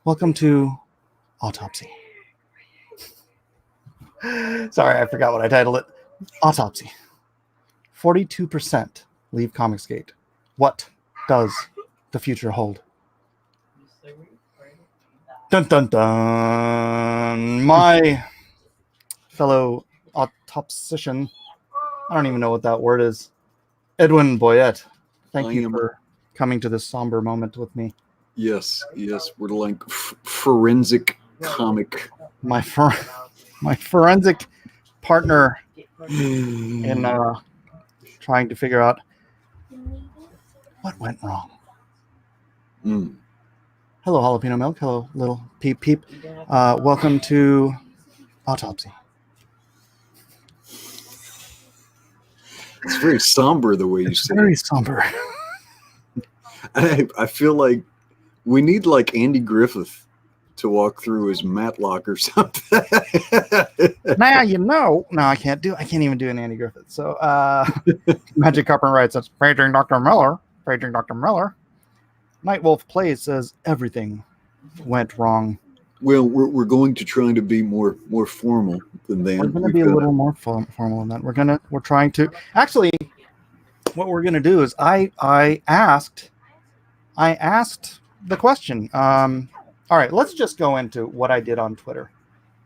Welcome to Autopsy. Sorry, I forgot what I titled it. Autopsy. 42% leave Comicsgate. What does the future hold? Dun dun dun. My fellow autopsician, I don't even know what that word is, Edwin Boyette. Thank you for coming to this somber moment with me. Yes, we're like forensic comic. My forensic partner in trying to figure out what went wrong. Hello, Jalapeno Milk. Hello, little peep peep. Welcome to Autopsy. It's very somber the way you say it. Very somber. I feel like we need like Andy Griffith to walk through his Matlock or something. Now you know. No, I can't even do an Andy Griffith. So Magic Carpenter writes, that's paging Dr. Miller. Paging Dr. Miller. Nightwolf Plays says everything went wrong. Well, we're going to try to be more formal than that. We're going to be a little more formal than that. We're trying to actually. What we're going to do is I asked the question. All right, let's just go into what I did on Twitter.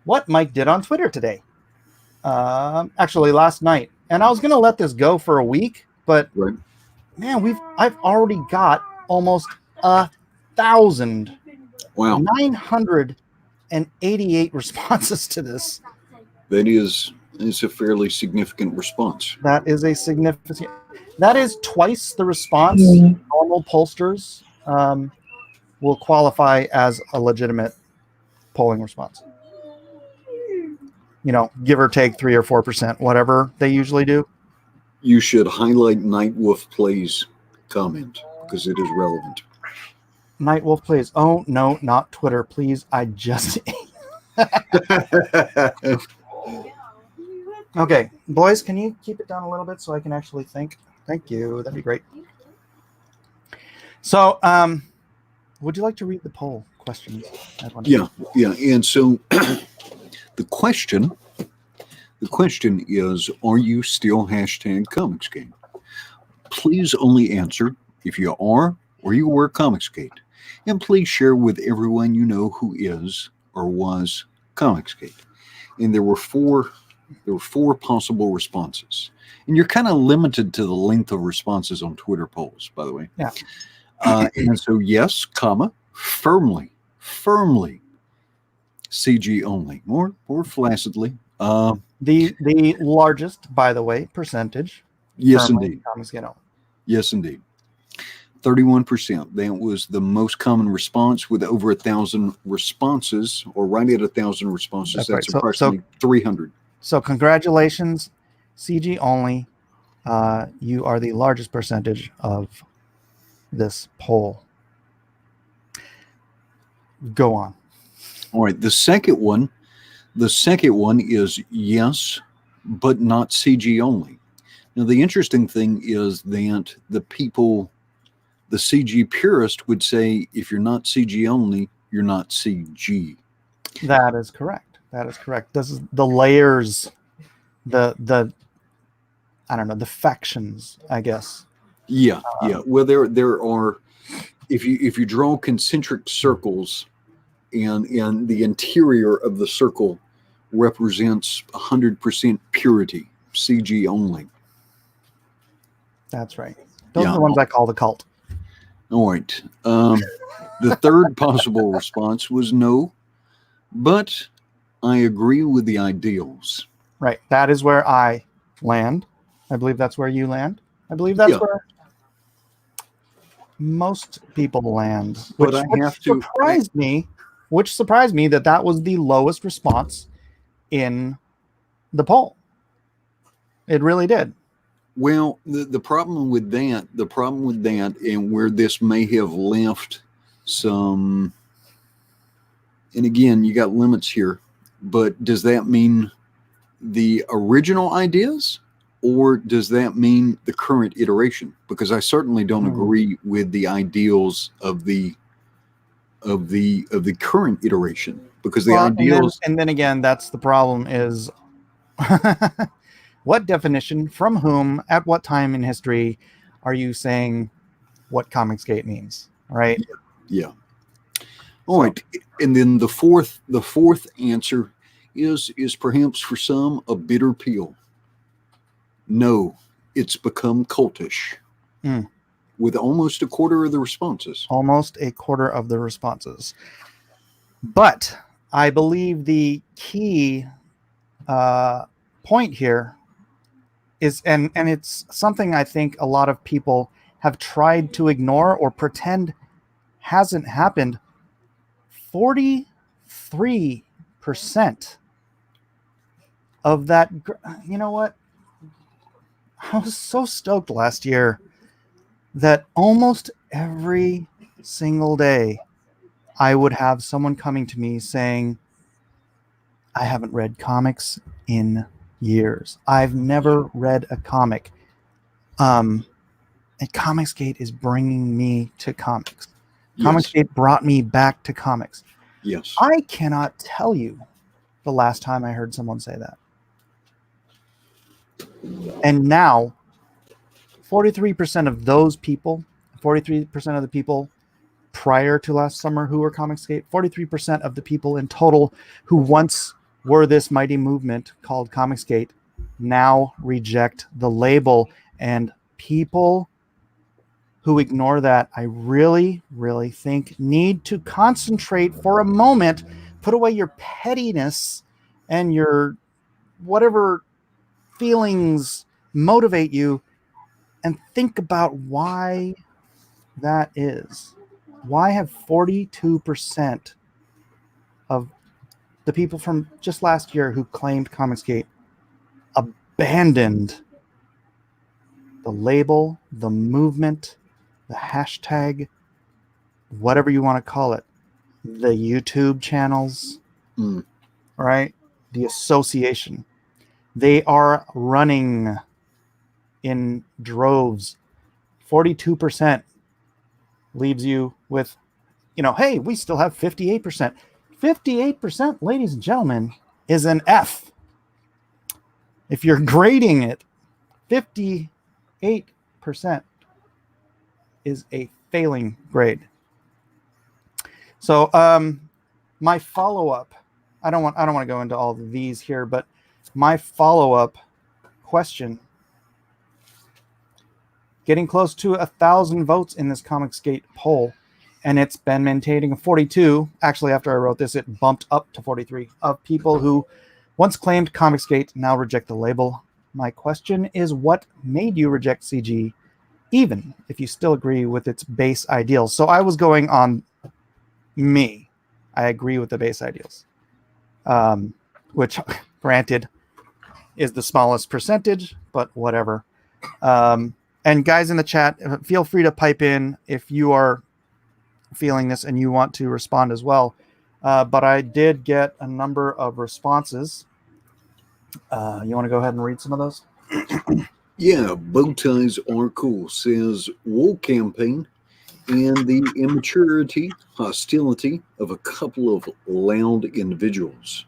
What Mike did on Twitter today. Actually, last night, and I was going to let this go for a week, but right. Man, I've already got almost 1,000. Wow. 988 responses to this. That is a fairly significant response. That is a significant. That is twice the response normal pollsters will qualify as a legitimate polling response. You know, give or take 3 or 4%, whatever they usually do. You should highlight Nightwolf Plays comment because it is relevant. Nightwolf Plays. Oh, no, not Twitter, please. I just... Okay, boys, can you keep it down a little bit so I can actually think? Thank you. That'd be great. So, would you like to read the poll questions? Yeah. And so the question is, are you still #Comicsgate? Please only answer if you are or you were Comicsgate. And please share with everyone you know who is or was Comicsgate. And there were four possible responses. And you're kind of limited to the length of responses on Twitter polls, by the way. Yeah. And so yes, firmly CG only, more flaccidly. The largest, by the way, percentage. Yes, indeed. Comicsgate. Yes, indeed. 31%. That was the most common response with over 1,000 responses, or right at 1,000 responses. That's right. Approximately 300. So congratulations, CG only. You are the largest percentage of this poll. Go on. All right. The second one is yes, but not CG only. Now, the interesting thing is that the CG purist would say, if you're not CG only, you're not CG. That is correct. This is the layers, the I don't know, the factions, I guess. Yeah. Well, there are, if you draw concentric circles, and the interior of the circle represents 100% purity, CG only. That's right. Those are the ones I call the cult. All right. The third possible response was no, but I agree with the ideals. Right. That is where I land. I believe that's where you land. I believe that's where most people land. Which surprised me that was the lowest response in the poll. It really did. Well, the problem with that, and where this may have left some, and again, you got limits here, but does that mean the original ideas, or does that mean the current iteration? Because I certainly don't agree with the ideals of the the current iteration, because the Well, ideals. and then again, that's the problem is what definition, from whom, at what time in history are you saying what Comicsgate means, right? Yeah. All right. And then the fourth answer is perhaps for some a bitter pill. No, it's become cultish. With almost a quarter of the responses. Almost a quarter of the responses. But I believe the key point here is, and it's something I think a lot of people have tried to ignore or pretend hasn't happened. 43% of that, you know what? I was so stoked last year that almost every single day I would have someone coming to me saying, I haven't read comics in years. I've never read a comic. And Comicsgate is bringing me to comics. Yes. Comicsgate brought me back to comics. Yes. I cannot tell you the last time I heard someone say that. And now, 43% of those people, 43% of the people prior to last summer who were Comicsgate, 43% of the people in total who once were this mighty movement called Comicsgate now reject the label. And people who ignore that, I really, really think need to concentrate for a moment, put away your pettiness and your whatever feelings motivate you, and think about why that is. Why have 42% of the people from just last year who claimed Comicsgate abandoned the label, the movement, the hashtag, whatever you want to call it, the YouTube channels, right? The association. They are running in droves. 42% leaves you with, hey, we still have 58%. 58%, ladies and gentlemen, is an F. If you're grading it, 58% is a failing grade. So my follow-up, I don't want to go into all of these here, but my follow-up question, getting close to 1,000 votes in this Comicsgate poll, and it's been maintaining a 42. Actually, after I wrote this, it bumped up to 43 of people who once claimed Comicsgate now reject the label. My question is, what made you reject CG, even if you still agree with its base ideals? So I was going on me. I agree with the base ideals, which, granted, is the smallest percentage, but whatever. And guys in the chat, feel free to pipe in if you are feeling this and you want to respond as well. But I did get a number of responses. You want to go ahead and read some of those? Yeah, bow ties are cool, says WarCampaign, and the immaturity, hostility of a couple of loud individuals.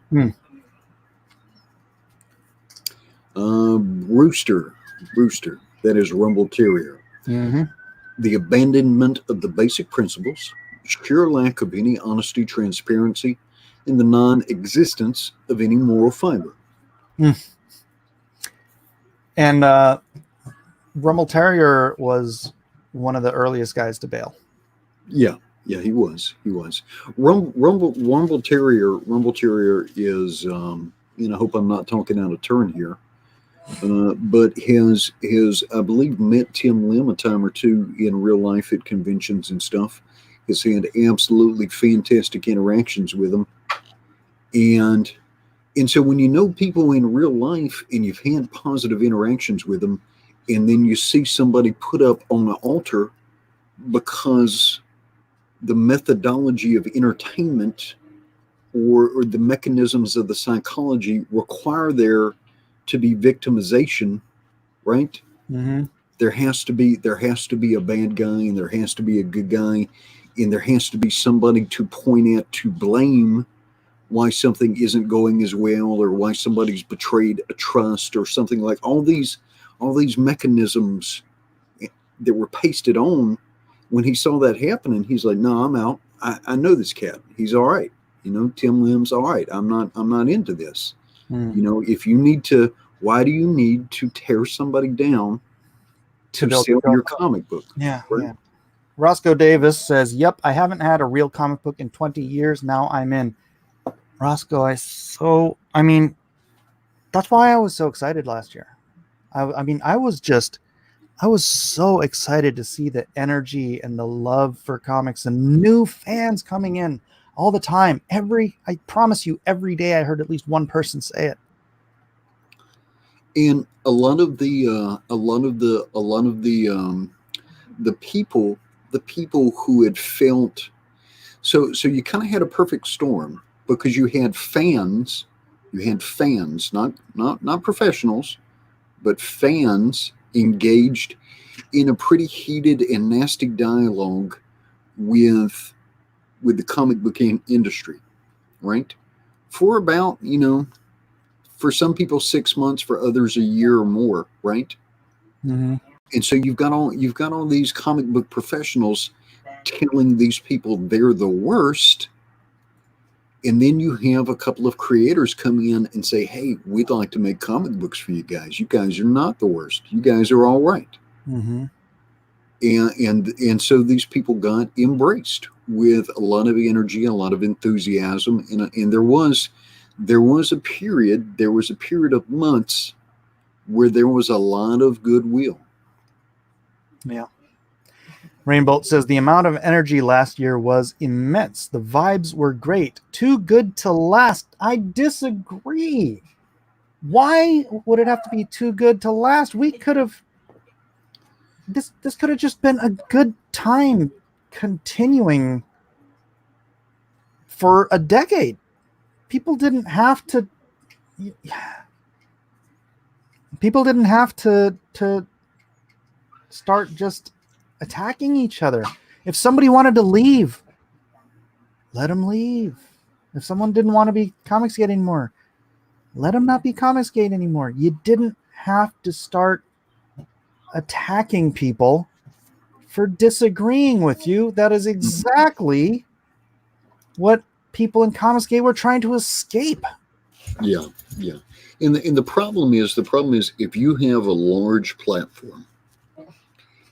Rooster, that is Rumble Terrier. The abandonment of the basic principles, sheer lack of any honesty, transparency, and the non-existence of any moral fiber. And Rumble Terrier was one of the earliest guys to bail. Yeah, he was. Rumble Terrier is, I hope I'm not talking out of turn here, but has I believe met Tim Lim a time or two in real life at conventions and stuff. Has had absolutely fantastic interactions with him, and so when you know people in real life and you've had positive interactions with them, and then you see somebody put up on an altar because the methodology of entertainment or the mechanisms of the psychology require there to be victimization, right? There has to be a bad guy and there has to be a good guy, and there has to be somebody to point at, to blame why something isn't going as well, or why somebody's betrayed a trust, or something like all these mechanisms that were pasted on. When he saw that happening, he's like, no, I'm out. I know this cat. He's all right. Tim Lim's all right. I'm not into this. If you need to, why do you need to tear somebody down to sell your comic book? Yeah, right? Yeah. Roscoe Davis says, yep, I haven't had a real comic book in 20 years. Now I'm in. Roscoe, that's why I was so excited last year. I was so excited to see the energy and the love for comics and new fans coming in all the time. I promise you, every day I heard at least one person say it. And a lot of the people who had felt so you kind of had a perfect storm, because you had fans, not professionals, but fans engaged in a pretty heated and nasty dialogue with the comic book industry, right? For about, for some people 6 months, for others a year or more, right? Mm-hmm. And so you've got all these comic book professionals telling these people they're the worst. And then you have a couple of creators come in and say, hey, we'd like to make comic books for you guys. You guys are not the worst. You guys are all right. Mm-hmm. And so these people got embraced with a lot of energy, a lot of enthusiasm. And there was a period of months where there was a lot of goodwill. Yeah. Rainbolt says the amount of energy last year was immense. The vibes were great. Too good to last. I disagree. Why would it have to be too good to last? We could have this could have just been a good time continuing for a decade. People didn't have to start just attacking each other. If somebody wanted to leave, let them leave. If someone didn't want to be Comicsgate anymore, let them not be Comicsgate anymore. You didn't have to start attacking people for disagreeing with you. That is exactly what people in Comicsgate were trying to escape. Yeah. And the problem is if you have a large platform,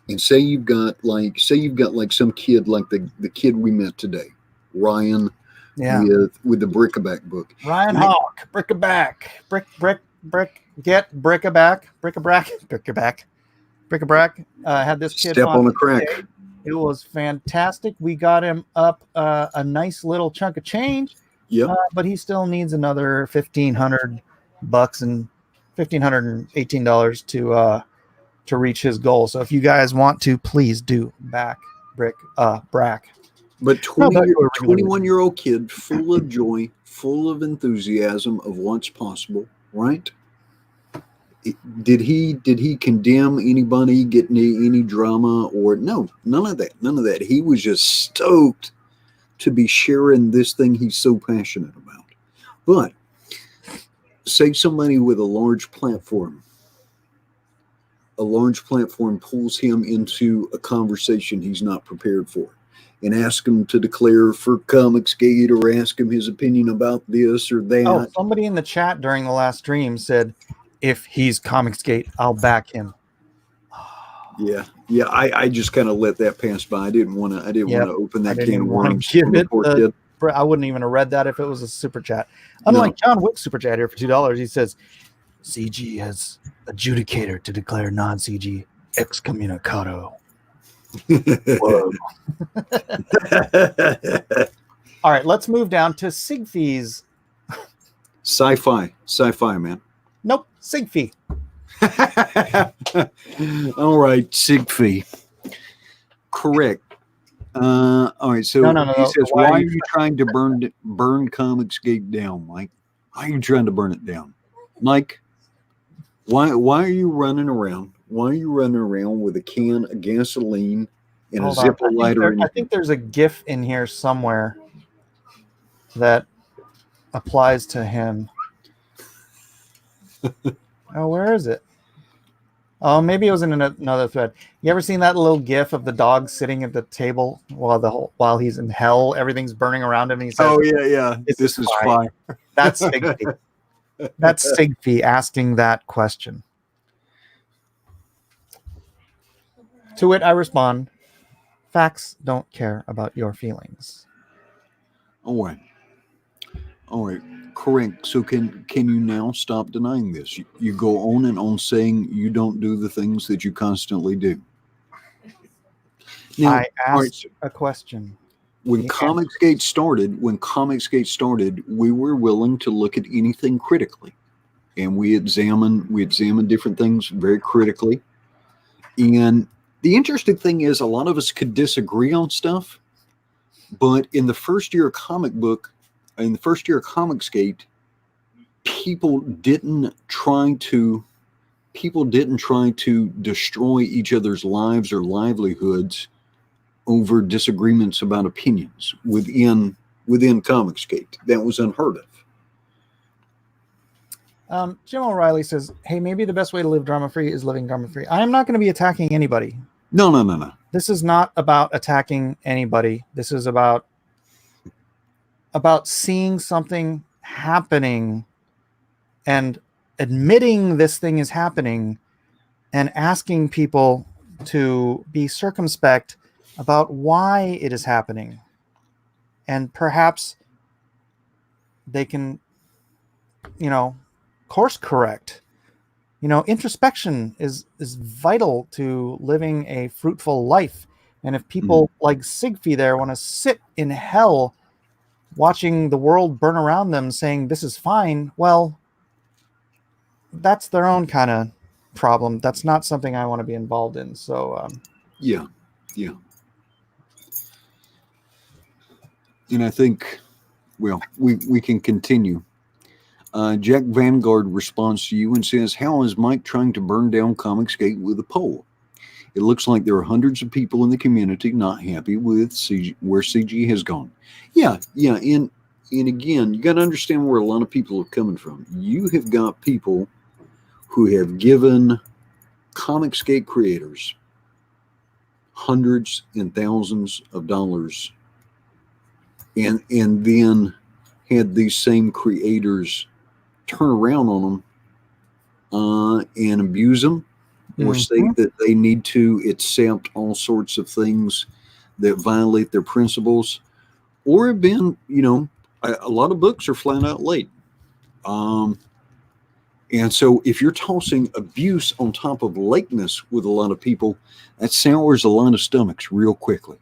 and say you've got like some kid like the kid we met today, Ryan, with the Brick-a-Back book. Ryan Hawk, Brick-a-Back, Brick-a-Back. Had this kid Step on a crack. Today. It was fantastic. We got him up a nice little chunk of change. Yeah, but he still needs another $1,500 and $1,518 to reach his goal. So if you guys want to, please do back Brack. But 21-year-old kid, full of joy, full of enthusiasm of what's possible, right? Did he condemn anybody, get any drama, or no? None of that. He was just stoked to be sharing this thing he's so passionate about. But say somebody with a large platform pulls him into a conversation he's not prepared for, and ask him to declare for Comicsgate, or ask him his opinion about this or that. Oh, somebody in the chat during the last stream said, if he's Comicsgate, I'll back him. Yeah. I just kind of let that pass by. I didn't want to open that can of worms. I wouldn't even have read that if it was a super chat. Unlike John Wick super chat here for $2, he says, CG has adjudicator to declare non-CG excommunicado. All right, let's move down to Sigfy's. Sci-fi, man. Nope, Sigfy. All right, Sigfy. Correct. All right, so he says, why are you trying to burn Comicsgate down, Mike? Why are you trying to burn it down? Mike, why are you running around? Why are you running around with a can of gasoline and a Hold on. Zippo lighter. I think there's a GIF in here somewhere that applies to him. Oh, where is it? Oh, maybe it was in another thread. You ever seen that little GIF of the dog sitting at the table while he's in hell? Everything's burning around him, and he says, "Oh yeah. This is fine." That's Sigfie. That's Sigfie asking that question. To it, I respond, facts don't care about your feelings. All right, correct. So can you now stop denying this? You go on and on saying you don't do the things that you constantly do. Now, I asked a question. When Comicsgate started, we were willing to look at anything critically, and we examined different things very critically. And the interesting thing is, a lot of us could disagree on stuff, but in the first year of Comicsgate, people didn't try to destroy each other's lives or livelihoods over disagreements about opinions within Comicsgate. That was unheard of. Jim O'Reilly says, hey, maybe the best way to live drama-free is living drama-free. I am not going to be attacking anybody. No. This is not about attacking anybody. This is about seeing something happening and admitting this thing is happening and asking people to be circumspect about why it is happening. And perhaps they can, course correct. Introspection is vital to living a fruitful life. And if people like Sigfie there want to sit in hell watching the world burn around them saying this is fine, well, that's their own kind of problem. That's not something I want to be involved in. So yeah. And I think, well, we can continue. Jack Vanguard responds to you and says, how is Mike trying to burn down Comicsgate with a pole? It looks like there are hundreds of people in the community not happy with where CG has gone. Yeah. And again, you got to understand where a lot of people are coming from. You have got people who have given Comicsgate creators hundreds and thousands of dollars and then had these same creators turn around on them and abuse them or say that they need to accept all sorts of things that violate their principles, or have been, a lot of books are flat out late. And so if you're tossing abuse on top of lateness with a lot of people, that sours a lot of stomachs real quickly.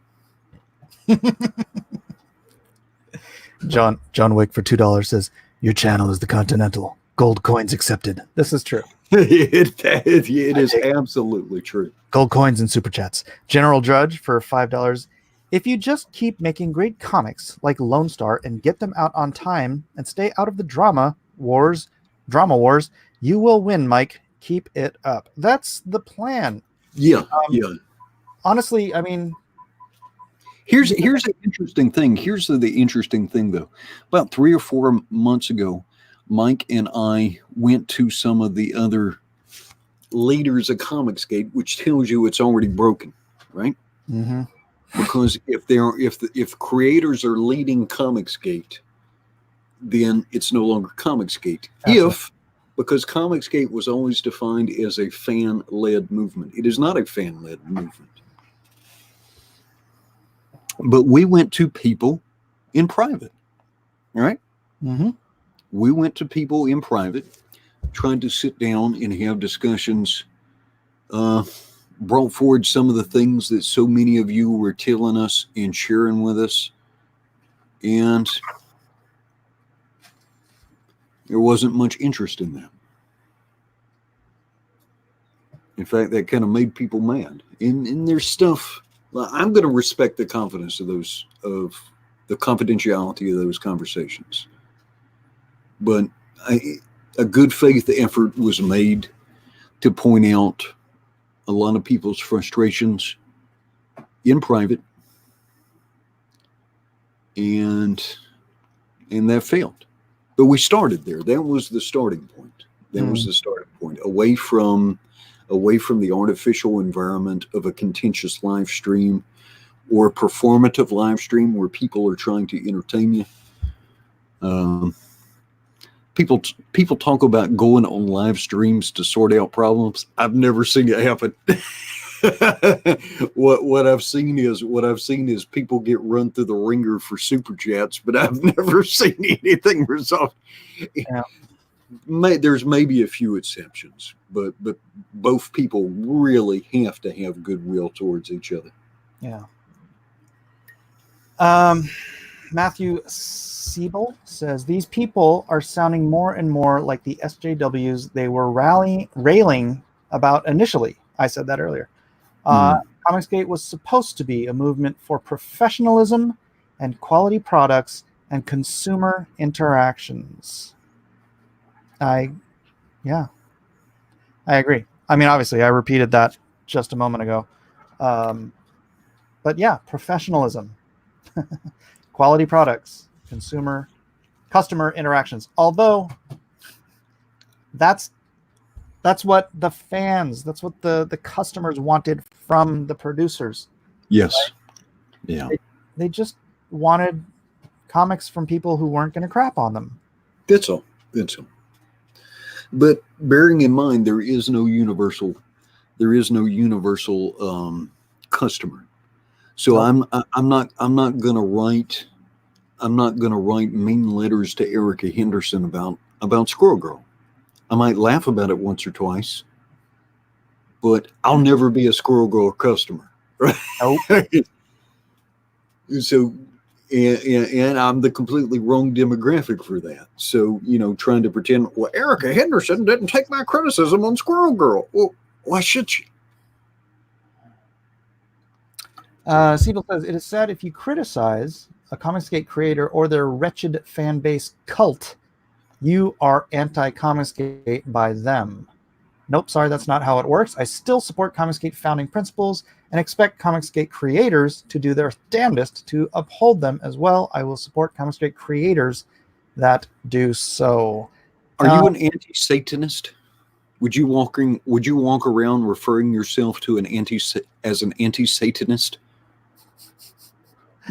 John Wick for $2 says, your channel is the Continental. Gold coins accepted. This is true. It is absolutely true. Gold coins and super chats. General Drudge for $5. If you just keep making great comics like Lone Star and get them out on time and stay out of the drama wars, you will win, Mike. Keep it up. That's the plan. Yeah. Honestly, I mean, here's the interesting thing. Here's the interesting thing, though. About 3 or 4 months ago, Mike and I went to some of the other leaders of Comicsgate, which tells you it's already broken, right? Mm-hmm. Because if creators are leading Comicsgate, then it's no longer Comicsgate. Because Comicsgate was always defined as a fan-led movement. It is not a fan-led movement. But we went to people in private, right? Mm-hmm. We went to people in private, trying to sit down and have discussions, brought forward some of the things that so many of you were telling us and sharing with us. And there wasn't much interest in that. In fact, that kind of made people mad. And there's stuff, I'm going to respect the confidence of the confidentiality of those conversations. But a good faith effort was made to point out a lot of people's frustrations in private, and that failed. But we started there. That was the starting point. That was the starting point. Away from the artificial environment of a contentious live stream or a performative live stream where people are trying to entertain you. People talk about going on live streams to sort out problems. I've never seen it happen. What I've seen is people get run through the ringer for super chats, but I've never seen anything resolved. Yeah. There's maybe a few exceptions, but both people really have to have goodwill towards each other. Yeah. Matthew Siebel says, these people are sounding more and more like the SJWs they were railing about initially. I said that earlier. Comicsgate was supposed to be a movement for professionalism and quality products and consumer interactions. I agree. I mean, obviously, I repeated that just a moment ago. But yeah, professionalism, quality products, customer interactions. Although that's what the fans, that's what the customers wanted from the producers. Yes. Right? Yeah. They just wanted comics from people who weren't going to crap on them. That's all. But bearing in mind, there is no universal customer. So I'm not gonna write mean letters to Erica Henderson about Squirrel Girl. I might laugh about it once or twice, but I'll never be a Squirrel Girl customer. Right? Nope. So, and I'm the completely wrong demographic for that. So, trying to pretend, well, Erica Henderson didn't take my criticism on Squirrel Girl. Well, why should she? Siebel says, it is said if you criticize a Comicsgate creator or their wretched fan base cult, you are anti-Comicsgate by them. Nope, sorry, that's not how it works. I still support Comicsgate founding principles and expect Comicsgate creators to do their damnedest to uphold them as well. I will support Comicsgate creators that do so. Are you an anti-Satanist? Would you walk around referring yourself to as an anti-Satanist?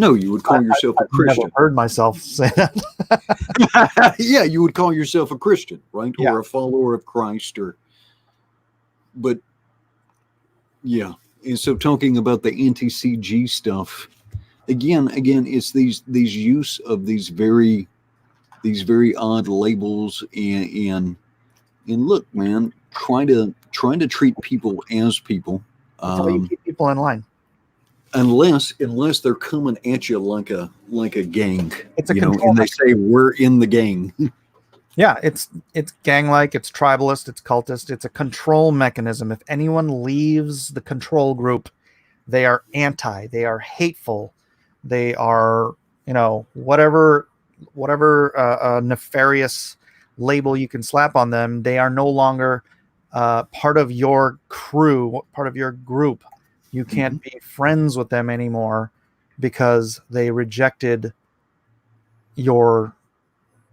No, you would call yourself a Christian. I've never heard myself say that. Yeah, you would call yourself a Christian, right? Yeah. Or a follower of Christ, but yeah. And so talking about the anti-CG stuff, again, it's these use of these very odd labels and look, man, trying to treat people as people. That's how you keep people in line. Unless they're coming at you like a gang, it's a and they say we're in the gang. Yeah, it's gang-like, it's tribalist, it's cultist, it's a control mechanism. If anyone leaves the control group, they are anti, they are hateful, they are, whatever nefarious label you can slap on them, they are no longer part of your crew, part of your group. You can't be friends with them anymore because they rejected your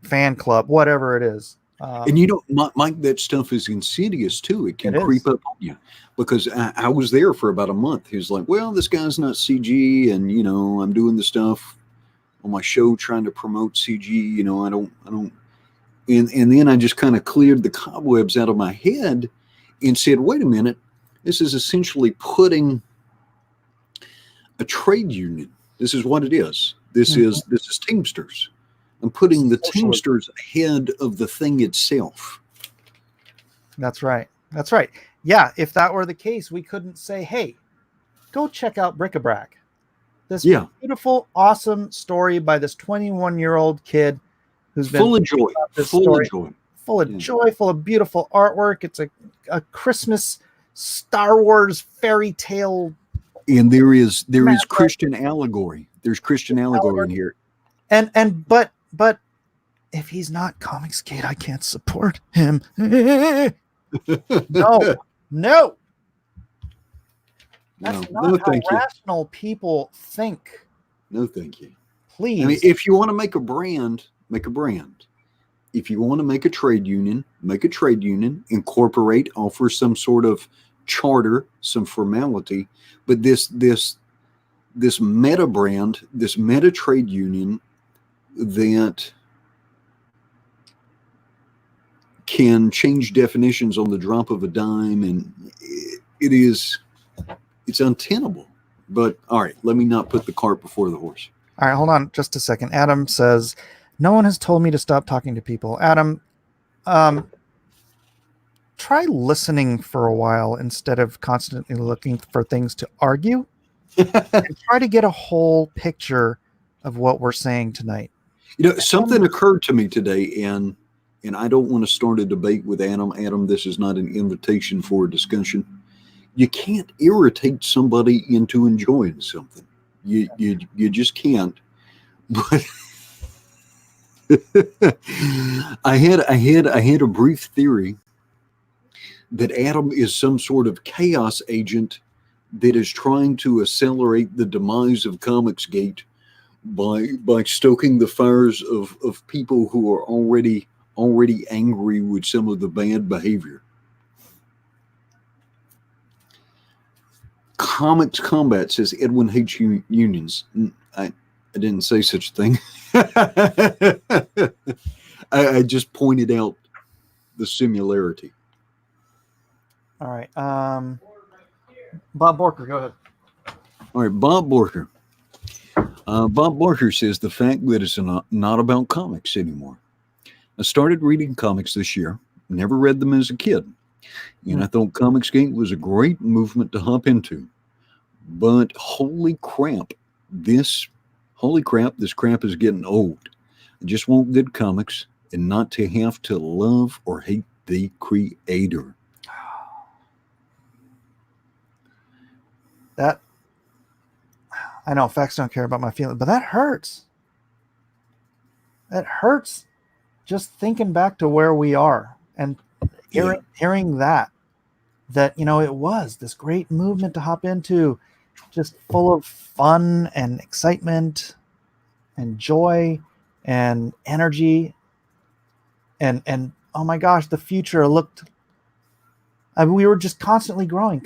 fan club, whatever it is. And Mike, that stuff is insidious too. It can creep up on you, because I was there for about a month. He was like, well, this guy's not CG, and I'm doing the stuff on my show trying to promote CG. I don't and then I just kind of cleared the cobwebs out of my head and said, wait a minute, this is essentially putting a trade union. This is what it is. This is Teamsters. I'm putting the Teamsters ahead of the thing itself. That's right. Yeah, if that were the case, we couldn't say, hey, go check out Bric-a-Brac. This beautiful, awesome story by this 21-year-old kid who's been full of joy, full of joy, full of beautiful artwork. It's a Christmas Star Wars fairy tale. And there is Christian allegory. There's Christian allegory in here. But if he's not Comicsgate, I can't support him. No. That's No, not how thank you. rational people think. No, thank you. Please. I mean, if you want to make a brand, make a brand. If you want to make a trade union, make a trade union, incorporate, offer some sort of charter, some formality. But this meta brand, this meta trade union that can change definitions on the drop of a dime, and it's untenable. But all right, let me not put the cart before the horse. All right, hold on just a second. Adam says, no one has told me to stop talking to people. Adam, try listening for a while instead of constantly looking for things to argue. And try to get a whole picture of what we're saying tonight. You know, something occurred to me today, and I don't want to start a debate with Adam. Adam, this is not an invitation for a discussion. You can't irritate somebody into enjoying something. You just can't. But I had a brief theory that Adam is some sort of chaos agent that is trying to accelerate the demise of Comicsgate by stoking the fires of people who are already angry with some of the bad behavior. Comics Combat says Edwin hates unions. I didn't say such a thing. I just pointed out the similarity. All right. Bob Borker, go ahead. All right, Bob Borker. Bob Borker says the fact that it's not about comics anymore. I started reading comics this year. Never read them as a kid. And I thought Comicsgate was a great movement to hop into. But holy crap, this crap is getting old. I just want good comics and not to have to love or hate the creator. That, I know facts don't care about my feelings, but that hurts. That hurts just thinking back to where we are and hearing that, you know, it was this great movement to hop into, just full of fun and excitement and joy and energy. And oh my gosh, the future looked, we were just constantly growing.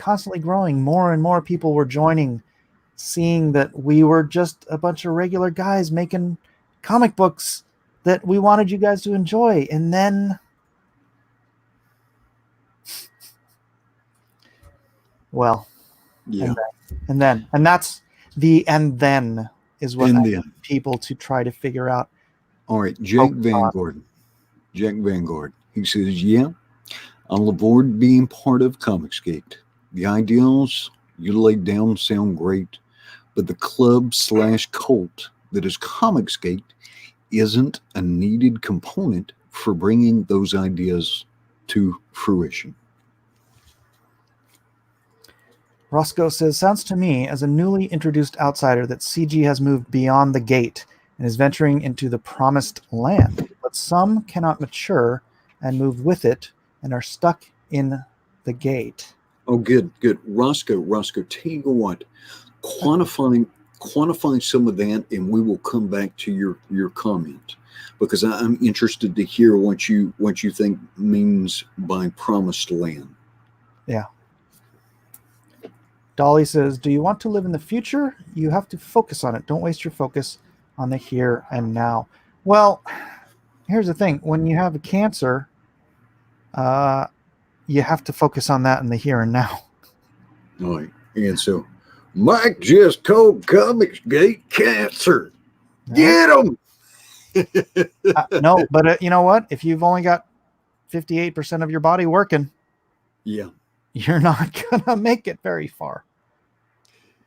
More and more people were joining, seeing that we were just a bunch of regular guys making comic books that we wanted you guys to enjoy. And then, well, yeah. And that's the, and then is what I need people to try to figure out. All right. Jack Vanguard. He says, yeah, I'll avoid being part of Comicsgate. The ideals you laid down sound great, but the club/cult that is Comicsgate isn't a needed component for bringing those ideas to fruition. Roscoe says, sounds to me as a newly introduced outsider that CG has moved beyond the gate and is venturing into the promised land. But some cannot mature and move with it and are stuck in the gate. Oh, good. Roscoe, tell you what, quantifying some of that, and we will come back to your comment, because I'm interested to hear what you think means by promised land. Yeah. Dolly says, do you want to live in the future? You have to focus on it. Don't waste your focus on the here and now. Well, here's the thing. When you have a cancer, you have to focus on that in the here and now. All right. And so Mike just told Comicsgate cancer. Get him. No, but you know what? If you've only got 58% of your body working, yeah, you're not going to make it very far.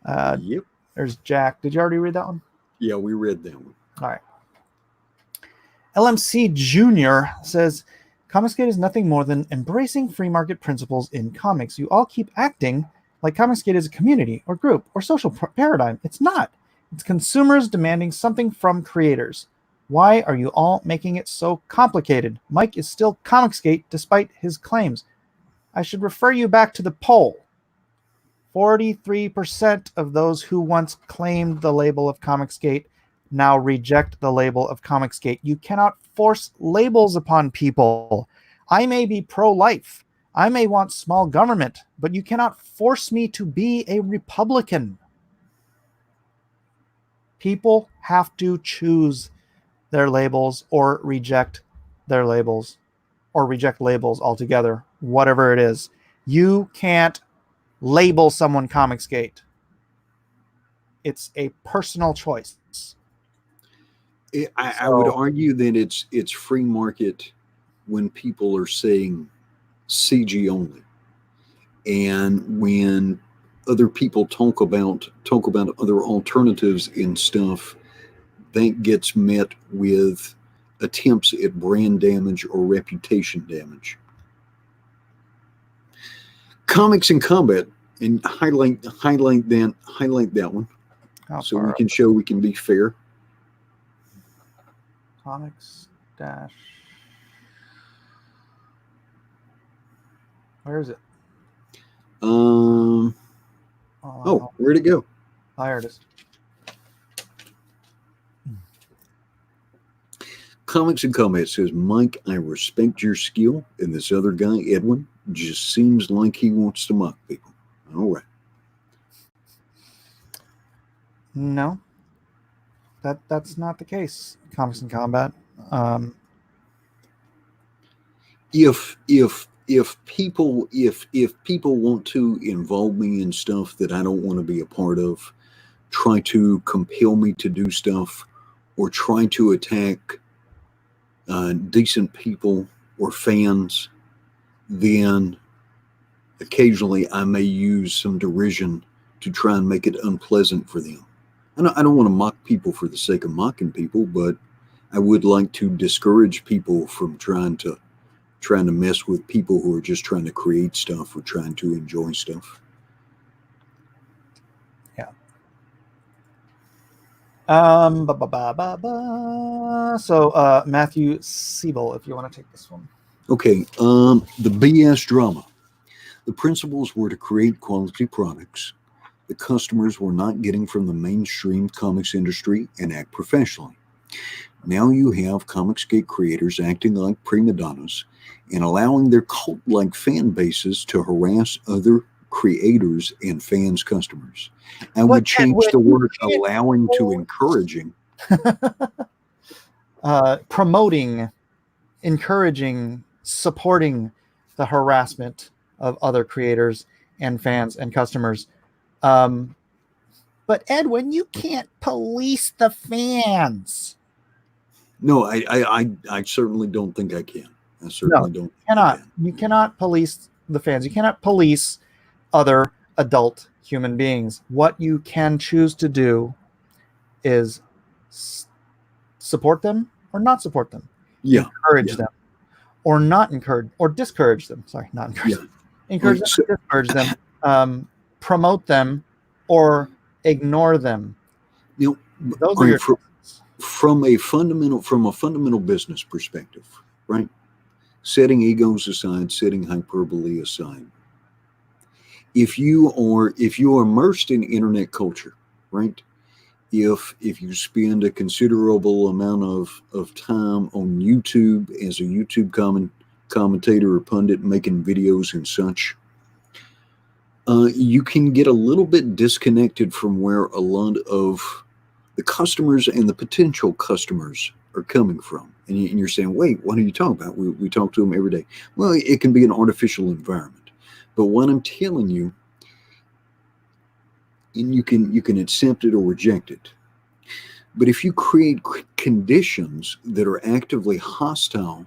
Yep. There's Jack. Did you already read that one? Yeah, we read that one. All right. LMC Jr. says, Comicsgate is nothing more than embracing free market principles in comics. You all keep acting like Comicsgate is a community or group or social paradigm. It's not. It's consumers demanding something from creators. Why are you all making it so complicated? Mike is still Comicsgate despite his claims. I should refer you back to the poll. 43% of those who once claimed the label of Comicsgate now reject the label of Comicsgate. You cannot force labels upon people. I may be pro-life. I may want small government, but you cannot force me to be a Republican. People have to choose their labels or reject their labels or reject labels altogether, whatever it is. You can't label someone Comicsgate. It's a personal choice. I would argue that it's free market when people are saying CG only, and when other people talk about other alternatives and stuff, that gets met with attempts at brand damage or reputation damage. Comics in Combat, and highlight that one, so we can show we can be fair. Comics dash. Where is it? Oh, where'd it go? There it is. Comics in Combat says, Mike, I respect your skill, and this other guy, Edwin, just seems like he wants to mock people. All right. No, that's not the case. Comics in Combat. If people want to involve me in stuff that I don't want to be a part of, try to compel me to do stuff, or try to attack decent people or fans, then occasionally I may use some derision to try and make it unpleasant for them. I don't want to mock people for the sake of mocking people, but I would like to discourage people from trying to mess with people who are just trying to create stuff or trying to enjoy stuff. Yeah. So Matthew Siebel, if you want to take this one. Okay. The BS drama. The principles were to create quality products the customers were not getting from the mainstream comics industry and act professionally. Now you have Comicsgate creators acting like prima donnas and allowing their cult-like fan bases to harass other creators and fans' customers. I would change the word allowing to encouraging. Promoting, encouraging, supporting the harassment of other creators and fans and customers. But Edwin, you can't police the fans. No, I certainly don't think I can. I certainly don't. You cannot police the fans. You cannot police other adult human beings. What you can choose to do is support them or not support them. Yeah. Encourage them or not encourage or discourage them. Sorry, not encourage them. Encourage them or discourage them. Promote them or ignore them. You know, those are your from a fundamental business perspective, right? Setting egos aside, setting hyperbole aside. If you are immersed in internet culture, right? If you spend a considerable amount of time on YouTube as a YouTube commentator or pundit making videos and such, you can get a little bit disconnected from where a lot of the customers and the potential customers are coming from. And you're saying, wait, what are you talking about? We talk to them every day. Well, it can be an artificial environment. But what I'm telling you, and you can accept it or reject it. But if you create conditions that are actively hostile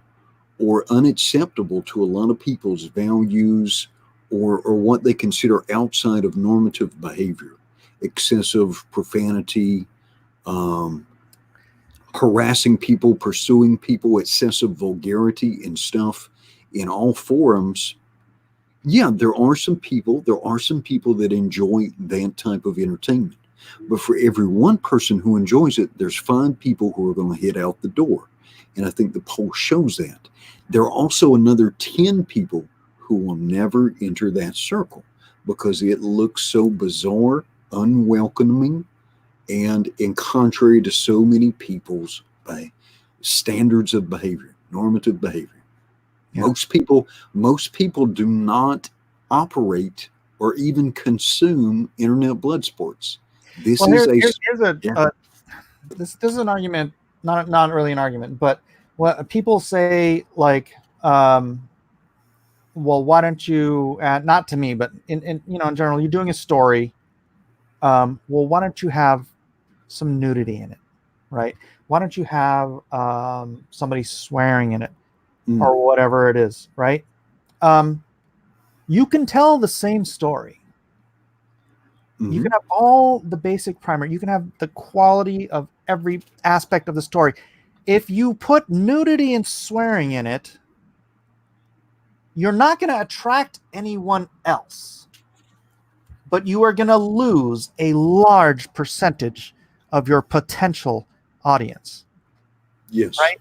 or unacceptable to a lot of people's values or what they consider outside of normative behavior, excessive profanity, harassing people, pursuing people, excessive vulgarity and stuff in all forums, yeah, there are some people that enjoy that type of entertainment. But for every one person who enjoys it, there's 5 people who are going to head out the door. And I think the poll shows that. There are also another 10 people who will never enter that circle. because it looks so bizarre, unwelcoming, and contrary to so many people's standards of behavior, normative behavior. Yeah. Most people do not operate or even consume internet blood sports. This Well, is this is an argument, not really an argument, but what people say, like, well, why don't you? Not to me, but in in general, you're doing a story. Well, why don't you have some nudity in it, right? Why don't you have somebody swearing in it, or whatever it is, right? You can tell the same story. You can have all the basic primer. You can have the quality of every aspect of the story. If you put nudity and swearing in it, you're not going to attract anyone else, but you are going to lose a large percentage of your potential audience. Yes. Right?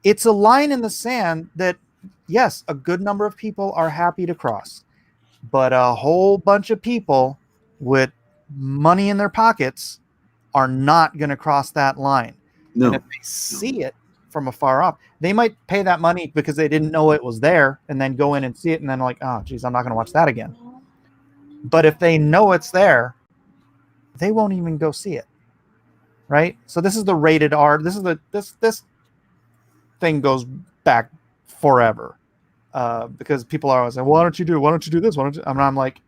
It's a line in the sand that, yes, a good number of people are happy to cross, but a whole bunch of people with money in their pockets are not going to cross that line. No. And if they see it from afar off, they might pay that money because they didn't know it was there, and then go in and see it, and then like, oh, geez, I'm not going to watch that again. But if they know it's there, they won't even go see it. Right? So this is the rated R. This is this thing goes back forever. Because people are always saying, why don't you do this? Why don't you? I'm like,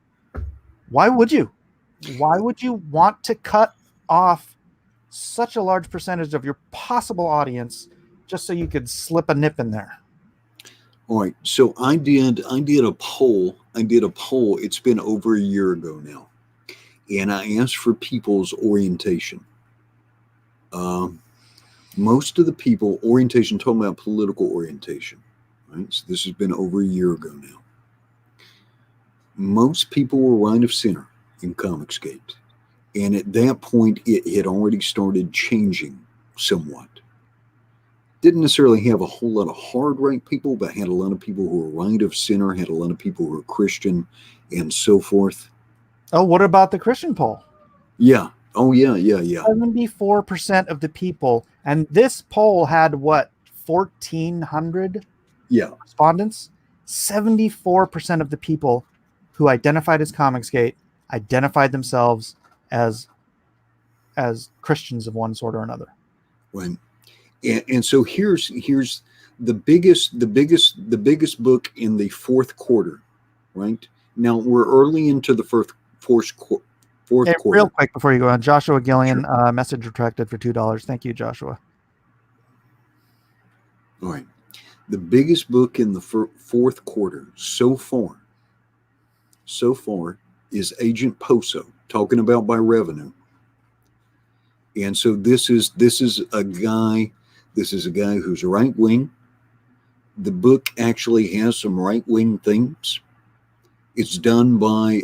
why would you? Why would you want to cut off such a large percentage of your possible audience just so you could slip a nip in there? All right. So I did a poll. It's been over a year ago now. And I asked for people's orientation. Most of the people, talking about political orientation. Right? So this has been over a year ago now. Most people were right of center in Comicsgate. And at that point, it had already started changing somewhat. Didn't necessarily have a whole lot of hard right people, but had a lot of people who were right of center, had a lot of people who were Christian, and so forth. Oh, what about the Christian poll? Yeah. Oh, yeah. 74% of the people, and this poll had what, 1,400 respondents? 74% of the people who identified as Comicsgate identified themselves as Christians of one sort or another. Right. And so here's the biggest book in the fourth quarter, right? Now we're early into the fourth quarter. Real quick before you go on, Joshua Gillian, sure. Message retracted for $2. Thank you, Joshua. All right. The biggest book in the fourth quarter so far is Agent Poso, talking about by revenue. And so this is a guy who's right wing. The book actually has some right wing themes. It's done by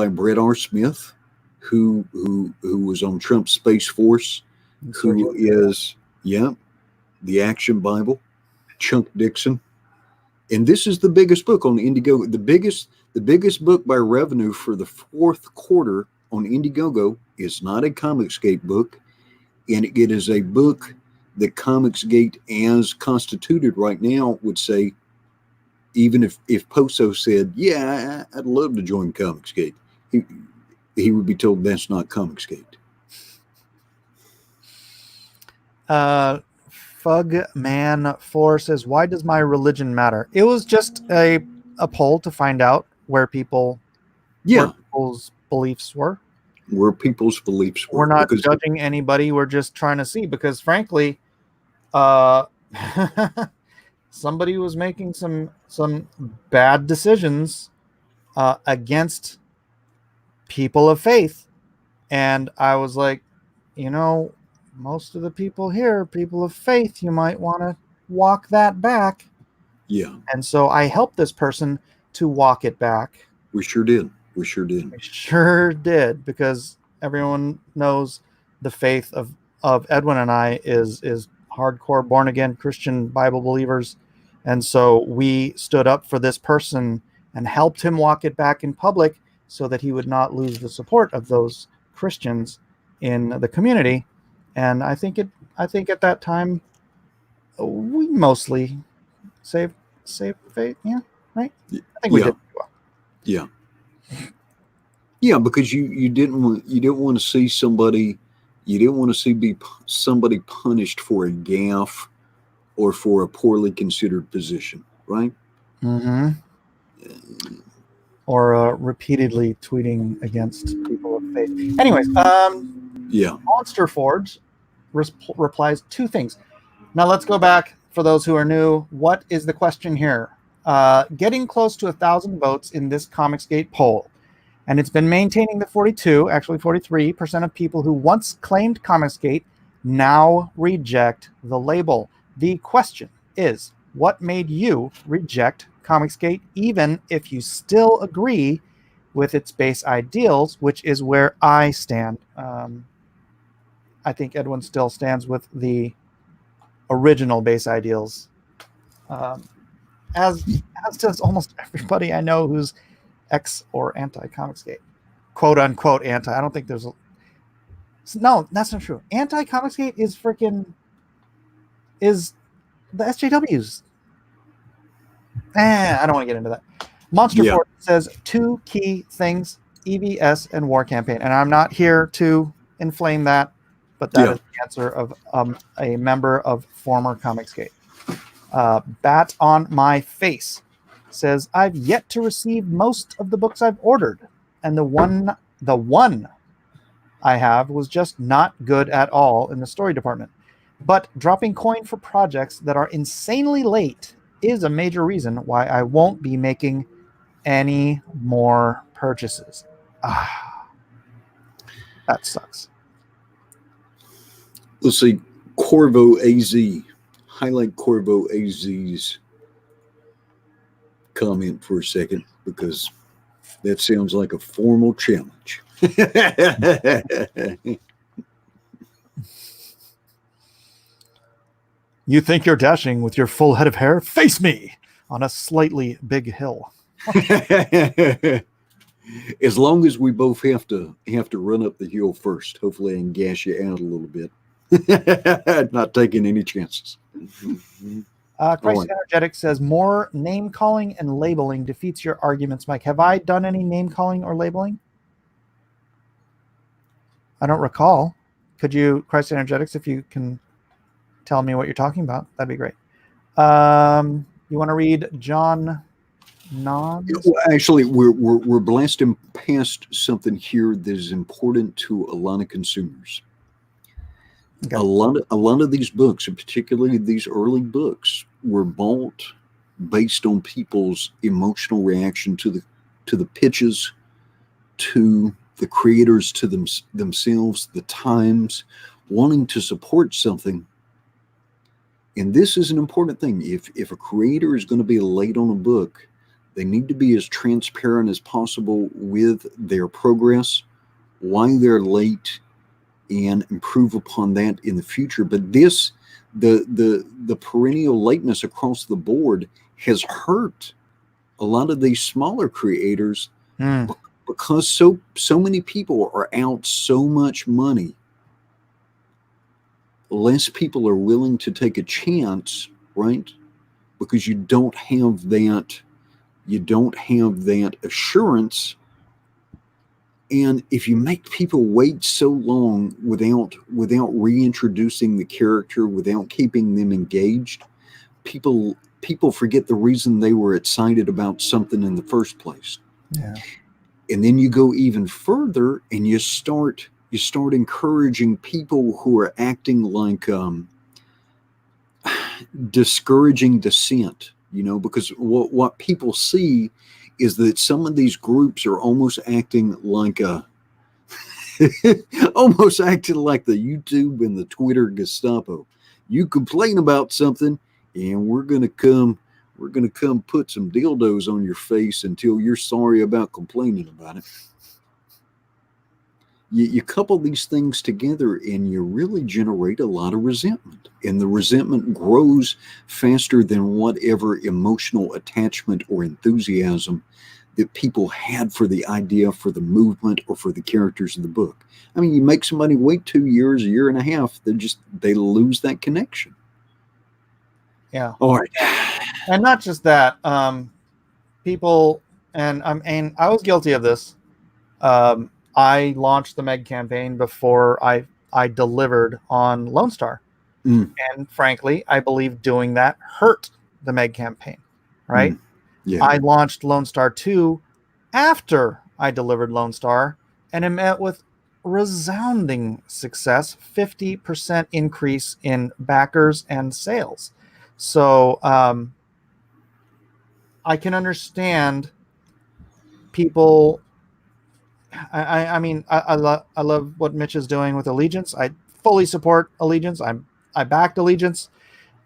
Brett R. Smith, who was on Trump's Space Force, who is the Action Bible, Chunk Dixon. And this is the biggest book on Indiegogo. The biggest book by revenue for the fourth quarter on Indiegogo is not a Comicsgate book, and it is a book that Comicsgate, as constituted right now, would say, even if Poso said, yeah, I'd love to join Comicsgate, he would be told that's not Comicsgate. Fugman4 says, why does my religion matter? It was just a poll to find out where people's beliefs were. Where people's beliefs were. We're not judging anybody. We're just trying to see, because frankly, somebody was making some bad decisions against people of faith. And I was like, most of the people here, people of faith, you might want to walk that back. Yeah. And so I helped this person to walk it back. We sure did. We sure did, because everyone knows the faith of Edwin and I is hardcore born again Christian Bible believers. And so we stood up for this person and helped him walk it back in public so that he would not lose the support of those Christians in the community. And I think at that time we mostly saved faith. Yeah, right. I think we did well. Yeah. Yeah, because you didn't want to see somebody somebody punished for a gaffe or for a poorly considered position, right? Mm-hmm. Or repeatedly tweeting against people of faith. Anyways, Yeah. Monster Forge replies 2 things. Now let's go back for those who are new. What is the question here? Getting close to 1,000 votes in this Comicsgate poll. And it's been maintaining the 43% of people who once claimed Comicsgate now reject the label. The question is, what made you reject Comicsgate, even if you still agree with its base ideals, which is where I stand? I think Edwin still stands with the original base ideals, as does almost everybody I know who's ex or anti Comicsgate, quote unquote anti. I don't think there's no, that's not true. Anti Comicsgate is the SJWs. I don't want to get into that. Monster Force says 2 key things: EVS and WarCampaign, and I'm not here to inflame that, but that is the answer of a member of former Comicsgate. Bat on my face says, I've yet to receive most of the books I've ordered, and the one I have was just not good at all in the story department. But dropping coin for projects that are insanely late is a major reason why I won't be making any more purchases. That sucks. Let's see. Corvo AZ. Highlight Corvo AZ's comment for a second, because that sounds like a formal challenge. You think you're dashing with your full head of hair? Face me on a slightly big hill. As long as we both have to run up the hill first, hopefully I can gas you out a little bit. Not taking any chances. Christ Energetic says, more name calling and labeling defeats your arguments, Mike. Have I done any name calling or labeling? I don't recall. Could you, Christ Energetics, if you can tell me what you're talking about, that'd be great. You want to read John Nods? Well, actually, we're blasting past something here that is important to a lot of consumers. Okay. A lot of these books, and particularly these early books, were bought based on people's emotional reaction to the pitches, to the creators, to themselves, the times, wanting to support something. And this is an important thing. If a creator is going to be late on a book, they need to be as transparent as possible with their progress, why they're late, and improve upon that in the future. But this, the perennial lateness across the board has hurt a lot of these smaller creators because so many people are out so much money. Less people are willing to take a chance, right? Because you don't have that assurance. And if you make people wait so long without reintroducing the character, without keeping them engaged, people forget the reason they were excited about something in the first place. Yeah. And then you go even further and you start encouraging people who are acting like discouraging dissent, because what people see is that some of these groups are almost acting like almost acting like the YouTube and the Twitter Gestapo. You complain about something and we're gonna come put some dildos on your face until you're sorry about complaining about it. You couple these things together and you really generate a lot of resentment. And the resentment grows faster than whatever emotional attachment or enthusiasm that people had for the idea, for the movement, or for the characters of the book. I mean, you make somebody wait 2 years, a year and a half, they lose that connection. Yeah. All right. And not just that, people, and I was guilty of this. I launched the Meg campaign before I delivered on Lone Star. And frankly, I believe doing that hurt the Meg campaign, right? Yeah. I launched Lone Star 2 after I delivered Lone Star, and it met with resounding success, 50% increase in backers and sales. So I can understand people. I mean, I love what Mitch is doing with Allegiance. I fully support Allegiance. I backed Allegiance,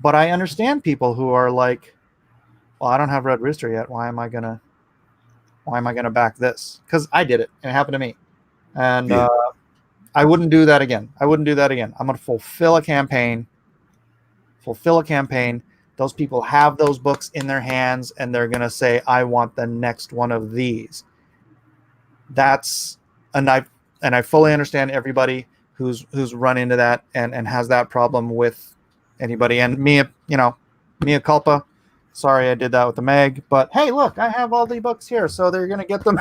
but I understand people who are like, well, I don't have Red Rooster yet. Why am I gonna back this? Because I did it and it happened to me, and I wouldn't do that again. I'm gonna fulfill a campaign. Those people have those books in their hands, and they're gonna say, I want the next one of these. And I fully understand everybody who's run into that and has that problem with anybody. And mea culpa. Sorry, I did that with the Meg. But hey, look, I have all the books here, so they're gonna get them.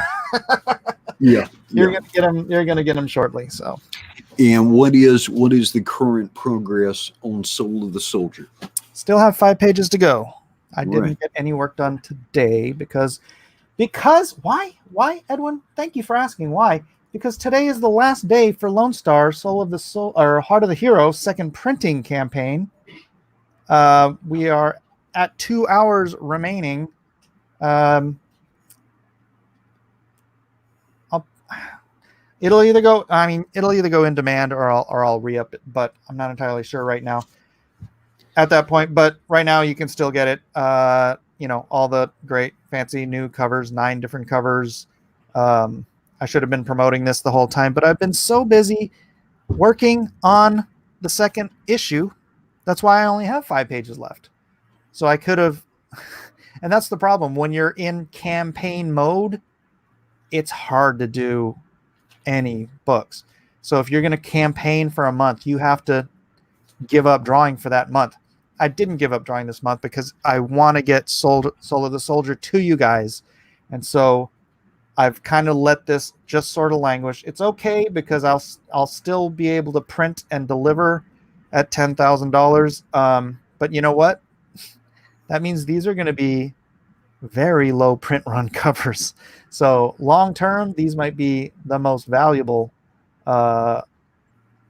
You're gonna get them shortly. So. And what is the current progress on Soul of the Soldier? Still have 5 pages to go. I didn't get any work done today because why, Edwin? Thank you for asking why. Because today is the last day for Lone Star Soul of the Soul or Heart of the Hero second printing campaign. We are at 2 hours remaining. It'll either go in demand or I'll re-up it, but I'm not entirely sure right now at that point. But right now you can still get it. All the great fancy new covers, 9 different covers. I should have been promoting this the whole time, but I've been so busy working on the second issue. That's why I only have 5 pages left. So I could have, and that's the problem. When you're in campaign mode, it's hard to do any books. So if you're going to campaign for a month, you have to give up drawing for that month. I didn't give up drawing this month because I want to get Soul of the Soldier to you guys. And so I've kind of let this just sort of languish. It's okay because I'll still be able to print and deliver at $10,000. But you know what? That means these are going to be very low print run covers. So long term, these might be the most valuable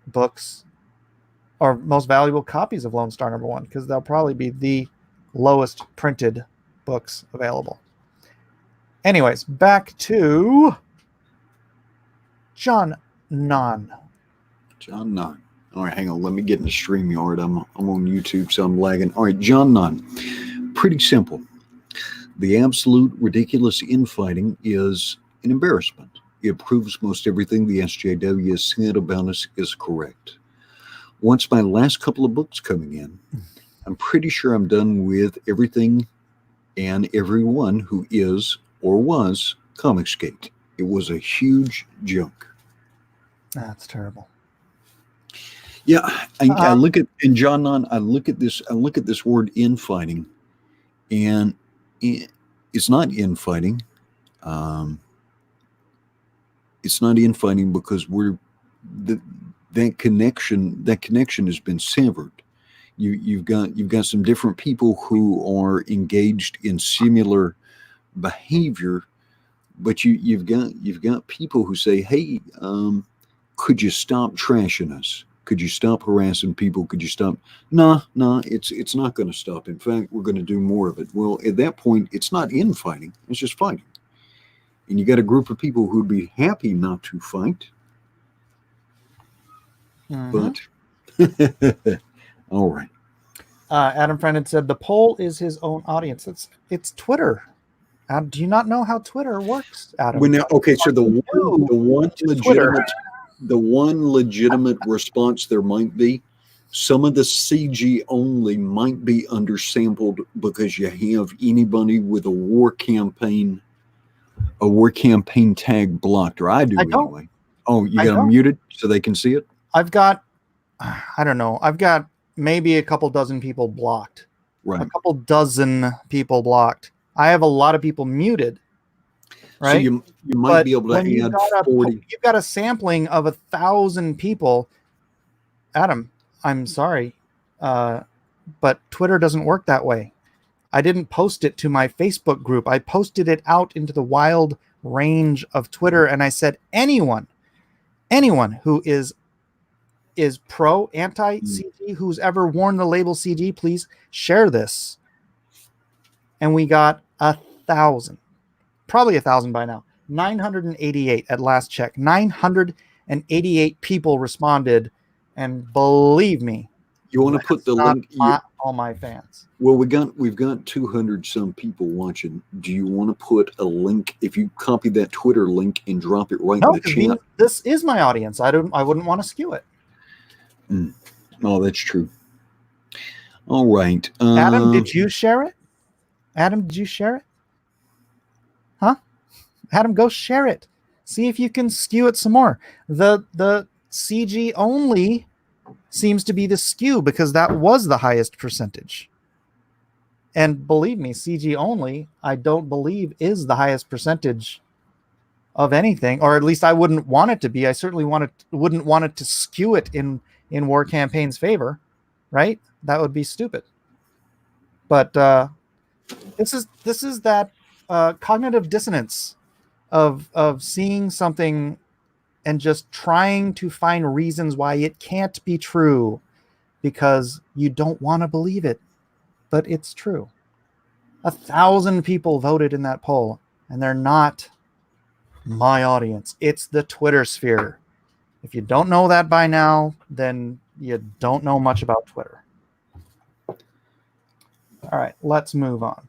books or most valuable copies of Lone Star #1 because they'll probably be the lowest printed books available. Anyways, back to John Nunn. John Nunn. All right, hang on. Let me get in the StreamYard. I'm on YouTube, so I'm lagging. All right, John Nunn. Pretty simple. The absolute ridiculous infighting is an embarrassment. It proves most everything the SJW has said about us is correct. Once my last couple of books coming in, I'm pretty sure I'm done with everything and everyone who is or was Comicsgate. It was a huge joke. That's terrible. Yeah, I look at in John Nunn. I look at this word infighting, and it's not infighting. It's not infighting because that connection has been severed. You've got some different people who are engaged in similar behavior, but you've got people who say, hey, could you stop trashing us? Could you stop harassing people? Could you stop? Nah, it's not going to stop. In fact, we're going to do more of it. Well, at that point, it's not infighting. It's just fighting. And you got a group of people who'd be happy not to fight. Mm-hmm. But, all right. Adam Friend had said the poll is his own audience. It's Twitter. Do you not know how Twitter works, Adam? Okay, so the one legitimate the one legitimate response there might be, some of the CG only might be undersampled because you have anybody with a war campaign tag blocked, or I do anyway. Oh, you got them muted so they can see it? I've got, I don't know, I've got maybe a couple dozen people blocked. Right. A couple dozen people blocked. I have a lot of people muted. Right. So you might be able to add 40. You've got a sampling of 1,000 people. Adam, I'm sorry, but Twitter doesn't work that way. I didn't post it to my Facebook group. I posted it out into the wild range of Twitter, and I said, anyone who is pro, anti CG, who's ever worn the label CG, please share this. And we got 1,000, probably 1,000 by now. 988 at last check. 988 people responded, and believe me, you want to put the link? Not all my fans. Well, we've got 200 some people watching. Do you want to put a link? If you copy that Twitter link and drop it right in the chat. This is my audience. I wouldn't want to skew it. Oh, that's true. All right. Adam, did you share it? Adam, did you share it? Huh? Adam, go share it. See if you can skew it some more. The CG only seems to be the skew because that was the highest percentage. And believe me, CG only, I don't believe is the highest percentage of anything, or at least I wouldn't want it to be. I certainly wouldn't want it to skew it in WarCampaign's favor, right? That would be stupid. But this is that cognitive dissonance of seeing something and just trying to find reasons why it can't be true because you don't want to believe it, but it's true. 1,000 people voted in that poll, and they're not my audience. It's the Twitter sphere. If you don't know that by now, then you don't know much about Twitter. All right, let's move on.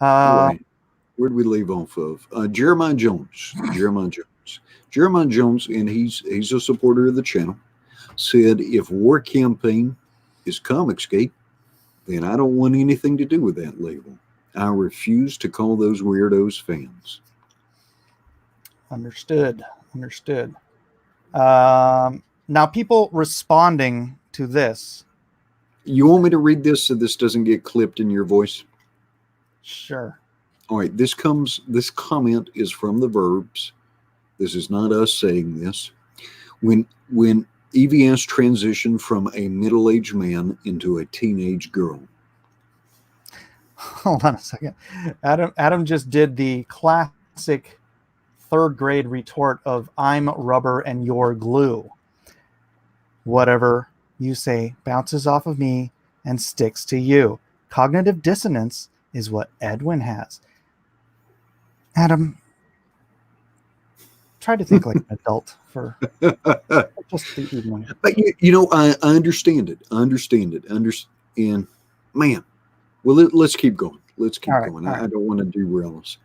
Right. Where did we leave off of? Jeremiah Jones. Jeremiah Jones, and he's a supporter of the channel, said, if WarCampaign is Comicsgate, then I don't want anything to do with that label. I refuse to call those weirdos fans. Understood. Now, people responding to this. You want me to read this so this doesn't get clipped in your voice? Sure. All right. This comment is from the Verbs. This is not us saying this. When EVS transitioned from a middle-aged man into a teenage girl. Hold on a second. Adam just did the classic third grade retort of I'm rubber and you're glue. Whatever you say bounces off of me and sticks to you. Cognitive dissonance is what Edwin has. Adam, try to think like an adult for just the evening. But I understand it. And man, well, let's keep going. Going. I don't want to derail us.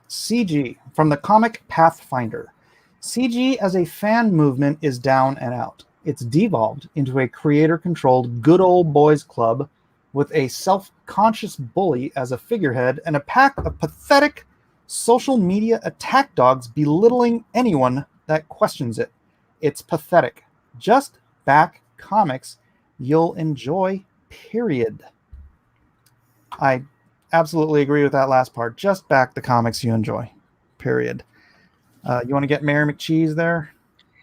CG from the comic Pathfinder. CG as a fan movement is down and out. It's devolved into a creator-controlled good old boys club with a self-conscious bully as a figurehead and a pack of pathetic social media attack dogs belittling anyone that questions it. It's pathetic. Just back comics you'll enjoy, period. I absolutely agree with that last part. Just back the comics you enjoy, period. You want to get Mary McCheese there?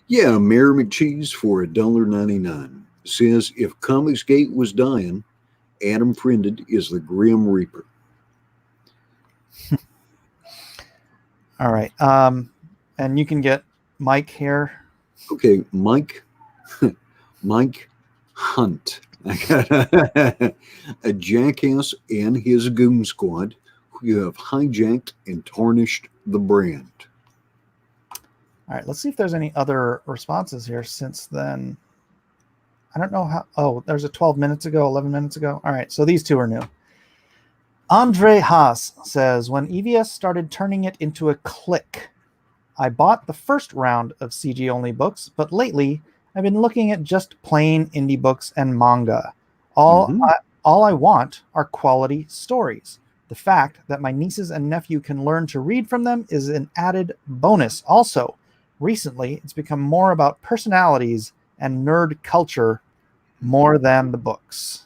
Yeah, Mary McCheese for $1.99 says, if Comicsgate was dying, Adam Printed is the Grim Reaper. All right. And you can get Mike here. Okay, Mike Hunt. I got a jackass and his goon squad who have hijacked and tarnished the brand. All right, let's see if there's any other responses here since then. I don't know how. Oh, there's a 11 minutes ago. All right, so these two are new. Andre Haas says, when EVS started turning it into a clique, I bought the first round of CG-only books, but lately I've been looking at just plain indie books and manga. All I want are quality stories. The fact that my nieces and nephew can learn to read from them is an added bonus. Also, recently it's become more about personalities and nerd culture more than the books.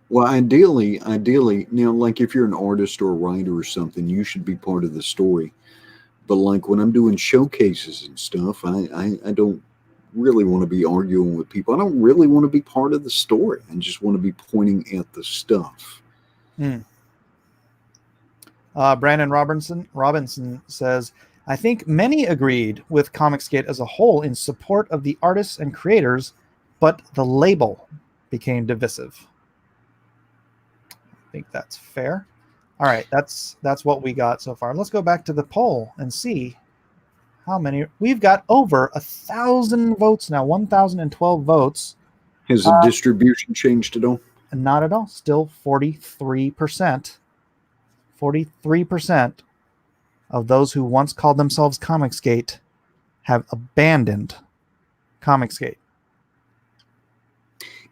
Well, ideally, now, like if you're an artist or a writer or something, you should be part of the story. But like when I'm doing showcases and stuff, I don't really want to be arguing with people. I don't really want to be part of the story. I just want to be pointing at the stuff. Brandon Robinson says, I think many agreed with Comicsgate as a whole in support of the artists and creators, but the label became divisive. I think that's fair. All right, that's what we got so far. Let's go back to the poll and see how many. We've got over 1,000 votes now, 1,012 votes. Has the distribution changed at all? Not at all. Still 43%. 43% of those who once called themselves Comicsgate have abandoned Comicsgate.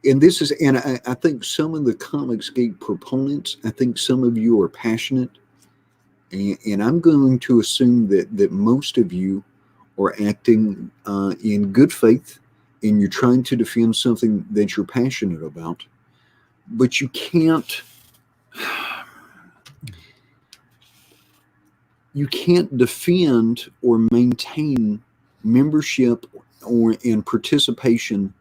And this is, and I think some of the Comicsgate proponents, I think some of you are passionate, and I'm going to assume that most of you are acting in good faith, and you're trying to defend something that you're passionate about, but you can't defend or maintain membership or in participation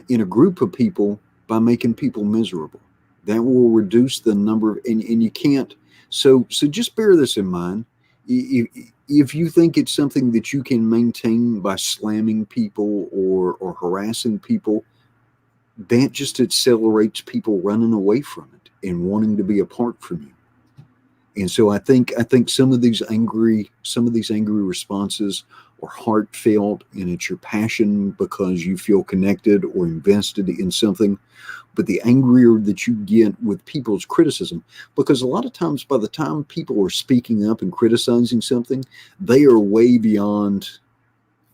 in a group of people by making people miserable. That will reduce the number of, and you can't. So just bear this in mind. If you think it's something that you can maintain by slamming people or harassing people, that just accelerates people running away from it and wanting to be apart from you. And so I think some of these angry responses are heartfelt, and it's your passion because you feel connected or invested in something. But the angrier that you get with people's criticism, because a lot of times by the time people are speaking up and criticizing something, they are way beyond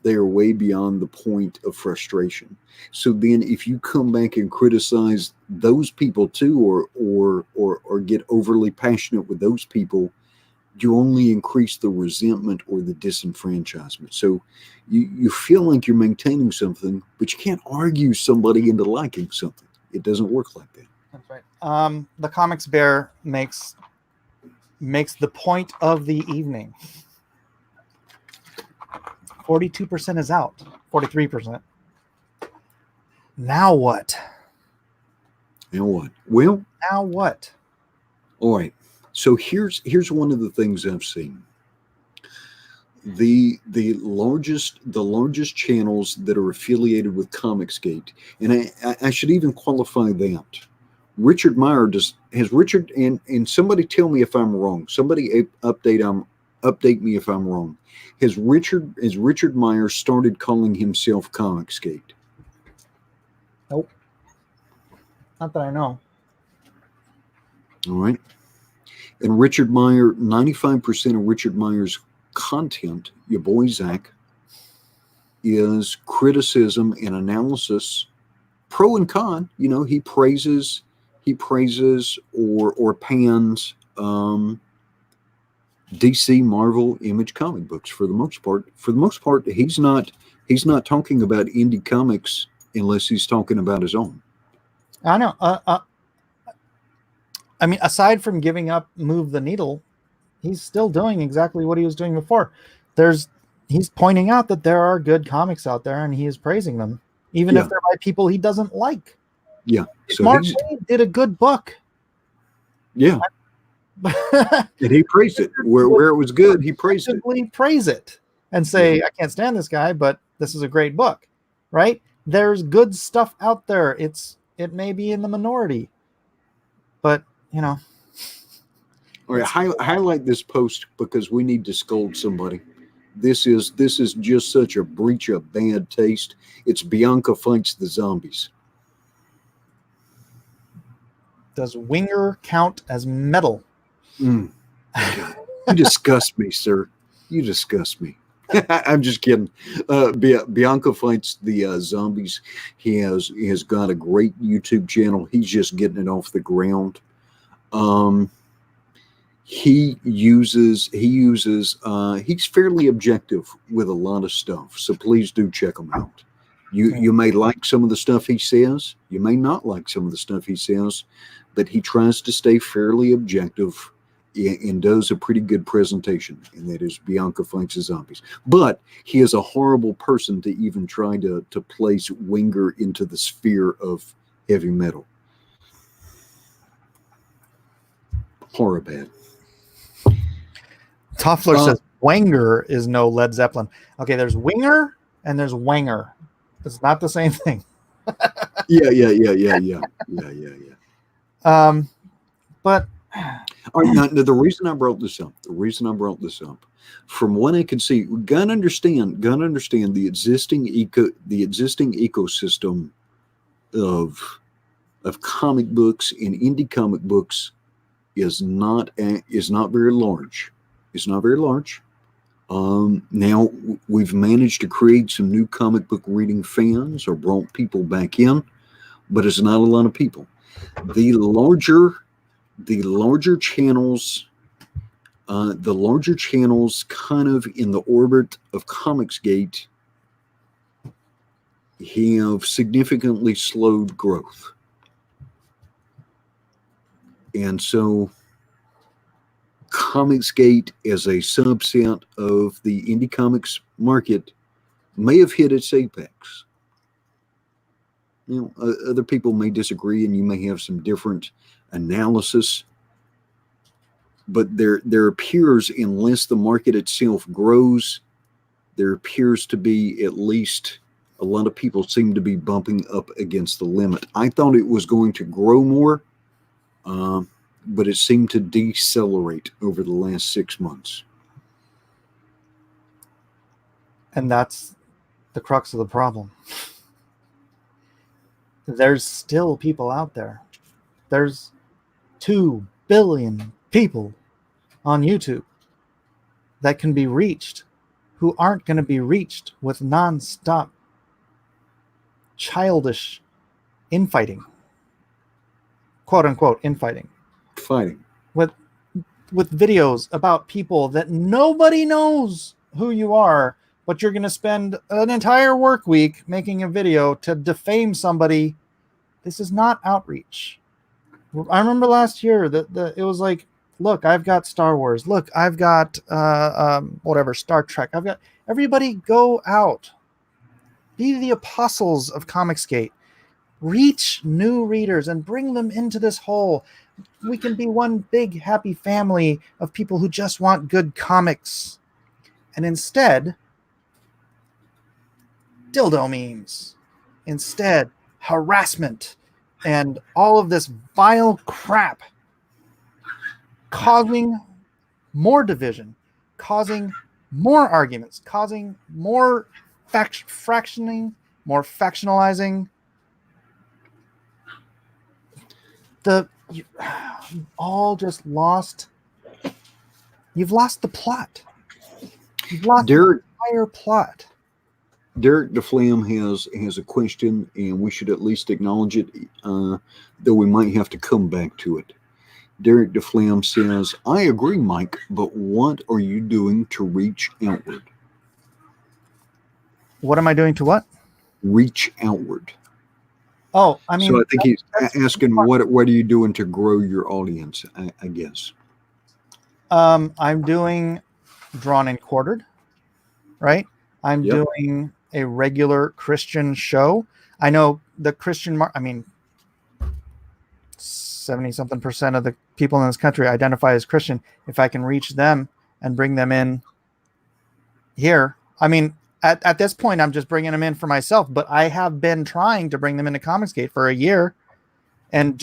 the point of frustration. So then if you come back and criticize those people too, or get overly passionate with those people, you only increase the resentment or the disenfranchisement. So you feel like you're maintaining something, but you can't argue somebody into liking something. It doesn't work like that. That's right. The Comics Bear makes the point of the evening. 42% is out. 43%. Now what? Well, now what? All right. So here's one of the things I've seen. The largest channels that are affiliated with Comicsgate, and I should even qualify that. Richard Meyer has Richard, and somebody tell me if I'm wrong. Somebody update me if I'm wrong. Has Richard Meyer started calling himself Comicsgate? Nope. Not that I know. All right. And Richard Meyer, 95% of Richard Meyer's content, your boy Zach, is criticism and analysis, pro and con. You know, he praises or pans DC, Marvel, Image comic books for the most part. For the most part, he's not talking about indie comics unless he's talking about his own. I know. I mean, aside from giving up Move the Needle, he's still doing exactly what he was doing before. He's pointing out that there are good comics out there, and he is praising them, even if they're by people he doesn't like. Yeah. So Mark Waid did a good book. Yeah. And he praised it. Where it was good, he praised it. Praise it and say, I can't stand this guy, but this is a great book, right? There's good stuff out there. It may be in the minority, but you know. All right, highlight this post because we need to scold somebody. This is just such a breach of bad taste. It's Bianca Fights the Zombies. Does Winger count as metal? You disgust me, sir. You disgust me. I'm just kidding. Bianca fights the zombies. He has got a great YouTube channel. He's just getting it off the ground. He's fairly objective with a lot of stuff. So please do check him out. You may like some of the stuff he says. You may not like some of the stuff he says, but he tries to stay fairly objective and does a pretty good presentation, and that is Bianca Fights the Zombies. But he is a horrible person to even try to place Winger into the sphere of heavy metal. Horrible. Toffler says Wenger is no Led Zeppelin. Okay, there's Winger and there's Wenger. It's not the same thing. Yeah. But all right, now the reason I brought this up, from what I can see, we gotta understand the existing ecosystem of comic books and indie comic books is not very large. It's not very large. Now we've managed to create some new comic book reading fans or brought people back in, but it's not a lot of people. The larger channels kind of in the orbit of Comicsgate have significantly slowed growth. And so Comicsgate as a subset of the indie comics market may have hit its apex. You know, other people may disagree, and you may have some different analysis. But there appears, unless the market itself grows, there appears to be at least a lot of people seem to be bumping up against the limit. I thought it was going to grow more, but it seemed to decelerate over the last 6 months. And that's the crux of the problem. There's still people out there. There's 2 billion people on YouTube that can be reached who aren't going to be reached with nonstop childish infighting, quote unquote infighting, with videos about people that nobody knows who you are, but you're going to spend an entire work week making a video to defame somebody. This is not outreach. I remember last year that it was like, look, I've got Star Wars. Look, I've got Star Trek. I've got everybody go out. Be the apostles of Comicsgate. Reach new readers and bring them into this hole. We can be one big happy family of people who just want good comics. And instead, dildo memes. Instead, harassment and all of this vile crap, causing more division, causing more arguments, causing more fractioning, more factionalizing. You've all just lost. You've lost the plot. You've lost the entire plot. Derek DeFlam has a question, and we should at least acknowledge it, though we might have to come back to it. Derek DeFlam says, I agree, Mike, but what are you doing to reach outward? What am I doing to what? Reach outward. Oh, I mean... So I think he's asking, what are you doing to grow your audience, I guess? I'm doing Drawn and Quartered, right? I'm doing a regular Christian show. I know the Christian, 70-something% of the people in this country identify as Christian. If I can reach them and bring them in here, I mean, at this point, I'm just bringing them in for myself, but I have been trying to bring them into Comicsgate for a year, and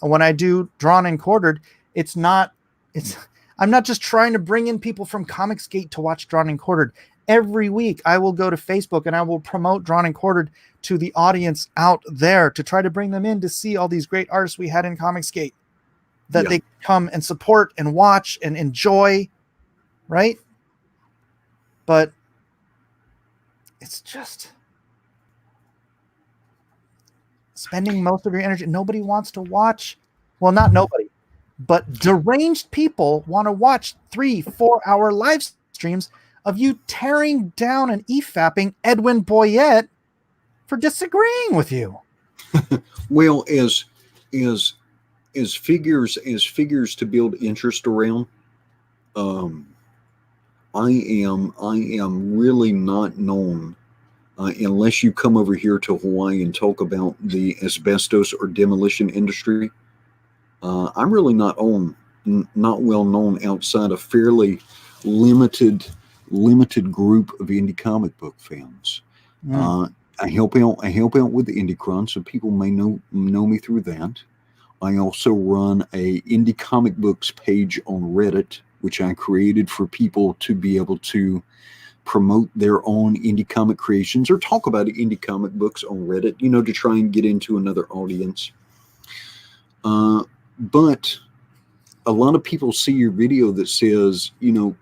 when I do Drawn and Quartered, I'm not just trying to bring in people from Comicsgate to watch Drawn and Quartered. Every week, I will go to Facebook and I will promote Drawn and Quartered to the audience out there to try to bring them in to see all these great artists we had in Comicsgate that they come and support and watch and enjoy. right? But it's just spending most of your energy. Nobody wants to watch. Well, not nobody, but deranged people want to watch 3-4 hour live streams of you tearing down and EFAPing Edwin Boyette for disagreeing with you. Well, as figures to build interest around, I am really not known unless you come over here to Hawaii and talk about the asbestos or demolition industry. I'm really not well known outside a fairly limited group of indie comic book fans. I help out with the IndieCron, so people may know me through that. I also run a indie comic books page on Reddit, which I created for people to be able to promote their own indie comic creations or talk about indie comic books on Reddit, to try and get into another audience. But a lot of people see your video that says,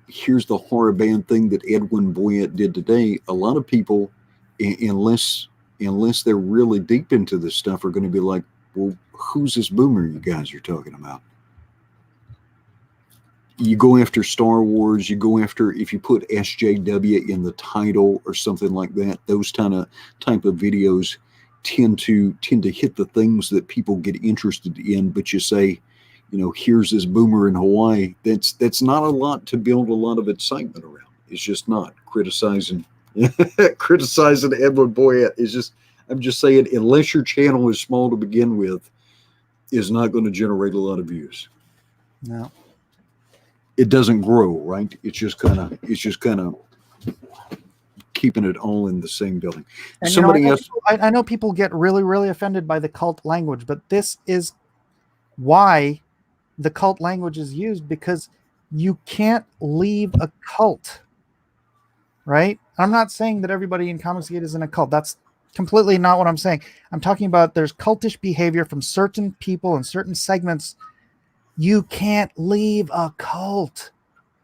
here's the horror band thing that Edwin Boyette did today. A lot of people, unless they're really deep into this stuff, are going to be like, well, who's this boomer you guys are talking about? You go after Star Wars, you go after, if you put SJW in the title or something like that, those type of videos tend to hit the things that people get interested in. But you say, here's this boomer in Hawaii. That's not a lot to build a lot of excitement around. It's just not criticizing Edwin Boyette. I'm just saying, unless your channel is small to begin with, is not going to generate a lot of views. No. It doesn't grow, right? It's just kind of keeping it all in the same building. And I know people get really, really offended by the cult language, but this is why the cult language is used, because you can't leave a cult, right? I'm not saying that everybody in Comicsgate is in a cult. That's completely not what I'm saying. I'm talking about there's cultish behavior from certain people and certain segments. You can't leave a cult.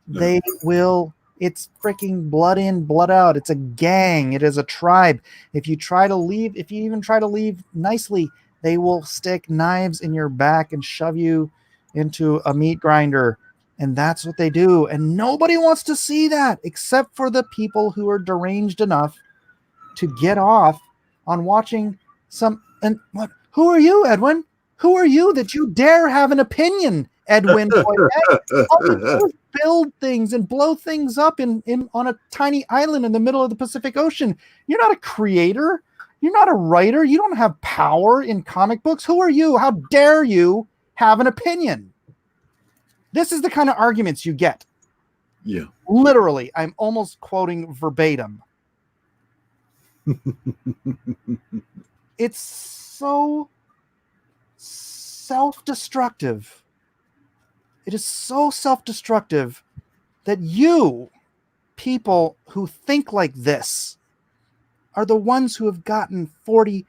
No. They will. It's freaking blood in, blood out. It's a gang. It is a tribe. If you even try to leave nicely, they will stick knives in your back and shove you into a meat grinder. And that's what they do. And nobody wants to see that except for the people who are deranged enough to get off on watching some. And what? Who are you, Edwin? Who are you that you dare have an opinion, Edwin? All you do is build things and blow things up in on a tiny island in the middle of the Pacific Ocean. You're not a creator. You're not a writer. You don't have power in comic books. Who are you? How dare you have an opinion? This is the kind of arguments you get. Yeah. Literally, I'm almost quoting verbatim. It's so self-destructive. It is so self-destructive that you, people who think like this, are the ones who have gotten 42%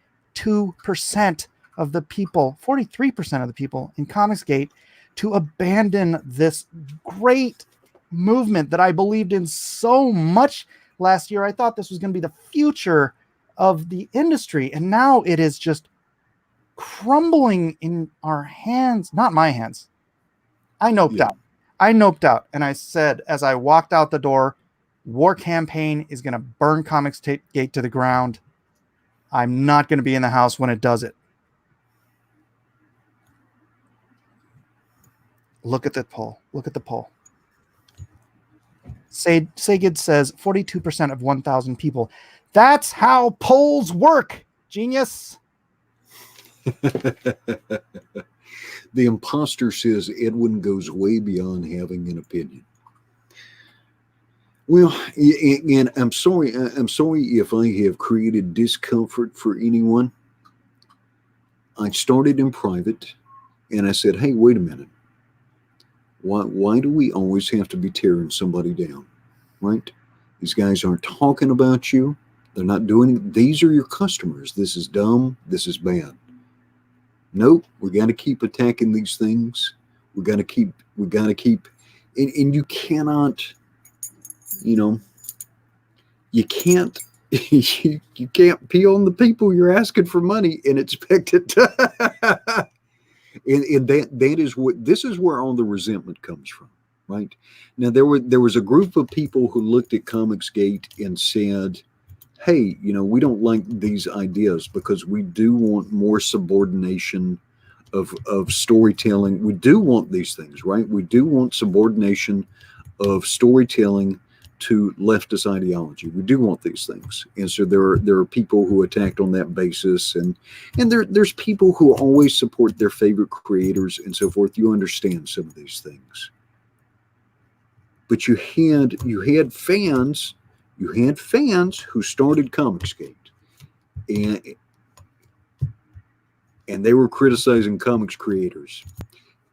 of the people, 43% of the people in Comicsgate to abandon this great movement that I believed in so much last year. I thought this was going to be the future of the industry, and now it is just crumbling in our hands. Not my hands. I noped out, and I said, as I walked out the door, WarCampaign is going to burn Comicsgate to the ground. I'm not going to be in the house when it does it. Look at the poll. Look at the poll. Sagid says 42% of 1,000 people. That's how polls work, genius. The imposter says Edwin goes way beyond having an opinion. Well, and I'm sorry if I have created discomfort for anyone. I started in private, and I said, hey, wait a minute. Why do we always have to be tearing somebody down, right? These guys aren't talking about you. They're not doing it. These are your customers. This is dumb. This is bad. Nope, we got to keep attacking these things. We got to keep, and you cannot you know, you can't you can't pee on the people you're asking for money and expect it to and that is what this is where all the resentment comes from, right? Now there was a group of people who looked at Comicsgate and said, hey, you know, we don't like these ideas because we do want more subordination of storytelling. We do want these things, right? We do want subordination of storytelling to leftist ideology. We do want these things, and so there are people who attacked on that basis, and there's people who always support their favorite creators and so forth. You understand some of these things, but you had fans who started Comicsgate, and they were criticizing comics creators.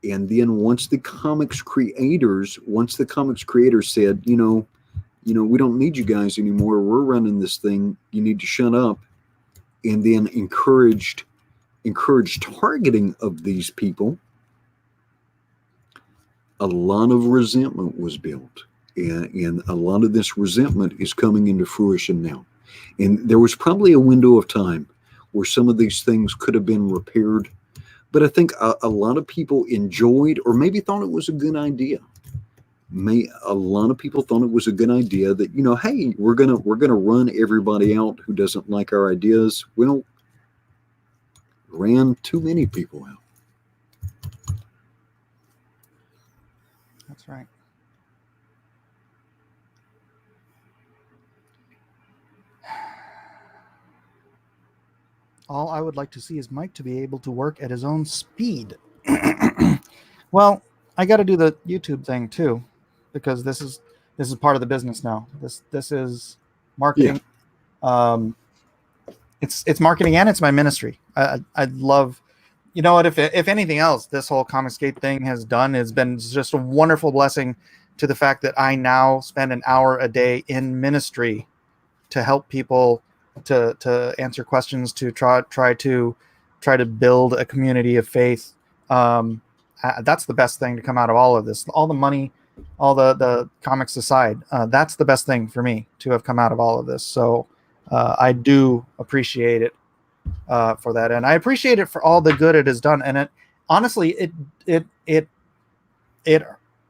And then once the comics creators said, you know, we don't need you guys anymore. We're running this thing. You need to shut up. And then encouraged targeting of these people, a lot of resentment was built. And a lot of this resentment is coming into fruition now. And there was probably a window of time where some of these things could have been repaired. But I think a lot of people enjoyed, or maybe thought it was a good idea. A lot of people thought it was a good idea that, you know, hey, we're gonna run everybody out who doesn't like our ideas. Well, ran too many people out. That's right. All I would like to see is Mike to be able to work at his own speed. Well, I got to do the YouTube thing too, because this is part of the business now. This is marketing. Yeah. It's marketing and it's my ministry. I'd love, you know what, if anything else, this whole Comicsgate thing has been just a wonderful blessing to the fact that I now spend an hour a day in ministry to help people to answer questions, to try to build a community of faith. That's the best thing to come out of all of this. All the money, all the comics aside, that's the best thing for me to have come out of all of this. So I do appreciate it for that, and I appreciate it for all the good it has done. And it honestly, it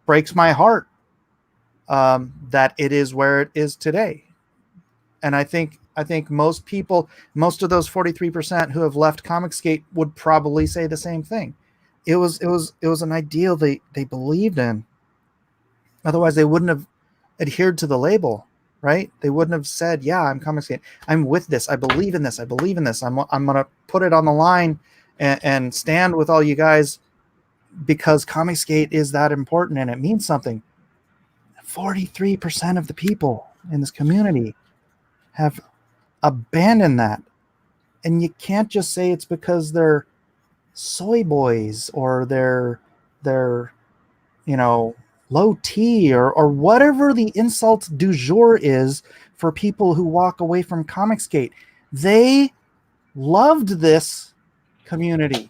breaks my heart that it is where it is today. And I think most people, most of those 43% who have left Comicsgate would probably say the same thing. It was an ideal they believed in. Otherwise, they wouldn't have adhered to the label, right? They wouldn't have said, "Yeah, I'm Comicsgate. I'm with this. I believe in this. I believe in this. I'm gonna put it on the line and stand with all you guys because Comicsgate is that important and it means something." 43% of the people in this community have abandoned that, and you can't just say it's because they're soy boys or they're you know, low T or whatever the insult du jour is for people who walk away from Comicsgate. They loved this community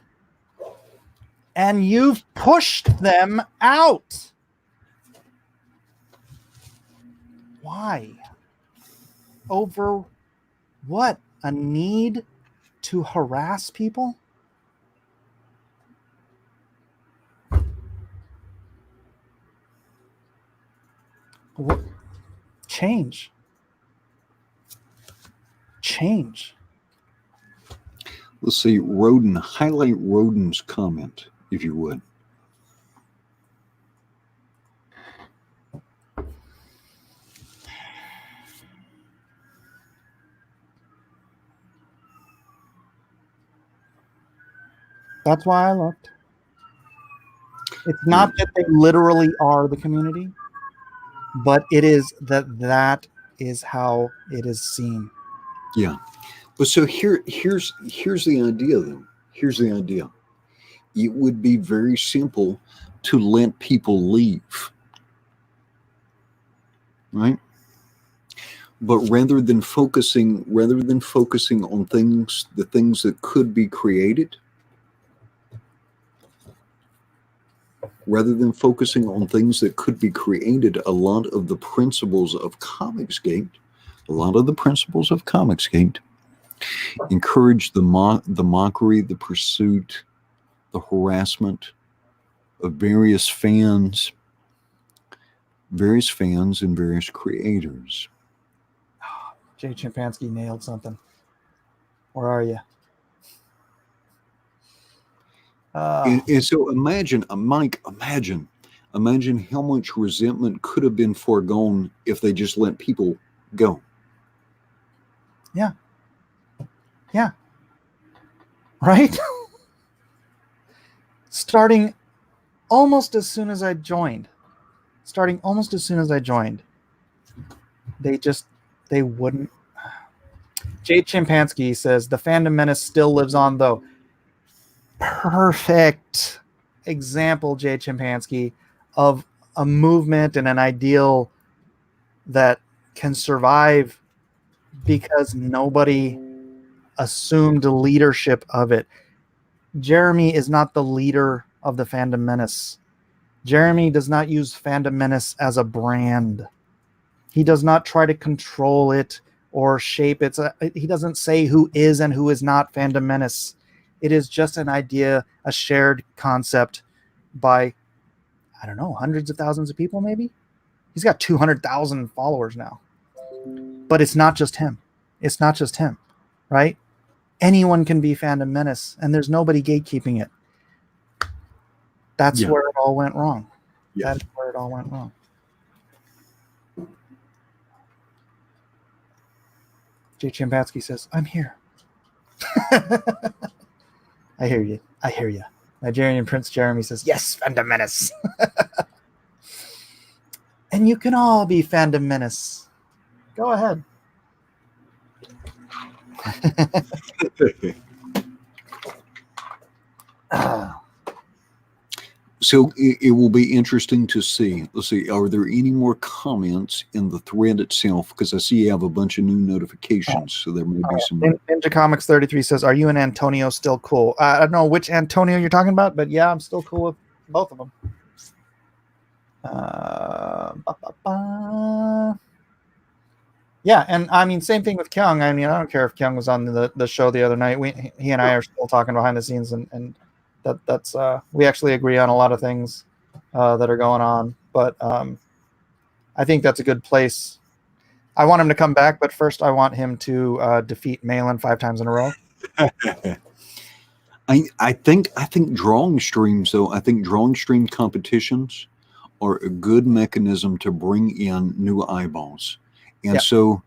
and you've pushed them out. Why? Over what? A need to harass people? What? Change. Let's see, Roden, highlight Roden's comment, if you would. That's why I looked. It's not that they literally are the community, but it is that is how it is seen. Yeah. But so here's the idea then. Here's the idea. It would be very simple to let people leave. Right? But rather than focusing on the things that could be created, Rather than focusing on things that could be created, a lot of the principles of Comicsgate, encourage the mockery, the pursuit, the harassment of various fans and various creators. Jay Chimpansky nailed something. Where are you? And so imagine, Mike, imagine how much resentment could have been foregone if they just let people go. Yeah. Yeah. Right? Starting almost as soon as I joined. They wouldn't. Jay Chimpansky says the fandom menace still lives on, though. Perfect example, Jay Chimpansky, of a movement and an ideal that can survive because nobody assumed leadership of it. Jeremy is not the leader of the fandom menace. Jeremy does not use fandom menace as a brand. He does not try to control it or shape it. He doesn't say who is and who is not fandom menace. It is just an idea, a shared concept by, I don't know, hundreds of thousands of people maybe? He's got 200,000 followers now. But it's not just him. It's not just him, right? Anyone can be fandom menace, and there's nobody gatekeeping it. That's where it all went wrong. Yeah. That's where it all went wrong. Jay Chimpansky says, I'm here. I hear you. Nigerian Prince Jeremy says, yes, fandom menace. And you can all be fandom menace. Go ahead. So it will be interesting to see. Let's see, are there any more comments in the thread itself? Because I see you have a bunch of new notifications, so there may be some. Ninja Comics 33 says, are you and Antonio still cool? I don't know which Antonio you're talking about, but yeah, I'm still cool with both of them. Yeah, and I mean, same thing with Kyung. I mean, I don't care if Kyung was on the show the other night. He and I are still talking behind the scenes, and that's we actually agree on a lot of things that are going on. But I think that's a good place. I want him to come back, but first I want him to defeat Malin 5 times in a row. I think drawing streams, though, I think drawing stream competitions are a good mechanism to bring in new eyeballs. And so,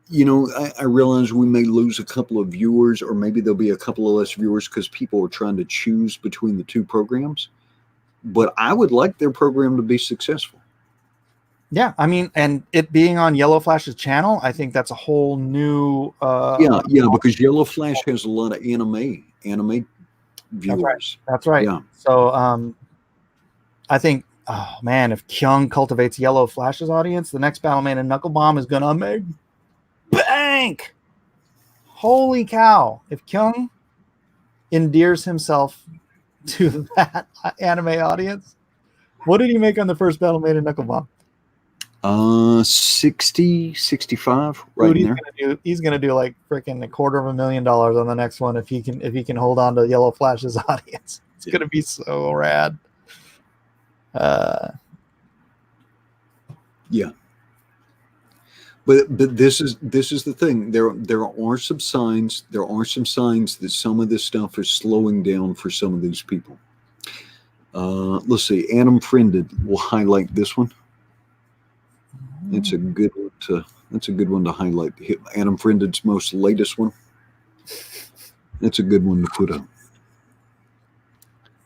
you know, I realize we may lose a couple of viewers, or maybe there'll be a couple of less viewers because people are trying to choose between the two programs. But I would like their program to be successful. Yeah, I mean, and it being on Yellow Flash's channel, I think that's a whole new. Because Yellow Flash has a lot of anime viewers. That's right. Yeah. So I think, oh man, if Kyung cultivates Yellow Flash's audience, the next Battleman and Knuckle Bomb is gonna make bank. Holy cow! If Kyung endears himself to that anime audience, what did he make on the first Battleman and Knuckle Bomb? 60, 65, right. Dude, he's gonna do like freaking $250,000 on the next one if he can hold on to Yellow Flash's audience. It's gonna be so rad. But this is the thing. There are some signs. There are some signs that some of this stuff is slowing down for some of these people. Let's see. Adam Friended will highlight this one. It's a good one to highlight. Adam Friended's most latest one. It's a good one to put up.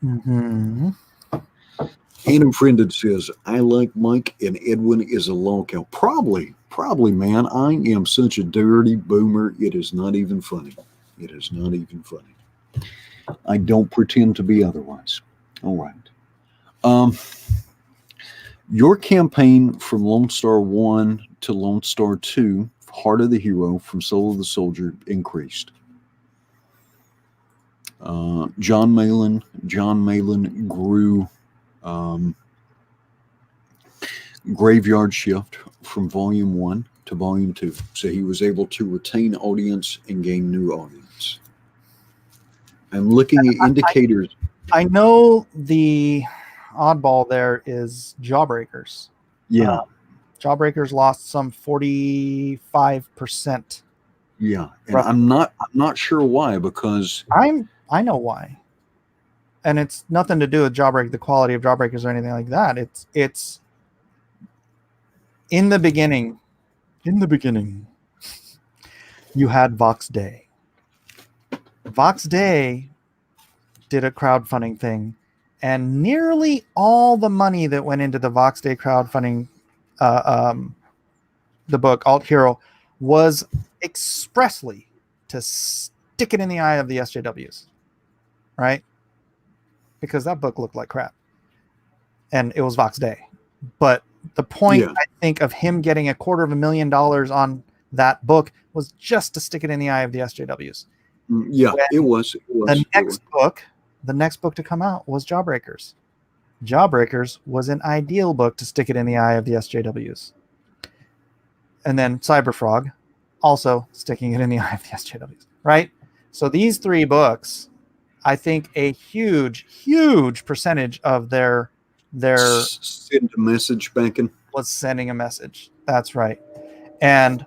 Mm-hmm. Adam Friended says, I like Mike and Edwin is a lolcow. Probably, man. I am such a dirty boomer. It is not even funny. I don't pretend to be otherwise. All right. Your campaign from Lone Star 1 to Lone Star 2, Heart of the Hero, from Soul of the Soldier, increased. John Malin grew Um, Graveyard shift from volume 1 to volume 2. So he was able to retain audience and gain new audience. I'm looking at indicators. I know the oddball there is Jawbreakers. Yeah. Jawbreakers lost some 45%. Yeah. And Roughly. I'm not sure why, because I know why. And it's nothing to do with the quality of Jawbreakers or anything like that. It's in the beginning, you had Vox Day. Vox Day did a crowdfunding thing, and nearly all the money that went into the Vox Day crowdfunding, the book Alt Hero, was expressly to stick it in the eye of the SJWs, right? Because that book looked like crap, and it was Vox Day. But the point, I think, of him getting $250,000 on that book was just to stick it in the eye of the SJWs. Yeah, it was. The next book to come out was Jawbreakers. Jawbreakers was an ideal book to stick it in the eye of the SJWs. And then Cyberfrog, also sticking it in the eye of the SJWs, right? So these three books, I think a huge percentage of their send a message banking was sending a message. That's right. And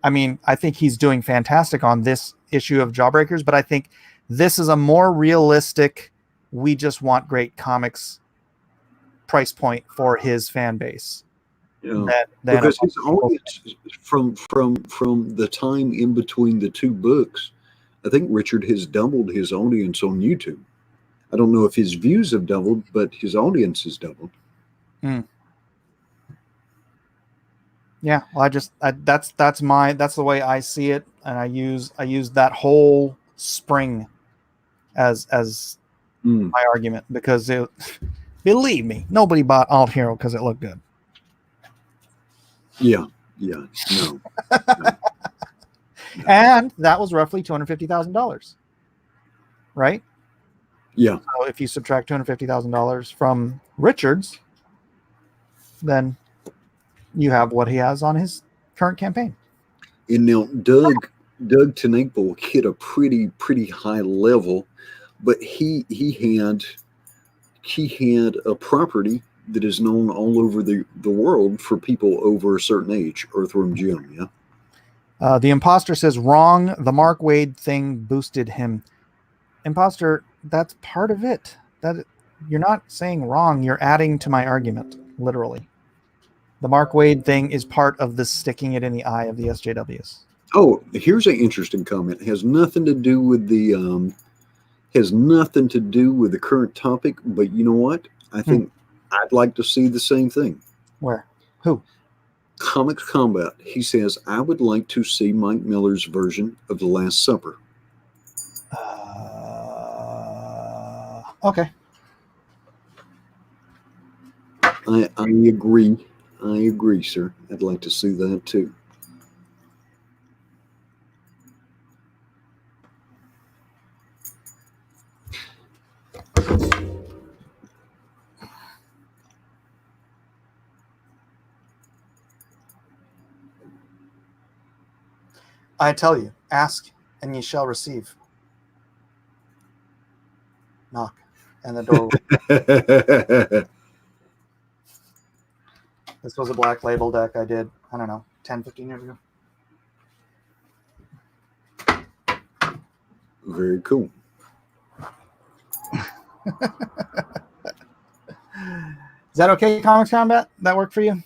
I mean, I think he's doing fantastic on this issue of Jawbreakers, but I think this is a more realistic, we just want great comics price point for his fan base. Because his audience from the time in between the two books, I think Richard has doubled his audience on YouTube. I don't know if his views have doubled, but his audience has doubled. Yeah, well, that's the way I see it, and I use that whole spring as my argument, because believe me, nobody bought Alt Hero because it looked good. No. And that was roughly $250,000, right? Yeah. So if you subtract $250,000 from Richard's, then you have what he has on his current campaign. And now Doug Tenable hit a pretty high level, but he had a property that is known all over the world for people over a certain age. Earthworm Jim, yeah. The Imposter says, wrong. The Mark Waid thing boosted him. Imposter, that's part of it. That you're not saying wrong. You're adding to my argument, literally. The Mark Waid thing is part of the sticking it in the eye of the SJWs. Oh, here's an interesting comment. It has nothing to do with the current topic, but you know what? I think I'd like to see the same thing. Where? Who? Comics Combat. He says, I would like to see Mike Miller's version of The Last Supper. Okay. I agree. I agree, sir. I'd like to see that too. I tell you, ask and ye shall receive. Knock and the door will. This was a Black Label deck I did, I don't know, 10, 15 years ago. Very cool. Is that okay, Comics Combat? That work for you?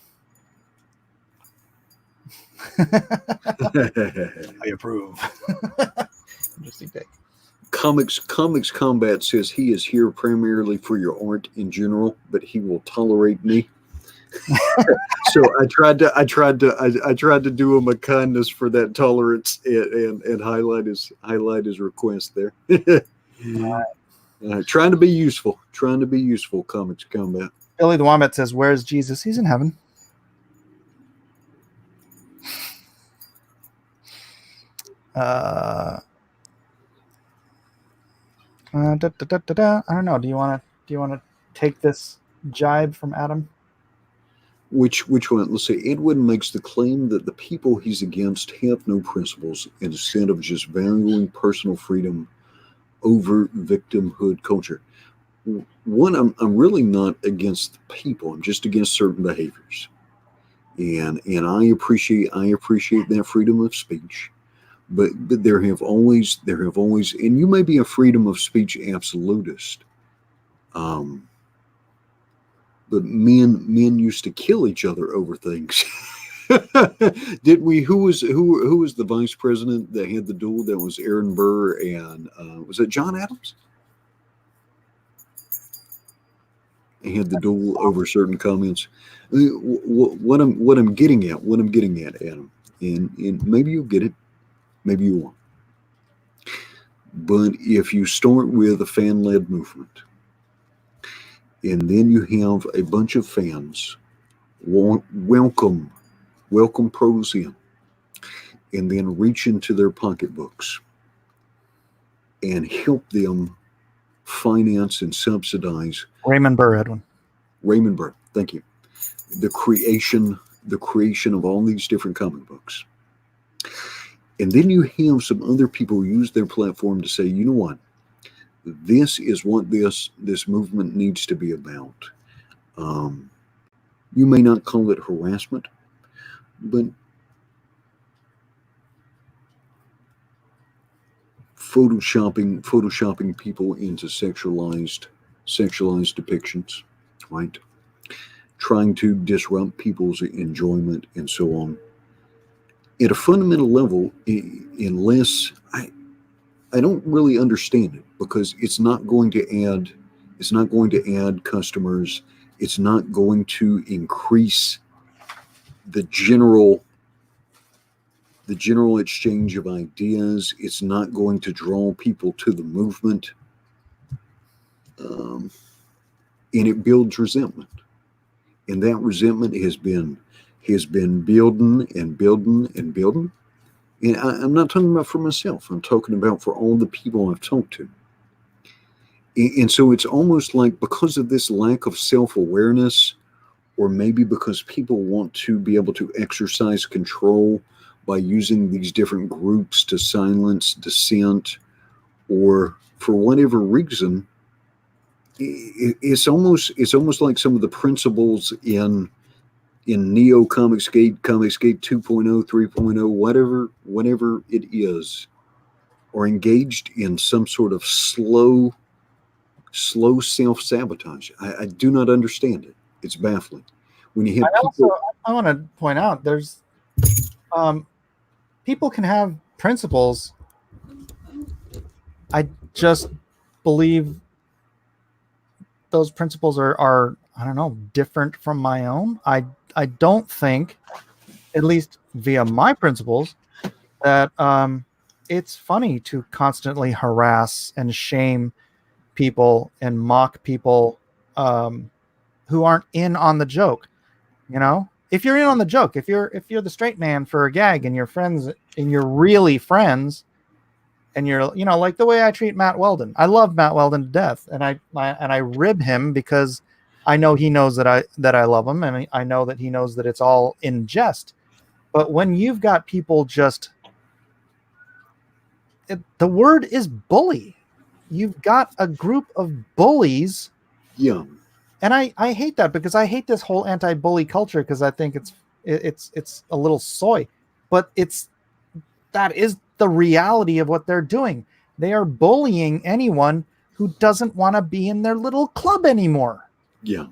I approve. Interesting take. Comics Combat says he is here primarily for your art in general, but he will tolerate me. So I tried to do him a kindness for that tolerance and highlight his request there. Trying to be useful. Comics Combat. Billy the Wombat says, "Where's Jesus? He's in heaven." I don't know. Do you want to take this jibe from Adam? Which one? Let's say Edwin makes the claim that the people he's against have no principles instead of just valuing personal freedom over victimhood culture. One, I'm really not against the people. I'm just against certain behaviors, and I appreciate that freedom of speech. But there have always, and you may be a freedom of speech absolutist. But men used to kill each other over things. Did we? Who was the vice president that had the duel? That was Aaron Burr and was it John Adams? He had the duel over certain comments. What I'm getting at, Adam, and maybe you'll get it, maybe you won't. But if you start with a fan-led movement, and then you have a bunch of fans welcome pros in, and then reach into their pocketbooks and help them finance and subsidize Raymond Burr, Edwin. Raymond Burr, thank you. The creation of all these different comic books. And then you have some other people use their platform to say, you know what? This is what this movement needs to be about. You may not call it harassment, but photoshopping people into sexualized depictions, right? Trying to disrupt people's enjoyment and so on. At a fundamental level, unless I don't really understand it, because it's not going to add customers. It's not going to increase the general exchange of ideas. It's not going to draw people to the movement, and it builds resentment. And that resentment has been building and building and building. And I'm not talking about for myself. I'm talking about for all the people I've talked to. And so it's almost like, because of this lack of self-awareness, or maybe because people want to be able to exercise control by using these different groups to silence dissent, or for whatever reason, it's almost like some of the principles in Neo Comicsgate 2.0, 3.0, whatever it is, are engaged in some sort of slow self-sabotage. I do not understand it. It's baffling. When you have I want to point out, there's people can have principles. I just believe those principles are I don't know, different from my own. I don't think, at least via my principles, that it's funny to constantly harass and shame people and mock people who aren't in on the joke. You know, if you're in on the joke, if you're the straight man for a gag and you're friends and you're really friends, and you're, you know, like the way I treat Matt Weldon. I love Matt Weldon to death, and I rib him because I know he knows that I love him, and I know that he knows that it's all in jest. But when you've got people just, the word is bully. You've got a group of bullies. Yeah. And I hate that, because I hate this whole anti-bully culture, because I think it's a little soy. But that is the reality of what they're doing. They are bullying anyone who doesn't want to be in their little club anymore. Yeah.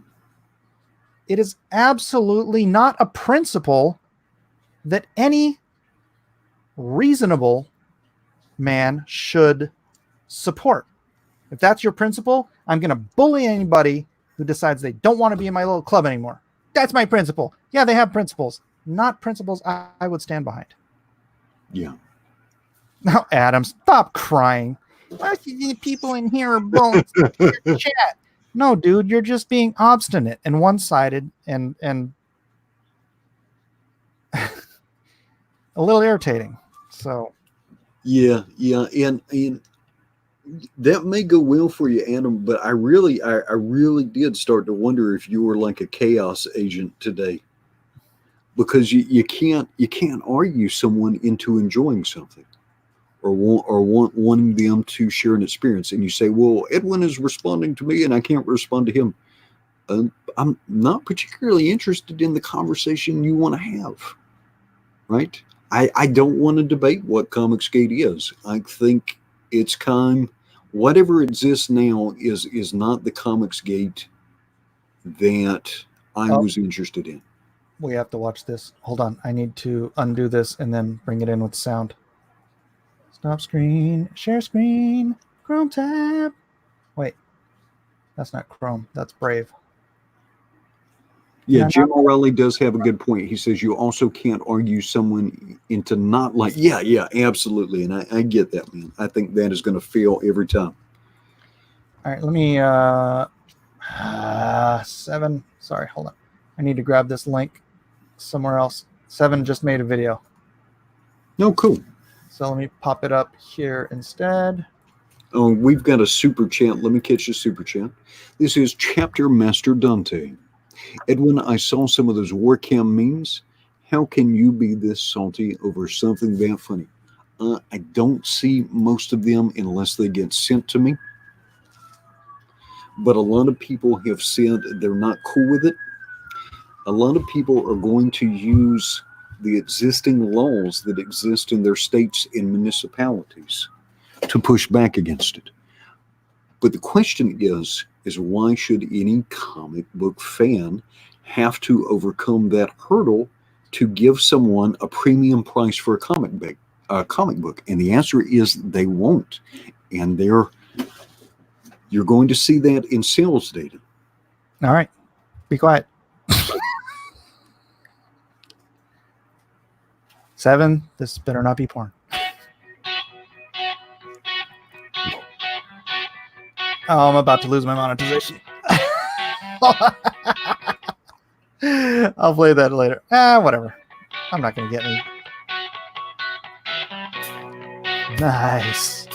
It is absolutely not a principle that any reasonable man should support. If that's your principle, I'm going to bully anybody who decides they don't want to be in my little club anymore. That's my principle. Yeah, they have principles. Not principles I would stand behind. Yeah. Now, Adam, stop crying. People in here are bullies. Chat. No, dude, you're just being obstinate and one-sided and a little irritating. So yeah, and That may go well for you, Adam, but I really did start to wonder if you were like a chaos agent today, because you can't argue someone into enjoying something, or wanting them to share an experience, and you say, well, Edwin is responding to me and I can't respond to him. I'm not particularly interested in the conversation you want to have, right? I don't want to debate what Comicsgate is. I think it's whatever exists now is not the Comicsgate that I was interested in. We have to watch this. Hold on. I need to undo this and then bring it in with sound. Stop screen, share screen, Chrome tab. Wait, that's not Chrome. That's Brave. Yeah, Jim O'Reilly does have a good point. He says you also can't argue someone into not like, yeah, absolutely. And I get that, man. I think that is going to fail every time. All right, let me, 7. Sorry, hold on. I need to grab this link somewhere else. 7 just made a video. No, cool. So let me pop it up here instead. Oh, we've got a super chat. Let me catch the super chat. This is Chapter Master Dante. Edwin, I saw some of those WarCam memes. How can you be this salty over something that funny? I don't see most of them unless they get sent to me. But a lot of people have said they're not cool with it. A lot of people are going to use the existing laws that exist in their states and municipalities to push back against it. But the question is why should any comic book fan have to overcome that hurdle to give someone a premium price for a comic book? And the answer is they won't. And you're going to see that in sales data. All right. Be quiet. 7, this better not be porn. Oh, I'm about to lose my monetization. I'll play that later. Whatever. I'm not going to get any. Nice.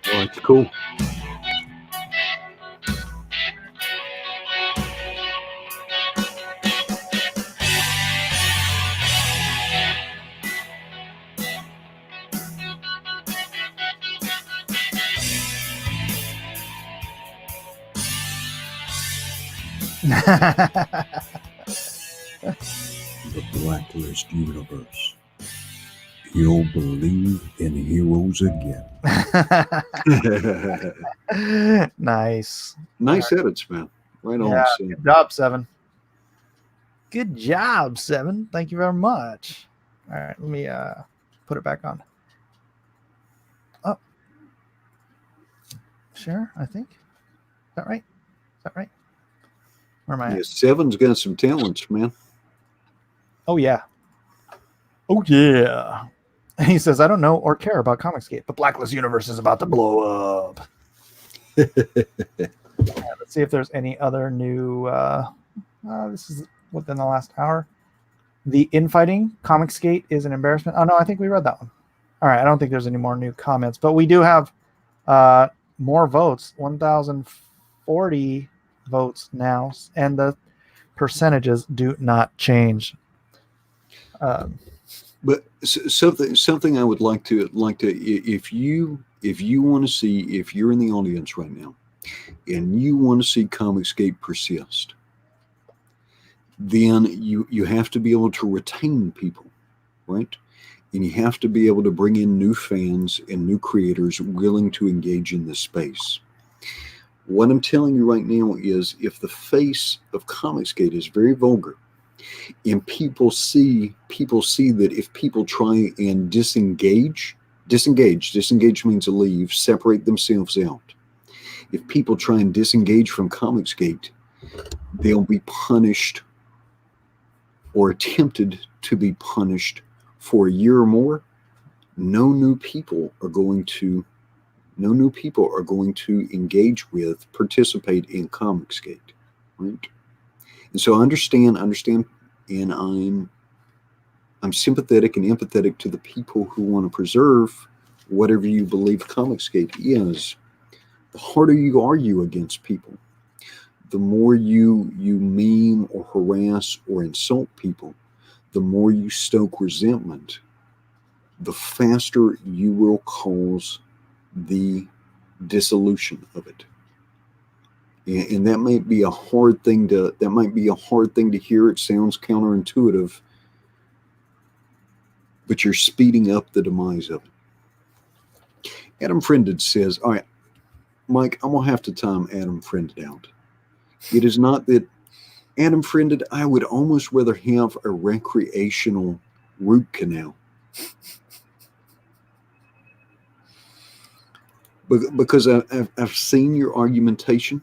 Oh, it's cool. The Blacklist universe. You'll believe in heroes again. Nice. Nice edits, man. Right on. Yeah, good job, 7. Good job, 7. Thank you very much. All right, let me put it back on. Oh. Sure, I think. Is that right? Is that right? Where am I at? 7's got some talents, man. Oh, yeah. Oh, yeah. And he says, I don't know or care about Comicsgate. The Blacklist universe is about to blow up. Let's see if there's any other new... this is within the last hour. The infighting, Comicsgate is an embarrassment. Oh, no, I think we read that one. All right, I don't think there's any more new comments. But we do have more votes, 1,040 votes now. And the percentages do not change. But something I would like to if you want to see, if you're in the audience right now and you want to see Comicsgate persist, then you have to be able to retain people, right? And you have to be able to bring in new fans and new creators willing to engage in this space. What I'm telling you right now is, if the face of Comicsgate is very vulgar, and people see that if people try and disengage means leave, separate themselves out. If people try and disengage from Comicsgate, they'll be punished or attempted to be punished for a year or more. No new people are going to No new people are going to engage with, participate in Comicsgate, right? And so I understand, and I'm sympathetic and empathetic to the people who want to preserve whatever you believe Comicsgate is. The harder you argue against people, the more you meme or harass or insult people, the more you stoke resentment, the faster you will cause the dissolution of it. And that might be a hard thing to hear. It sounds counterintuitive, but you're speeding up the demise of it. Adam Friended says, all right, Mike, I'm gonna have to time Adam Friended out. It is not that Adam Friended, I would almost rather have a recreational root canal. Because I've seen your argumentation,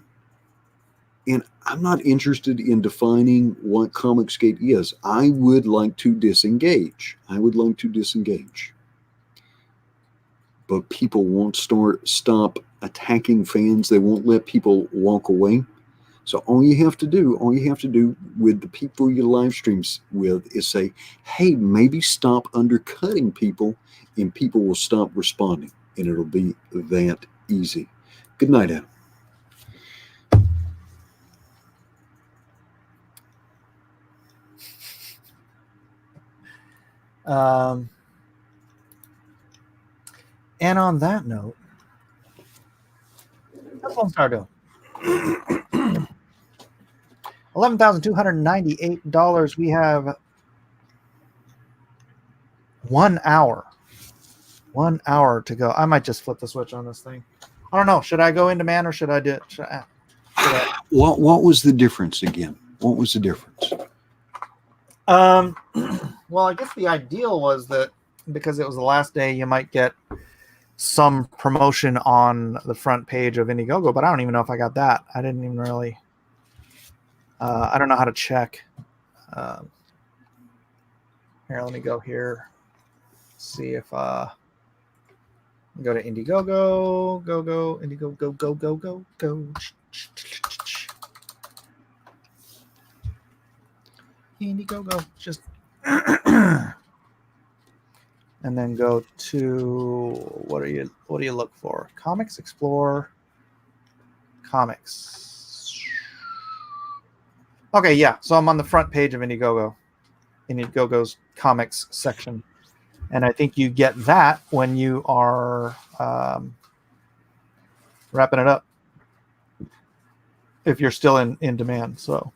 and I'm not interested in defining what Comicsgate is. I would like to disengage. But people won't stop attacking fans. They won't let people walk away. So all you have to do with the people you live streams with is say, hey, maybe stop undercutting people, and people will stop responding. And it'll be that easy. Good night, Adam. And on that note, that's one star doing. $11,298. We have 1 hour. 1 hour to go. I might just flip the switch on this thing. I don't know. Should I go into man or should I do it? What was the difference again? What was the difference? Well, I guess the ideal was that because it was the last day, you might get some promotion on the front page of Indiegogo, but I don't even know if I got that. I didn't even really. I don't know how to check. Here, let me go here. See if go to Indiegogo, go Indiegogo, go. Indiegogo, just and then go to what do you look for? Comics, explore comics. Okay, yeah. So I'm on the front page of Indiegogo's comics section. And I think you get that when you are wrapping it up. If you're still in demand. So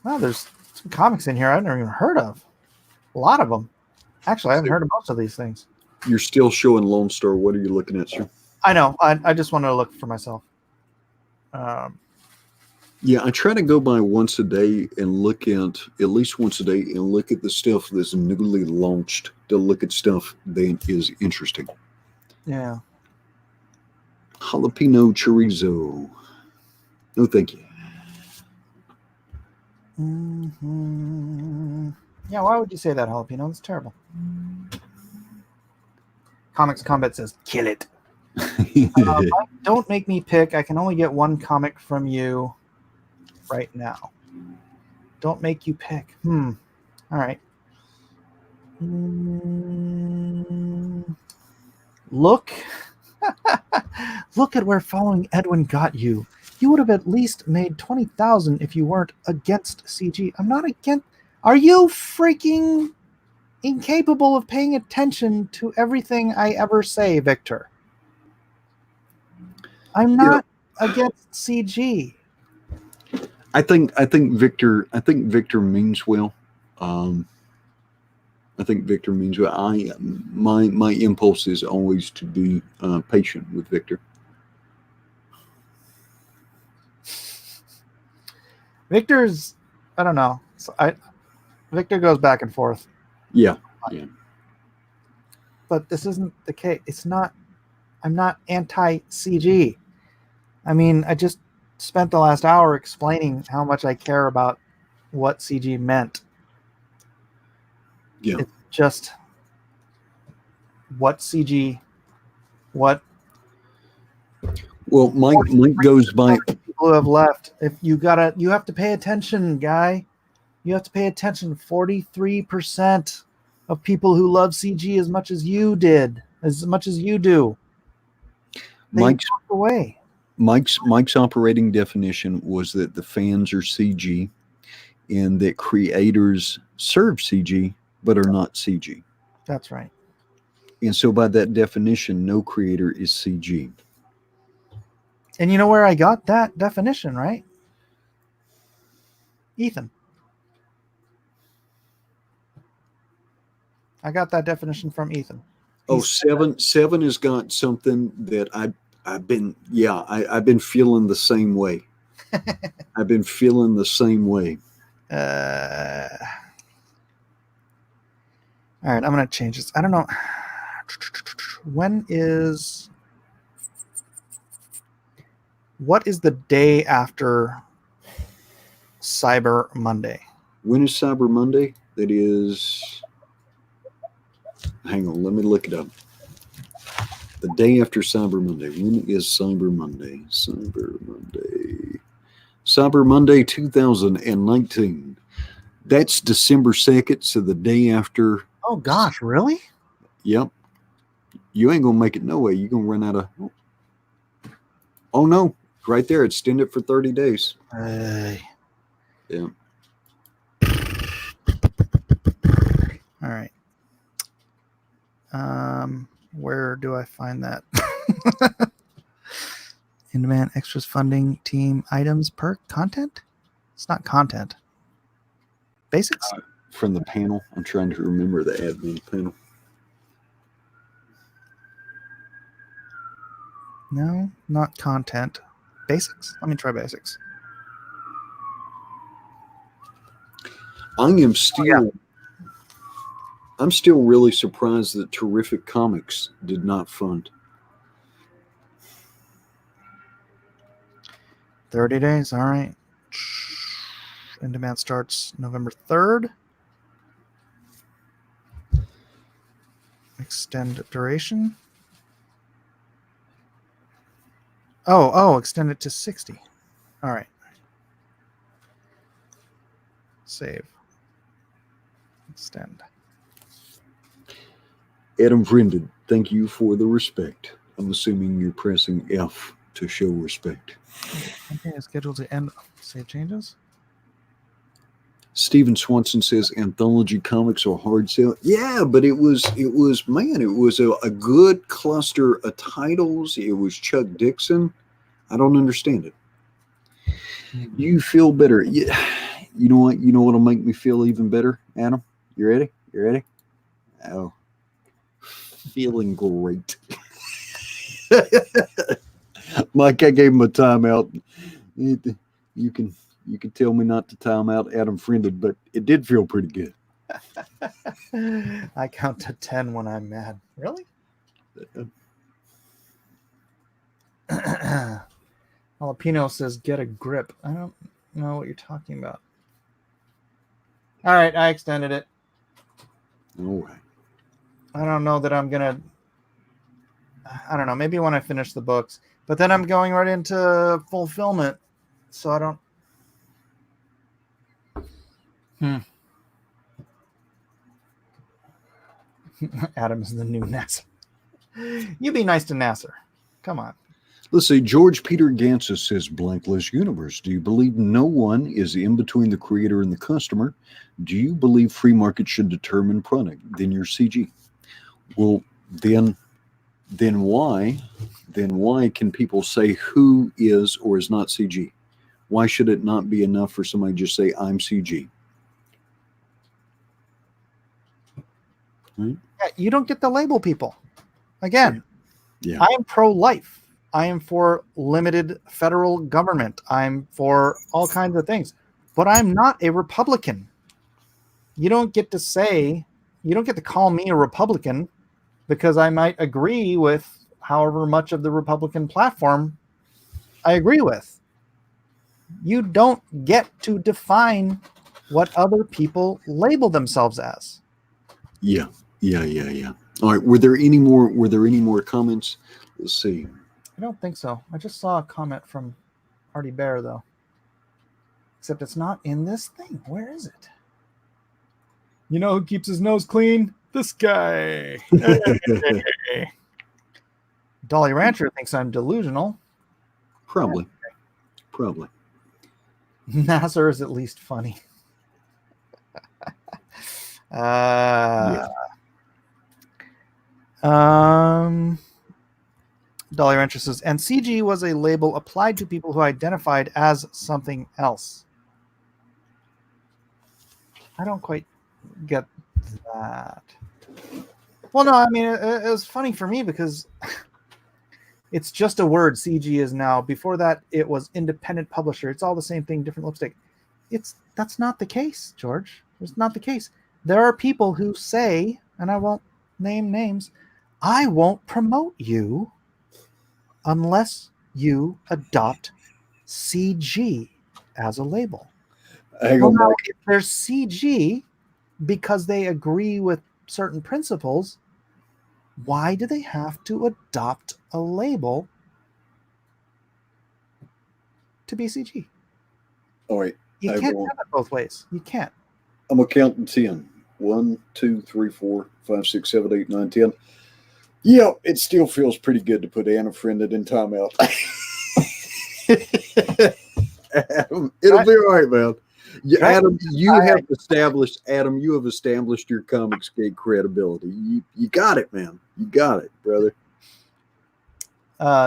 well, there's some comics in here I've never even heard of. A lot of them. Actually, I haven't heard of most of these things. You're still showing Lone Star. What are you looking at, sir? I know. I just wanted to look for myself. Yeah, I try to go by once a day and look at least once a day and look at the stuff that's newly launched, to look at stuff that is interesting. Yeah. Jalapeno chorizo. No, thank you. Mm-hmm. Yeah, why would you say that, Jalapeno? That's terrible. Comics Combat says, kill it. Don't make me pick. I can only get one comic from you right now. Don't make you pick. All right. Look. Look at where following Edwin got you. You would have at least made 20,000 if you weren't against CG. I'm not against. Are you freaking incapable of paying attention to everything I ever say, Victor? I'm not against CG. I think Victor means well. I think Victor means well. My impulse is always to be patient with Victor. Victor's, I don't know. Victor goes back and forth. Yeah. But this isn't the case. It's not. I'm not anti-CG. I mean, I just spent the last hour explaining how much I care about what CG meant. Yeah. It's just what CG, what Well, Mike goes by. people who have left. If you have to pay attention, guy. You have to pay attention. 43% of people who love CG as much as you did, as much as you do, they walk away. Mike's operating definition was that the fans are CG, and that creators serve CG but are not CG. That's right. And so, by that definition, no creator is CG. And you know where I got that definition, right? Ethan. I got that definition from Ethan. Seven has got something that I've been feeling the same way. I've been feeling the same way. All right, I'm going to change this. I don't know. What is the day after Cyber Monday? When is Cyber Monday? That is, hang on, let me look it up. The day after Cyber Monday. When is Cyber Monday? Cyber Monday 2019. That's December 2nd, so the day after. Oh, gosh, really? Yep. You ain't going to make it no way. You're going to run out of. Oh, no. Right there. Extend it for 30 days. Yeah. All right. Where do I find that? In-demand extras funding team items per content? It's not content. Basics? From the panel. I'm trying to remember the admin panel. No, not content. Basics? Let me try basics. I'm still really surprised that Terrific Comics did not fund. 30 days, all right. In demand starts November 3rd. Extend duration. Oh, extend it to 60. All right. Save. Extend. Adam Friended, thank you for the respect. I'm assuming you're pressing F to show respect. Okay, scheduled to end. Save changes. Stephen Swanson says anthology comics are hard sell. Yeah, but it was a good cluster of titles. It was Chuck Dixon. I don't understand it. You feel better. Yeah. You know what? You know what'll make me feel even better, Adam? You ready? You ready? Oh. Feeling great. Mike, I gave him a timeout. You can tell me not to time out Adam Friended, but it did feel pretty good. I count to 10 when I'm mad. Really? Jalapeno says, get a grip. I don't know what you're talking about. All right, I extended it. All right. I don't know that I'm going to... I don't know. Maybe when I finish the books. But then I'm going right into fulfillment. So I don't... Adam is the new Nasser. You be nice to Nasser. Come on. Let's see. George Peter Gansis says, blankless universe. Do you believe no one is in between the creator and the customer? Do you believe free market should determine product? Then you're CG. Well, then why can people say who is or is not CG? Why should it not be enough for somebody to just say, I'm CG? Right? Yeah, you don't get to label people. Again, yeah. I am pro-life. I am for limited federal government. I'm for all kinds of things. But I'm not a Republican. You don't get to call me a Republican because I might agree with however much of the Republican platform I agree with. You don't get to define what other people label themselves as. Yeah. All right. Were there any more comments? Let's see. I don't think so. I just saw a comment from Artie Bear, though. Except it's not in this thing. Where is it? You know who keeps his nose clean? This guy. Hey. Dolly Rancher thinks I'm delusional. Probably. Nasser is at least funny. Yeah. Dolly Rancher says, and CG was a label applied to people who identified as something else. I don't quite get that. Well, no, I mean, it was funny for me because it's just a word. CG is now. Before that, it was independent publisher. It's all the same thing, different lipstick. That's not the case, George. It's not the case. There are people who say, and I won't name names, I won't promote you unless you adopt CG as a label. Well, now, if there's CG because they agree with certain principles, why do they have to adopt a label to be CG? All right. You can't have it both ways. You can't. I'm going to count to 10. 1, 2, 3, 4, 5, 6, 7, 8, 9, 10. Yeah, it still feels pretty good to put Anna Friended in timeout. Adam, it'll be all right, man. Yeah, Adam, you have established your Comicsgate credibility. You got it, man. You got it, brother.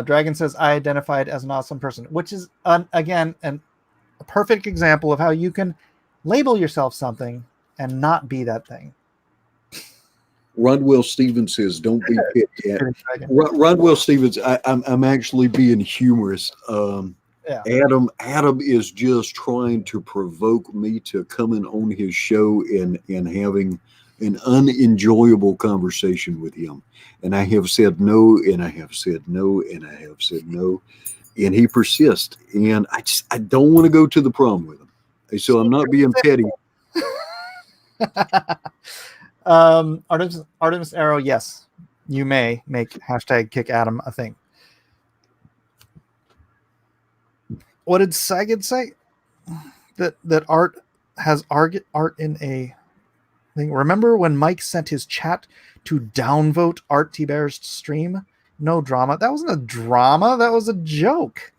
Dragon says, I identified as an awesome person, which is, again, a perfect example of how you can label yourself something and not be that thing. Rodwell Stevens says, don't be picked yet. Rodwell Stevens, I'm actually being humorous. Yeah. Adam is just trying to provoke me to coming on his show and having an unenjoyable conversation with him. And I have said no, and I have said no, and I have said no. And he persists. And I don't want to go to the prom with him. So I'm not being petty. Artemis Arrow, yes, you may make hashtag kick Adam a thing. What did Sagan say? That art has art in a thing. Remember when Mike sent his chat to downvote Art T Bear's stream? No drama. That wasn't a drama. That was a joke.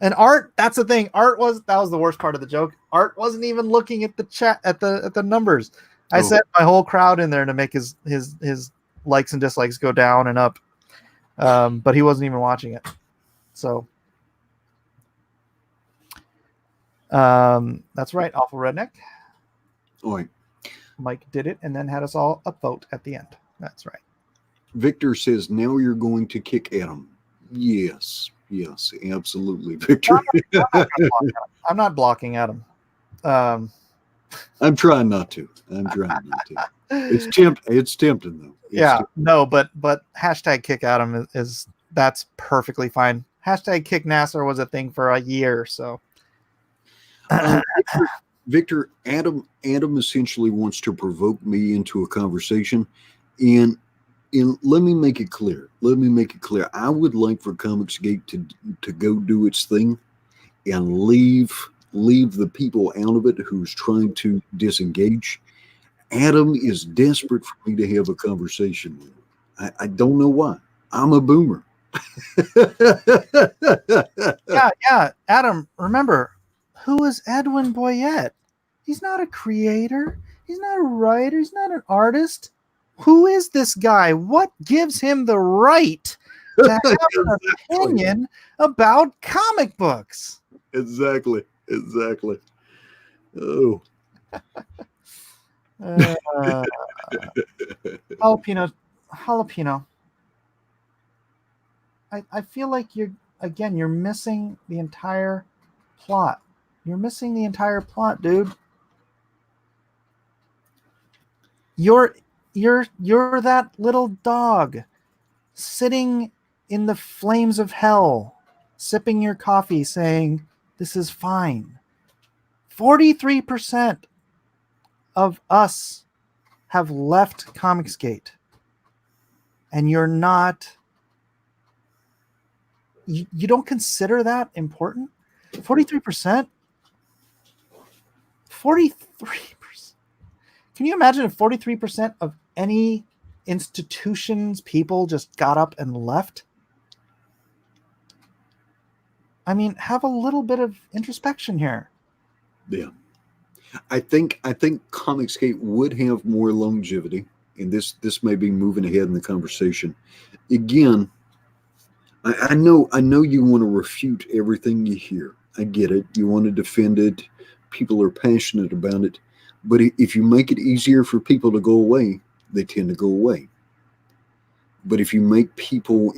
And Art, that's the thing. That was the worst part of the joke. Art wasn't even looking at the chat at the numbers. I sent my whole crowd in there to make his likes and dislikes go down and up. But he wasn't even watching it. So that's right, Awful Redneck. Oi. Mike did it and then had us all upvote at the end. That's right. Victor says, now you're going to kick Adam. Yes, absolutely, Victor. I'm not blocking Adam. I'm trying not to. It's tempting though. No, but hashtag kick Adam is that's perfectly fine. Hashtag kick Nasser was a thing for a year, so. Victor, Adam essentially wants to provoke me into a conversation, and let me make it clear. I would like for Comicsgate to go do its thing and leave the people out of it who's trying to disengage. Adam is desperate for me to have a conversation with him. I don't know why. I'm a boomer. Yeah. Adam, remember, who is Edwin Boyette? He's not a creator. He's not a writer. He's not an artist. Who is this guy? What gives him the right to have an opinion about comic books? Exactly. Oh. Jalapeno. I feel like you're missing the entire plot. You're missing the entire plot, dude. You're that little dog sitting in the flames of hell, sipping your coffee, saying, "This is fine." 43% of us have left Comicsgate and you're not, you don't consider that important? 43%? 43%. Can you imagine if 43% of any institution's people just got up and left? I mean, have a little bit of introspection here. Yeah. I think Comicsgate would have more longevity, and this may be moving ahead in the conversation. Again, I know you want to refute everything you hear. I get it. You want to defend it. People are passionate about it. But if you make it easier for people to go away, they tend to go away. But if you make people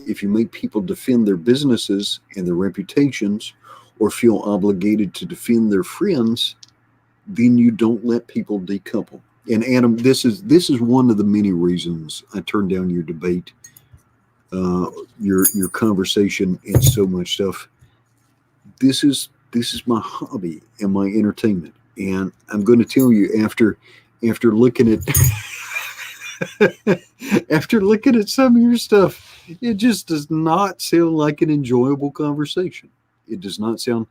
defend their businesses and their reputations, or feel obligated to defend their friends, then you don't let people decouple. And Adam, this is one of the many reasons I turned down your debate, your conversation, and so much stuff. This is my hobby and my entertainment, and I'm going to tell you after looking at after looking at some of your stuff, it just does not sound like an enjoyable conversation. It does not sound.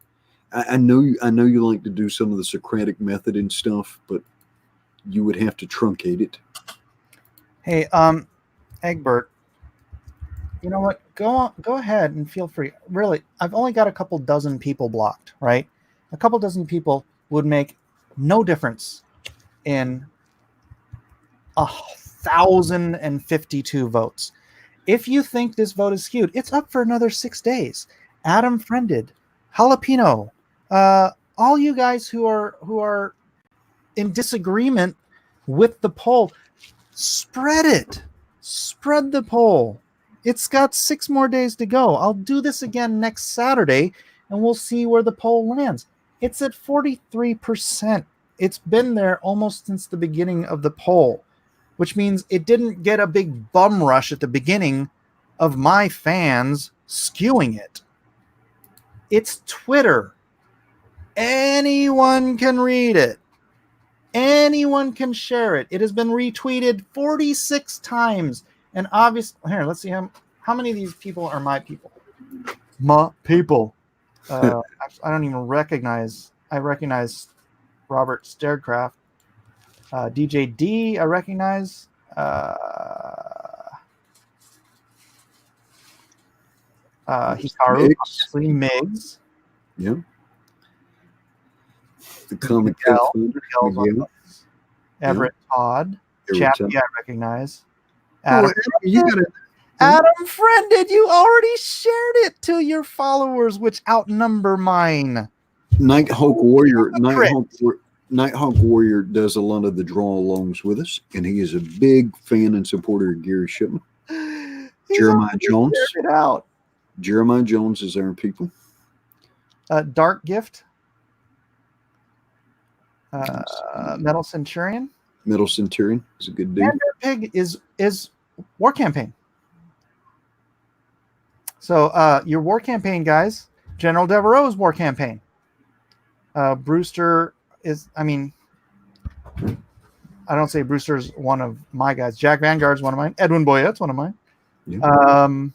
I know you like to do some of the Socratic method and stuff, but you would have to truncate it. Hey, Egbert, you know what? Go ahead and feel free. Really, I've only got a couple dozen people blocked, right? A couple dozen people would make no difference in 1,052 votes. If you think this vote is skewed, it's up for another 6 days. Adam Friended, Jalapeno, all you guys who are in disagreement with the poll, spread it. Spread the poll. It's got 6 more days to go. I'll do this again next Saturday, and we'll see where the poll lands. It's at 43%. It's been there almost since the beginning of the poll, which means it didn't get a big bum rush at the beginning of my fans skewing it. It's Twitter. Anyone can read it. Anyone can share it. It has been retweeted 46 times. And obviously, here, let's see how many of these people are my people. My people. I don't even recognize. I recognize Robert Staircraft. DJ D, I recognize. Hikaru, obviously. Migs. Yeah. The comic Miguel. Everett Todd. Chappie, I recognize. Adam, Adam Friended, you already shared it to your followers, which outnumber mine. Nighthawk Warrior does a lot of the draw-alongs with us, and he is a big fan and supporter of Gary Shipman. Jeremiah Jones. It out. Jeremiah Jones is our people. Dark Gift. Metal Centurion. Metal Centurion is a good dude. And Pig is WarCampaign. So your WarCampaign guys, General Devereaux's WarCampaign. Brewster is, I mean, I don't say Brewster's one of my guys. Jack Vanguard's one of mine. Edwin Boyette's one of mine. Yeah.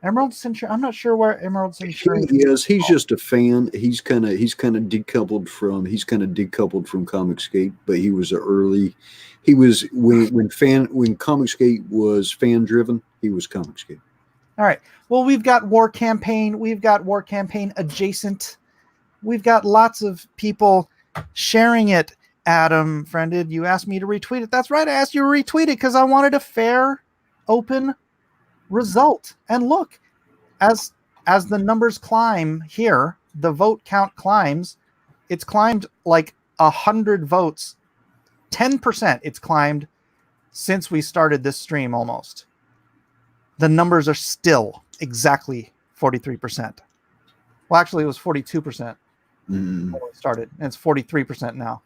Emerald Centurion. I'm not sure where Emerald Centurion is. He's just a fan. He's kind of decoupled from Comicsgate, but he was when Comicsgate was fan driven, he was Comicsgate. All right. Well, we've got WarCampaign. We've got WarCampaign adjacent. We've got lots of people sharing it. Adam Friended, you asked me to retweet it. That's right. I asked you to retweet it because I wanted a fair, open result. And look, as the numbers climb here, the vote count climbs. It's climbed like 100 votes, 10%. It's climbed since we started this stream almost. The numbers are still exactly 43%. Well, actually, it was 42% when we started, and it's 43% now.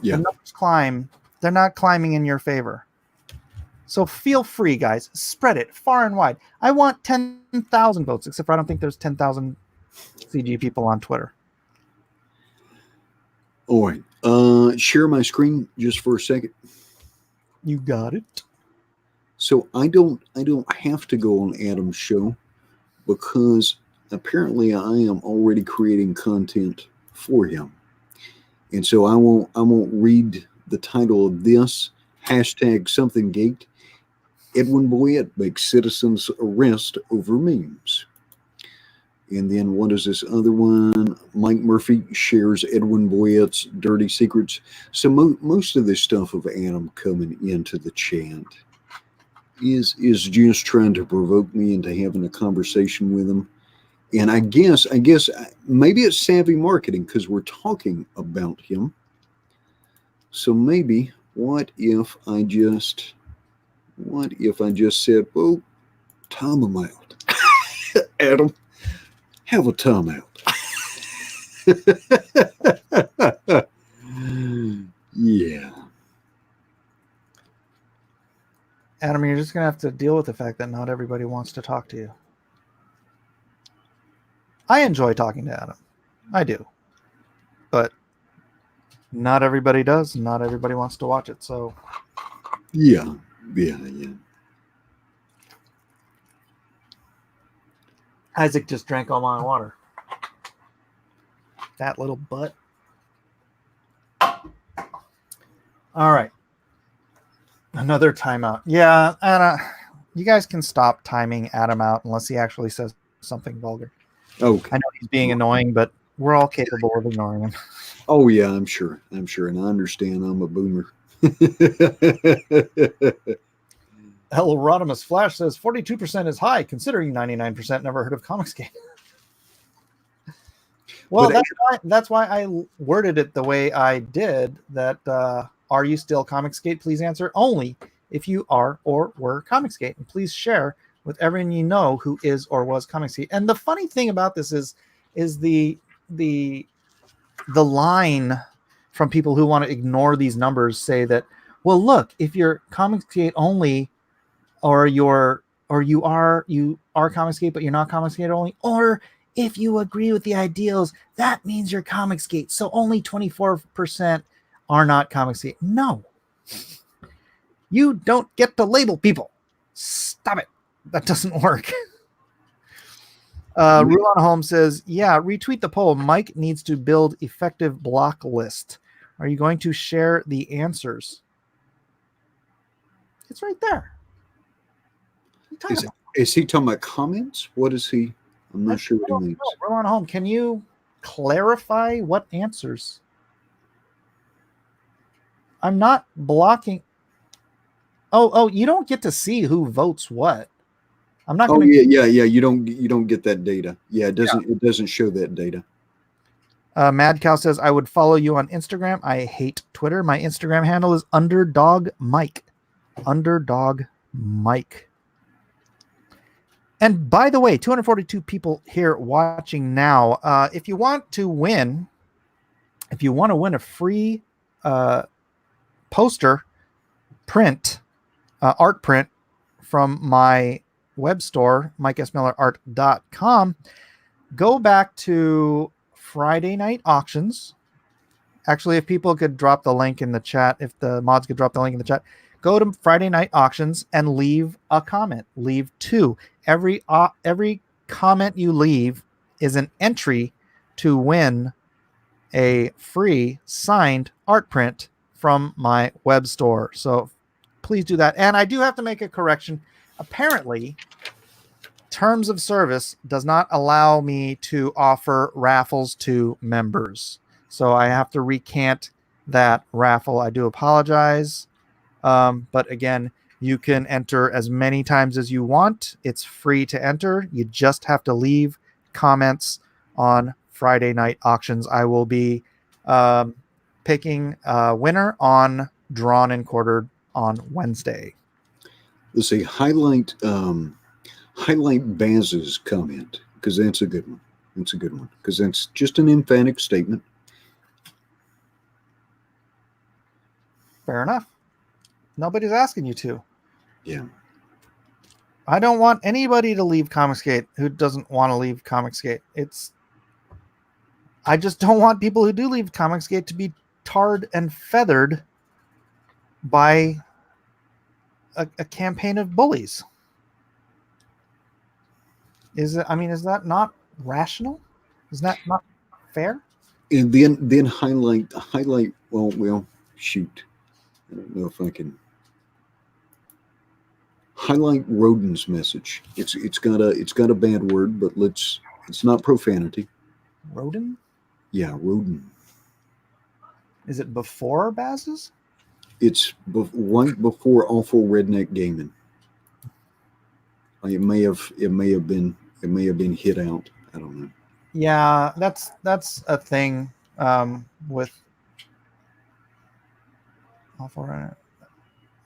Yeah. The numbers climb. They're not climbing in your favor. So feel free, guys. Spread it far and wide. I want 10,000 votes, except for I don't think there's 10,000 CG people on Twitter. All right. Share my screen just for a second. You got it. So I don't have to go on Adam's show because apparently I am already creating content for him. And so I won't read the title of this hashtag something gate. Edwin Boyette makes citizens arrest over memes. And then what is this other one? Mike Murphy shares Edwin Boyette's dirty secrets. So most of this stuff of Adam coming into the chat is just trying to provoke me into having a conversation with him. And I guess maybe it's savvy marketing because we're talking about him. So maybe what if I just said, well, time him out. Adam, have a time out. Yeah. Adam, you're just going to have to deal with the fact that not everybody wants to talk to you. I enjoy talking to Adam. I do. But not everybody does. Not everybody wants to watch it. So, Yeah. Isaac just drank all my water. That little butt. All right. Another timeout. Yeah, Anna, you guys can stop timing Adam out unless he actually says something vulgar. Okay. I know he's being annoying, but we're all capable of ignoring him. Oh yeah, I'm sure, and I understand. I'm a boomer. Rodimus Flash says 42% is high, considering 99% never heard of Comicsgate. Well, that's why I worded it the way I did. That are you still Comicsgate? Please answer only if you are or were Comicsgate, and please share with everyone you know who is or was Comicsgate. And the funny thing about this is the line from people who want to ignore these numbers say that, well, look, if you're Comicsgate only, or you are Comicsgate but you're not Comicsgate only, or if you agree with the ideals, that means you're Comicsgate. So only 24% are not Comicsgate. No, you don't get to label people. Stop it. That doesn't work. Rulon Holmes says, yeah, retweet the poll. Mike needs to build effective block list. Are you going to share the answers? It's right there. Is he talking about comments? What is he? I'm not sure what he means. Rulon Holmes, can you clarify what answers? I'm not blocking. Oh, you don't get to see who votes what. I'm not going to. Yeah. You don't get that data. Yeah, it doesn't show that data. Mad Cow says, I would follow you on Instagram. I hate Twitter. My Instagram handle is Underdog Mike. Underdog Mike. And by the way, 242 people here watching now. If you want to win a free poster print, art print from my web store, MikeSMillerArt.com, go back to Friday night auctions. Actually, if people could drop the link in the chat, if the mods could drop the link in the chat, go to Friday night auctions and leave a comment. Leave 2. Every comment you leave is an entry to win a free signed art print from my web store. So please do that. And I do have to make a correction. Apparently, Terms of Service does not allow me to offer raffles to members. So I have to recant that raffle. I do apologize. But again, you can enter as many times as you want. It's free to enter. You just have to leave comments on Friday night auctions. I will be picking a winner on Drawn and Quartered on Wednesday. Let's see, highlight Baz's comment, because that's a good one. That's a good one, because that's just an emphatic statement. Fair enough. Nobody's asking you to. Yeah. I don't want anybody to leave Comicsgate who doesn't want to leave Comicsgate. I just don't want people who do leave Comicsgate to be tarred and feathered by a campaign of bullies. Is that not rational? Is that not fair? And then highlight. Well, shoot. I don't know if I can highlight Rodin's message. It's got a bad word, but it's not profanity. Rodin? Yeah, Rodin. Is it before Baz's? It's right before Awful Redneck Gaming. It may have been hit out. I don't know. Yeah, that's a thing with Awful Redneck.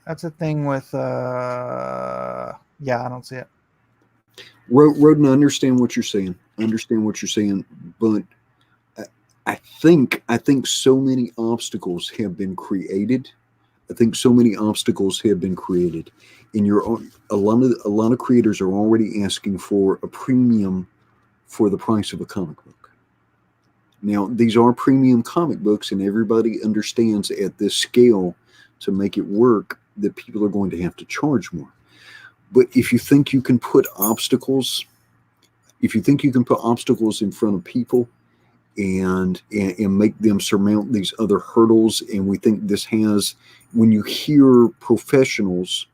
That's a thing with yeah, I don't see it. Rodin, I understand what you're saying. But I think so many obstacles have been created. And a lot of creators are already asking for a premium for the price of a comic book. Now, these are premium comic books, and everybody understands at this scale, to make it work, that people are going to have to charge more. But if you think you can put obstacles in front of people and make them surmount these other hurdles, and we think this has, when you hear professionals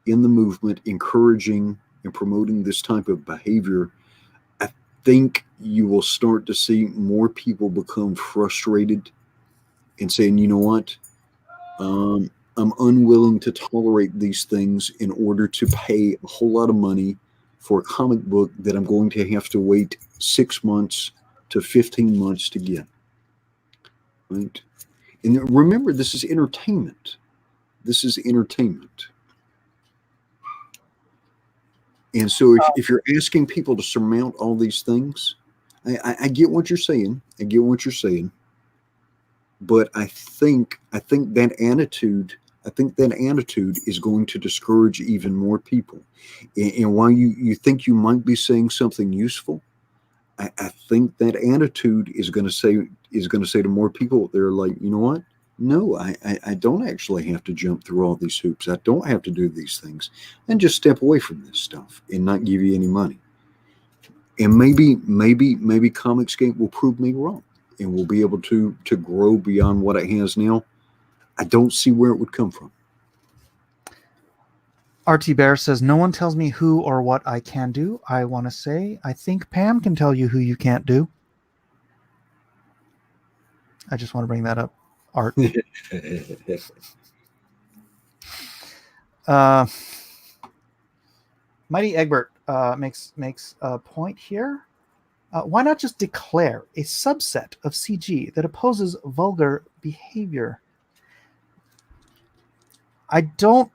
in the movement encouraging and promoting this type of behavior, I think you will start to see more people become frustrated and saying, you know what, I'm unwilling to tolerate these things in order to pay a whole lot of money for a comic book that I'm going to have to wait 6 months to 15 months to get. Right? And remember, this is entertainment. And so if you're asking people to surmount all these things, I get what you're saying. But I think that attitude is going to discourage even more people. And while you think you might be saying something useful, I think that attitude is going to say to more people, they're like, you know what? No, I don't actually have to jump through all these hoops. I don't have to do these things, and just step away from this stuff and not give you any money. And maybe Comicsgate will prove me wrong, and we'll be able to grow beyond what it has now. I don't see where it would come from. RT Bear says, no one tells me who or what I can do. I want to say, I think Pam can tell you who you can't do. I just want to bring that up, Art. Mighty Egbert makes a point here. Why not just declare a subset of CG that opposes vulgar behavior? I don't,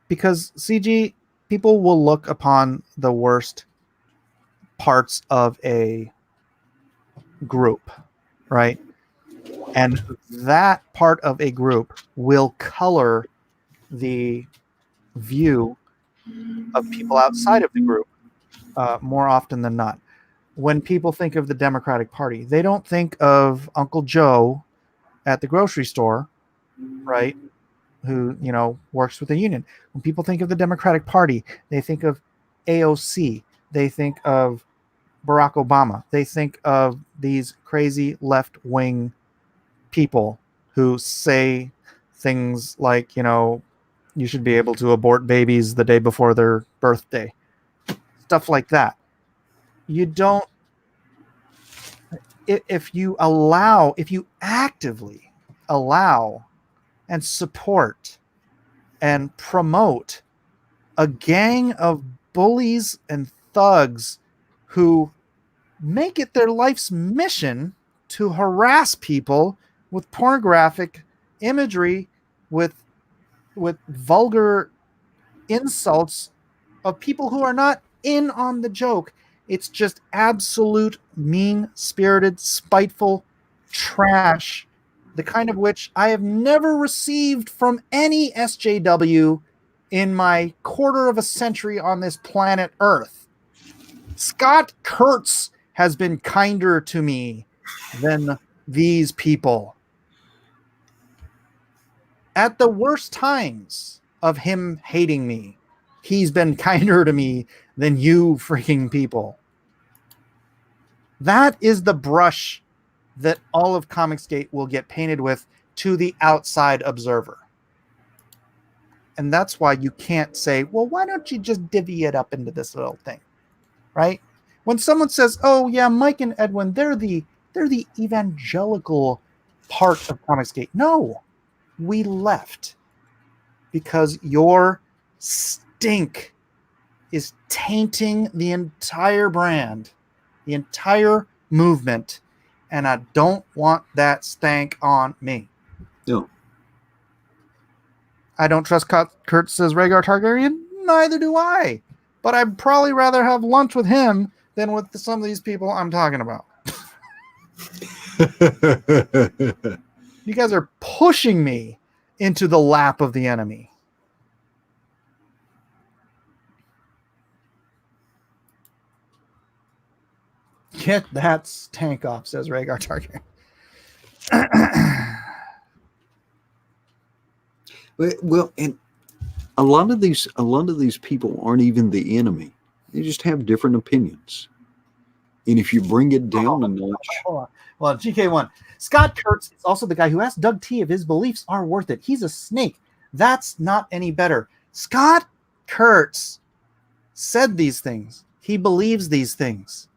because CG, people will look upon the worst parts of a group, right? And that part of a group will color the view of people outside of the group more often than not. When people think of the Democratic Party, they don't think of Uncle Joe at the grocery store, right? Who, works with the union. When people think of the Democratic Party, they think of AOC. They think of Barack Obama. They think of these crazy left-wing people who say things like, you should be able to abort babies the day before their birthday. Stuff like that. You don't, if you actively allow and support and promote a gang of bullies and thugs who make it their life's mission to harass people with pornographic imagery, with vulgar insults of people who are not in on the joke. It's just absolute mean-spirited, spiteful trash, the kind of which I have never received from any SJW in my quarter of a century on this planet Earth. Scott Kurtz has been kinder to me than these people. At the worst times of him hating me, he's been kinder to me than you freaking people. That is the brush that all of Comicsgate will get painted with to the outside observer. And that's why you can't say, well, why don't you just divvy it up into this little thing, right? When someone says, oh, yeah, Mike and Edwin, they're the evangelical part of Comicsgate. No, we left because your stink is tainting the entire brand, the entire movement, and I don't want that stank on me. No. I don't trust Kurt, says Rhaegar Targaryen. Neither do I. But I'd probably rather have lunch with him than with some of these people I'm talking about. You guys are pushing me into the lap of the enemy. Get that stank off, says Rhaegar Targaryen. Well, and a lot of these people aren't even the enemy. They just have different opinions. And if you bring it down a notch. Hold on. Well, GK1. Scott Kurtz is also the guy who asked Doug T if his beliefs are worth it. He's a snake. That's not any better. Scott Kurtz said these things. He believes these things.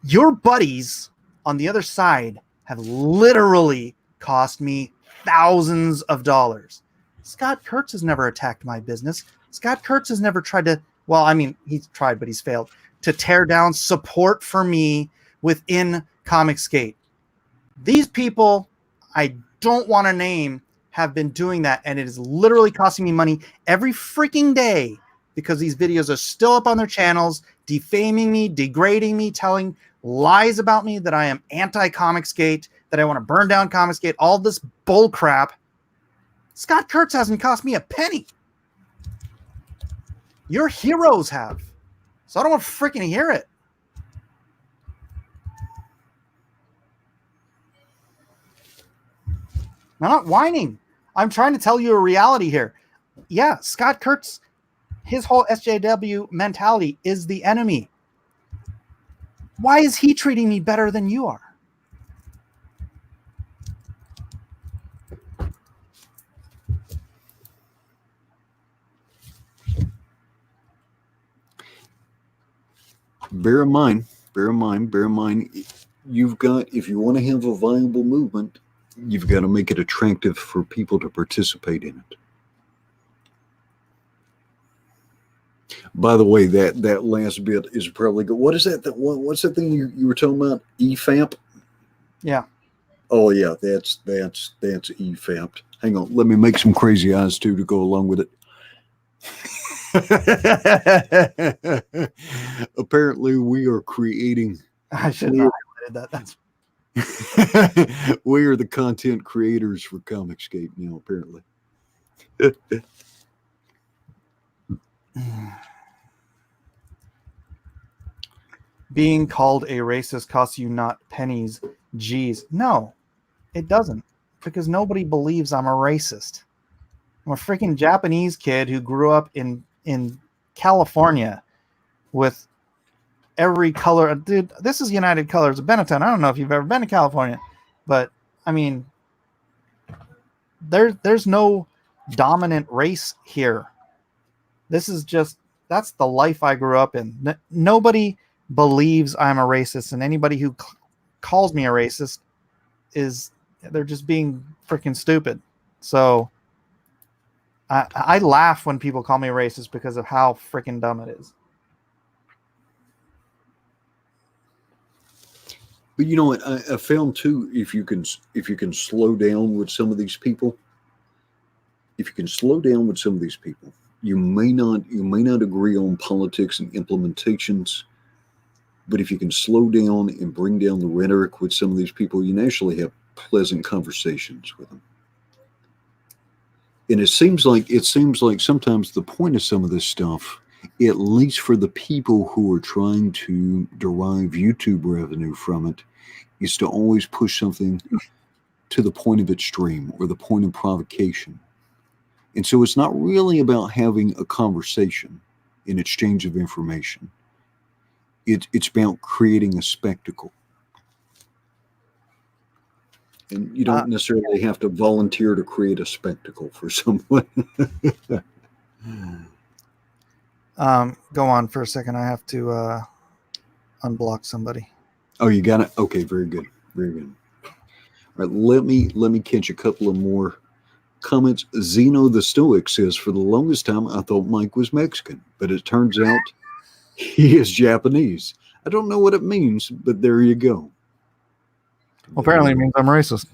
Your buddies on the other side have literally cost me thousands of dollars. Scott Kurtz has never attacked my business. Scott Kurtz has never tried to, well, I mean, he's tried, but he's failed, to tear down support for me within Comicsgate. These people I don't want to name have been doing that, and it is literally costing me money every freaking day because these videos are still up on their channels, defaming me, degrading me, telling lies about me, that I am anti-Comicsgate, that I want to burn down Comicsgate, all this bull crap. Scott Kurtz hasn't cost me a penny. Your heroes have. So I don't want to freaking hear it. I'm not whining. I'm trying to tell you a reality here. Yeah, Scott Kurtz, his whole SJW mentality is the enemy. Why is he treating me better than you are? Bear in mind, you've got, if you want to have a viable movement, you've got to make it attractive for people to participate in it. By the way, that last bit is probably good. What is that? What's that thing you were talking about? EFAP? Yeah. Oh yeah, that's EFAP. Hang on, let me make some crazy eyes too to go along with it. Apparently, we are creating. I should not have highlighted that. That's we are the content creators for Comicsgate now. Apparently. Being called a racist costs you not pennies, G's. No, it doesn't, because nobody believes I'm a racist. I'm a freaking Japanese kid who grew up in California with every color. Dude, this is United Colors of Benetton. I don't know if you've ever been to California, but I mean, there's no dominant race here. This is just, that's the life I grew up in. Nobody believes I'm a racist, and anybody who calls me a racist they're just being freaking stupid. So I laugh when people call me a racist because of how freaking dumb it is. But you know what? I found too, if you can slow down with some of these people, you may not agree on politics and implementations, but if you can slow down and bring down the rhetoric with some of these people, you can actually have pleasant conversations with them. And it seems like sometimes the point of some of this stuff, at least for the people who are trying to derive YouTube revenue from it, is to always push something to the point of extreme or the point of provocation. And so it's not really about having a conversation, an exchange of information. It's about creating a spectacle. And you don't necessarily have to volunteer to create a spectacle for someone. Go on for a second. I have to unblock somebody. Oh, you got it? Okay, very good. Very good. All right, let me catch a couple of more comments. Zeno the Stoic says, for the longest time, I thought Mike was Mexican, but it turns out he is Japanese. I don't know what it means, but there you go. Well, apparently it means I'm racist.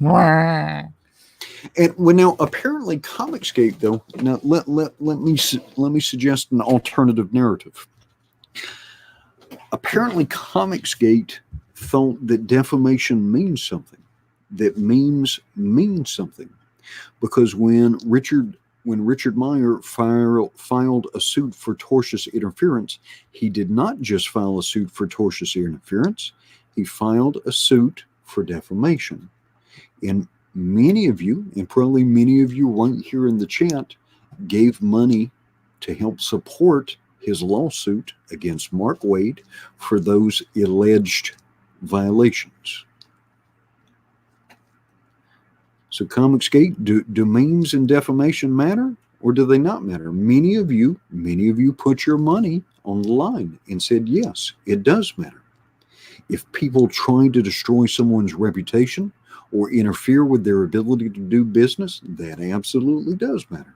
And well, now apparently Comicsgate, though. Now let me suggest an alternative narrative. Apparently, Comicsgate thought that defamation means something, that memes mean something, because when Richard Meyer filed a suit for tortious interference, he did not just file a suit for tortious interference. He filed a suit for defamation. And many of you, and probably many of you right here in the chat, gave money to help support his lawsuit against Mark Wade for those alleged violations. So Comicsgate, do memes and defamation matter, or do they not matter? Many of you put your money on the line and said, yes, it does matter. If people try to destroy someone's reputation or interfere with their ability to do business, that absolutely does matter.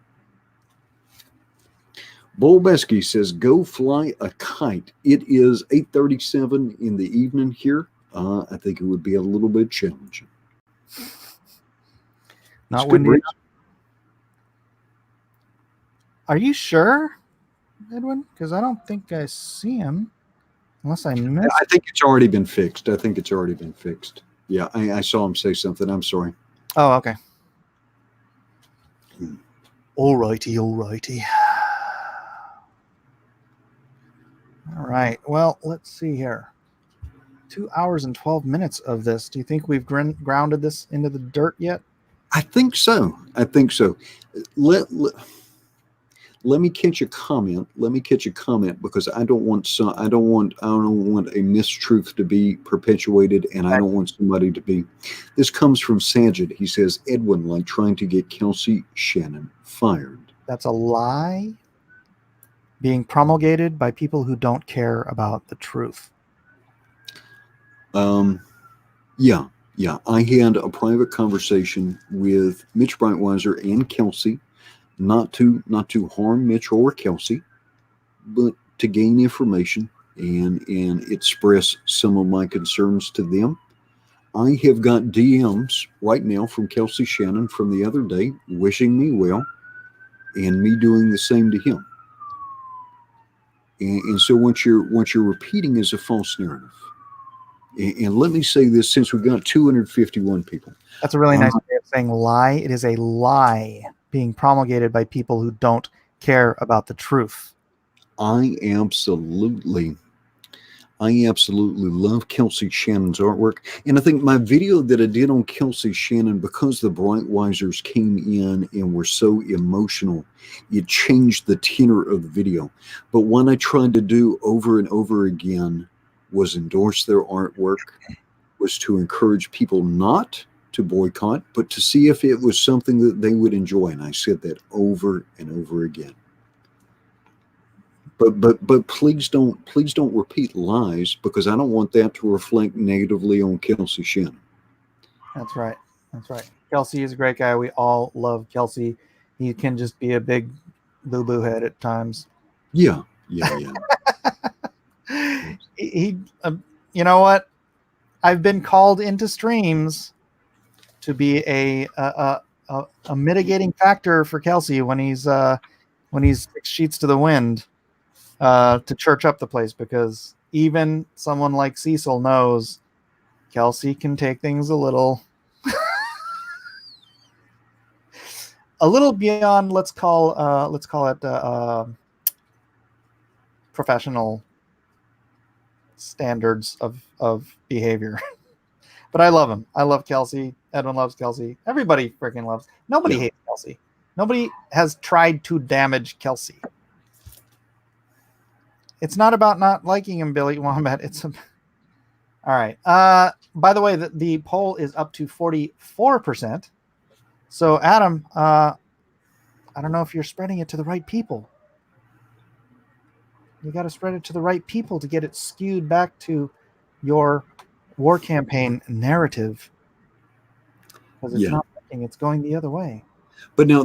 Bolbeski says, go fly a kite. It is 8:37 in the evening here. I think it would be a little bit challenging. Not windy. Are you sure, Edwin? Because I don't think I see him. Unless I missed. I think it's already been fixed. Yeah, I saw him say something. I'm sorry. Oh, okay. All righty. All right. Well, let's see here. 2 hours and 12 minutes of this. Do you think we've grounded this into the dirt yet? I think so. Let me catch a comment. Because I don't want a mistruth to be perpetuated, and I don't want somebody to be. This comes from Sajid. He says, Edwin, like trying to get Kelsey Shannon fired. That's a lie being promulgated by people who don't care about the truth. Yeah. I had a private conversation with Mitch Breitweiser and Kelsey. Not to harm Mitch or Kelsey, but to gain information and express some of my concerns to them. I have got DMs right now from Kelsey Shannon from the other day wishing me well and me doing the same to him. And so what you're repeating is a false narrative. And let me say this, since we've got 251 people. That's a really nice way of saying lie. It is a lie being promulgated by people who don't care about the truth. I absolutely love Kelsey Shannon's artwork. And I think my video that I did on Kelsey Shannon, because the Breitweisers came in and were so emotional, it changed the tenor of the video. But what I tried to do over and over again was endorse their artwork, was to encourage people not to boycott, but to see if it was something that they would enjoy. And I said that over and over again. But please don't repeat lies, because I don't want that to reflect negatively on Kelsey Shannon. That's right. Kelsey is a great guy. We all love Kelsey. He can just be a big boo-boo head at times. Yeah. He you know what? I've been called into streams to be a mitigating factor for Kelsey when he's 6 sheets to the wind, to church up the place, because even someone like Cecil knows Kelsey can take things a little beyond, let's call it professional standards of behavior. But I love him. I love Kelsey. Edwin loves Kelsey. Everybody freaking loves. Nobody Yeah. hates Kelsey. Nobody has tried to damage Kelsey. It's not about not liking him, Billy Wombat. All right. By the way, the poll is up to 44%. So, Adam, I don't know if you're spreading it to the right people. You got to spread it to the right people to get it skewed back to your war campaign narrative. Because it's not working. It's going the other way. But now,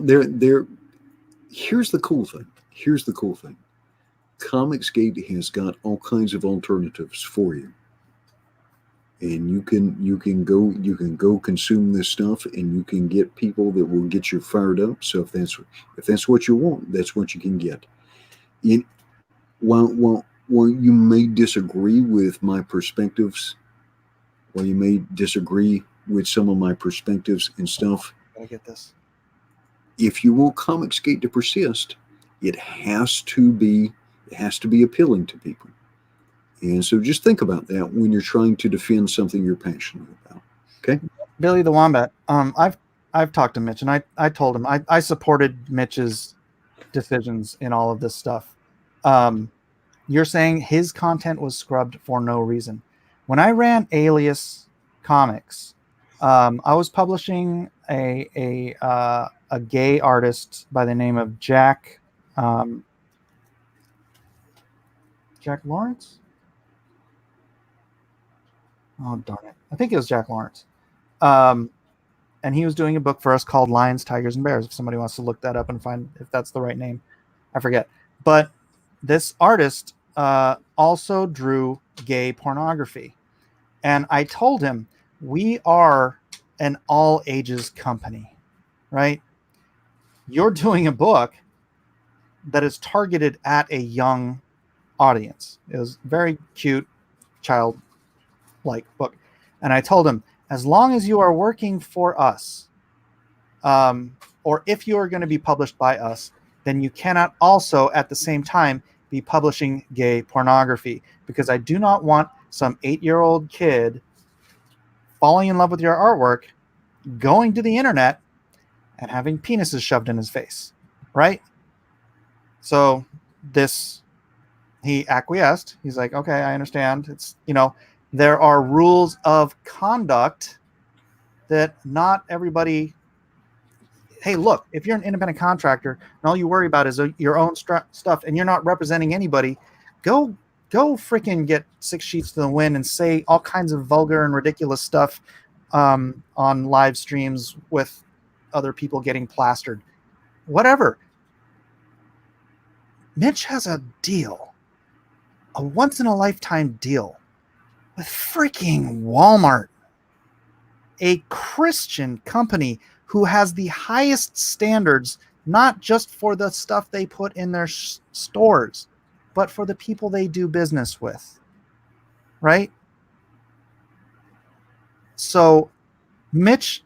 here's the cool thing. Comicsgate has got all kinds of alternatives for you. And you can go consume this stuff, and you can get people that will get you fired up. So if that's what you want, that's what you can get. While you may disagree with my perspectives, while you may disagree with some of my perspectives and stuff, Gotta get this. If you want Comicsgate to persist, it has to be appealing to people. And so just think about that when you're trying to defend something you're passionate about. Okay? Billy the Wombat. I've talked to Mitch, and I told him I supported Mitch's decisions in all of this stuff. You're saying his content was scrubbed for no reason. When I ran Alias Comics, I was publishing a gay artist by the name of Jack Lawrence. Oh, darn it. I think it was Jack Lawrence. And he was doing a book for us called Lions, Tigers, and Bears. If somebody wants to look that up and find if that's the right name, I forget. But this artist also drew gay pornography. And I told him, we are an all ages company, right? You're doing a book that is targeted at a young audience. It was very cute, child-like book. And I told him, as long as you are working for us, or if you are going to be published by us, then you cannot also at the same time be publishing gay pornography, because I do not want some 8-year-old kid falling in love with your artwork, going to the internet, and having penises shoved in his face, right? So he acquiesced. He's like, okay, I understand. It's, there are rules of conduct that not everybody. Hey, look, if you're an independent contractor and all you worry about is your own stuff and you're not representing anybody, go freaking get 6 sheets to the wind and say all kinds of vulgar and ridiculous stuff on live streams with other people getting plastered. Whatever. Mitch has a deal, a once-in-a-lifetime deal with freaking Walmart, a Christian company who has the highest standards, not just for the stuff they put in their stores, but for the people they do business with, right? So Mitch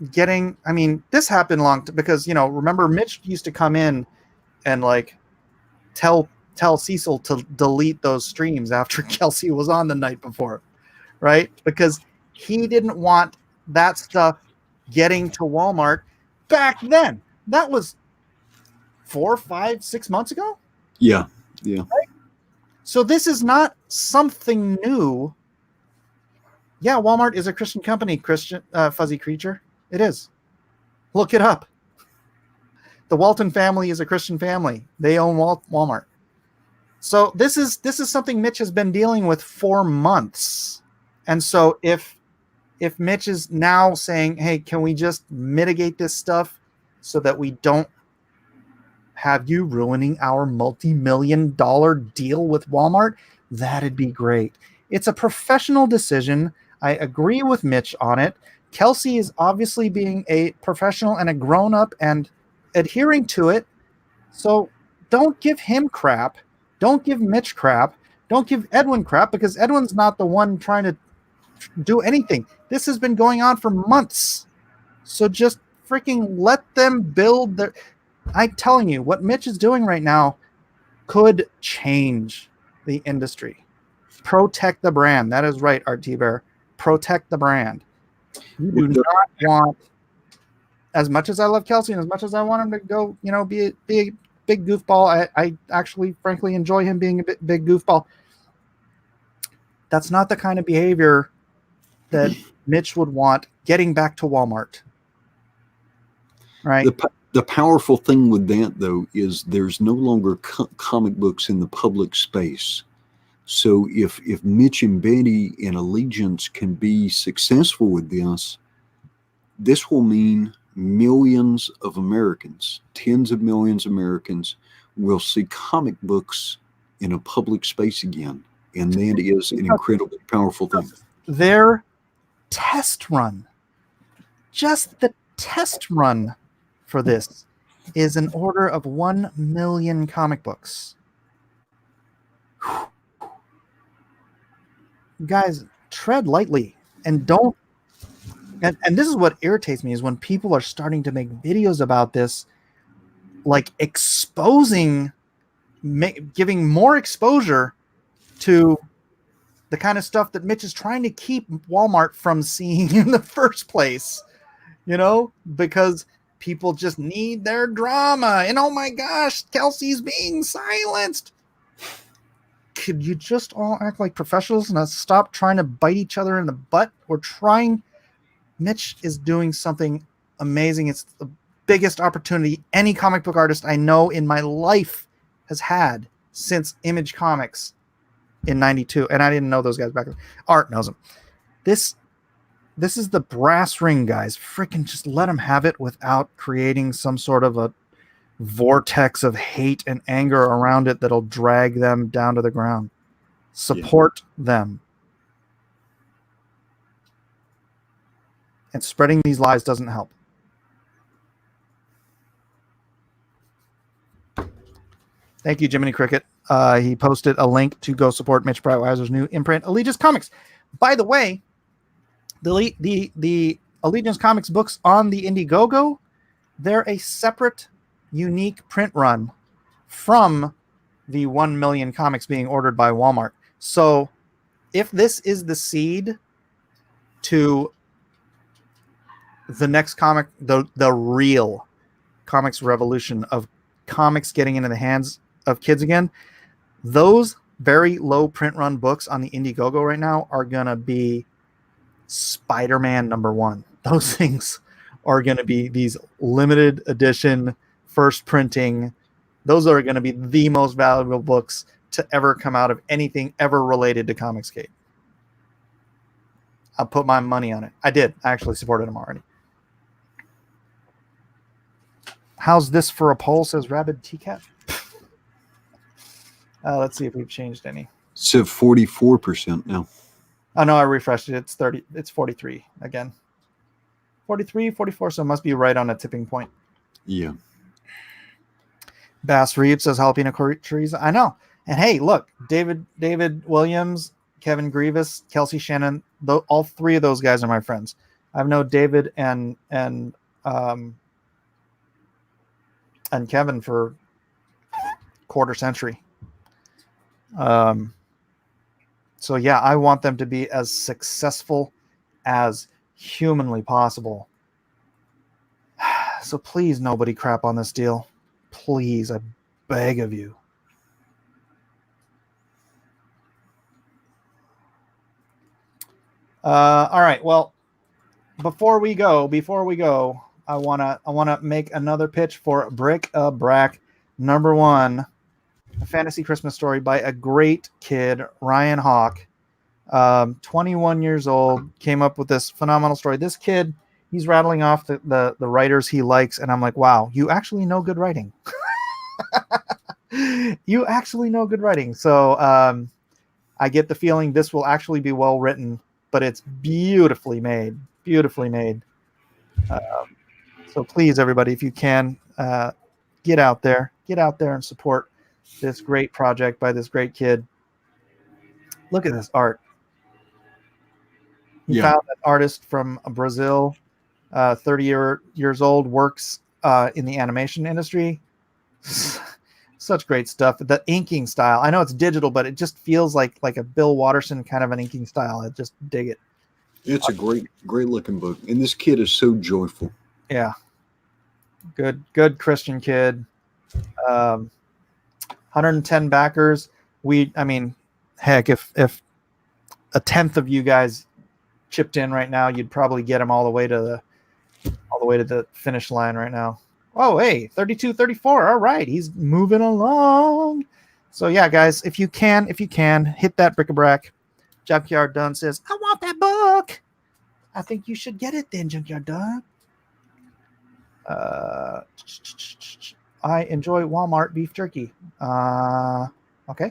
this happened because, remember Mitch used to come in and tell Cecil to delete those streams after Kelsey was on the night before, right? Because he didn't want that stuff getting to Walmart back then. That was 4, 5, 6 months ago. Yeah. Right? So this is not something new. Yeah, Walmart is a Christian company, Christian Fuzzy Creature. It is. Look it up. The Walton family is a Christian family. They own Walmart. So this is something Mitch has been dealing with for months. And so if Mitch is now saying, hey, can we just mitigate this stuff so that we don't have you ruining our multi-million-dollar deal with Walmart, that'd be great. It's a professional decision. I agree with Mitch on it. Kelsey is obviously being a professional and a grown-up and adhering to it. So don't give him crap. Don't give Mitch crap. Don't give Edwin crap, because Edwin's not the one trying to do anything. This has been going on for months. So just freaking let them build their... I'm telling you, what Mitch is doing right now could change the industry. Protect the brand. That is right, Art T-Bear. Protect the brand. You do not want, as much as I love Kelsey and as much as I want him to go, be a big goofball. I actually, frankly, enjoy him being a big goofball. That's not the kind of behavior that Mitch would want getting back to Walmart. Right. The powerful thing with that, though, is there's no longer comic books in the public space. So if Mitch and Betty and Allegiance can be successful with this will mean millions of Americans, tens of millions of Americans, will see comic books in a public space again. And that is an incredibly powerful thing. Their test run, just the test run for this, is an order of 1 million comic books. Guys, tread lightly and don't. And this is what irritates me, is when people are starting to make videos about this, like exposing, giving more exposure to the kind of stuff that Mitch is trying to keep Walmart from seeing in the first place, because people just need their drama. And oh my gosh, Kelsey's being silenced. Could you just all act like professionals and stop trying to bite each other in the butt? We're trying. Mitch is doing something amazing. It's the biggest opportunity any comic book artist I know in my life has had since Image Comics in 92. And I didn't know those guys back then. Art knows them. This is the brass ring, guys. Freaking just let them have it without creating some sort of a vortex of hate and anger around it that'll drag them down to the ground. Support them. And spreading these lies doesn't help. Thank you, Jiminy Cricket. He posted a link to go support Mitch Breitweiser's new imprint, Allegiance Comics. By the way, the Allegiance Comics books on the Indiegogo, they're a separate, unique print run from the 1 million comics being ordered by Walmart. So if this is the seed to the next comic, the real comics revolution of comics getting into the hands of kids again, those very low print run books on the Indiegogo right now are going to be Spider-Man #1. Those things are going to be these limited edition first printing. Those are going to be the most valuable books to ever come out of anything ever related to Comicsgate. I'll put my money on it. I did. I actually supported them already. How's this for a poll, says Rabid TCAT. Let's see if we've changed any. It's at 44% now. Oh, no, I refreshed it. It's 30. It's 43 again. 43, 44, so it must be right on a tipping point. Yeah. Bass Reeves says jalapeno trees. I know. And hey, look, David Williams, Kevin Grievous, Kelsey Shannon, all three of those guys are my friends. I've known David and Kevin for quarter century. So yeah, I want them to be as successful as humanly possible. So please, nobody crap on this deal. Please, I beg of you. All right. Well, before we go, I wanna make another pitch for Bric-a-Brac #1, a fantasy Christmas story by a great kid, Ryan Hawk. 21 years old, came up with this phenomenal story. This kid, he's rattling off the writers he likes, and I'm like, wow, you actually know good writing. You actually know good writing. So I get the feeling this will actually be well written, but it's beautifully made. So please, everybody, if you can, get out there and support this great project by this great kid. Look at this art. He found an artist from Brazil, 30 years old, works in the animation industry. Such great stuff. The inking style. I know it's digital, but it just feels like a Bill Watterson kind of an inking style. I just dig it. It's a great looking book, and this kid is so joyful. Yeah, good Christian kid. 110 backers. I mean, heck, if a tenth of you guys chipped in right now, you'd probably get him all the way to the finish line right now. Oh, hey, 32-34. All right, he's moving along. So yeah, guys, if you can, hit that bric-a-brac. Junkyard Dunn says, I want that book. I think you should get it then, Junkyard Dunn. I enjoy Walmart beef jerky. Okay.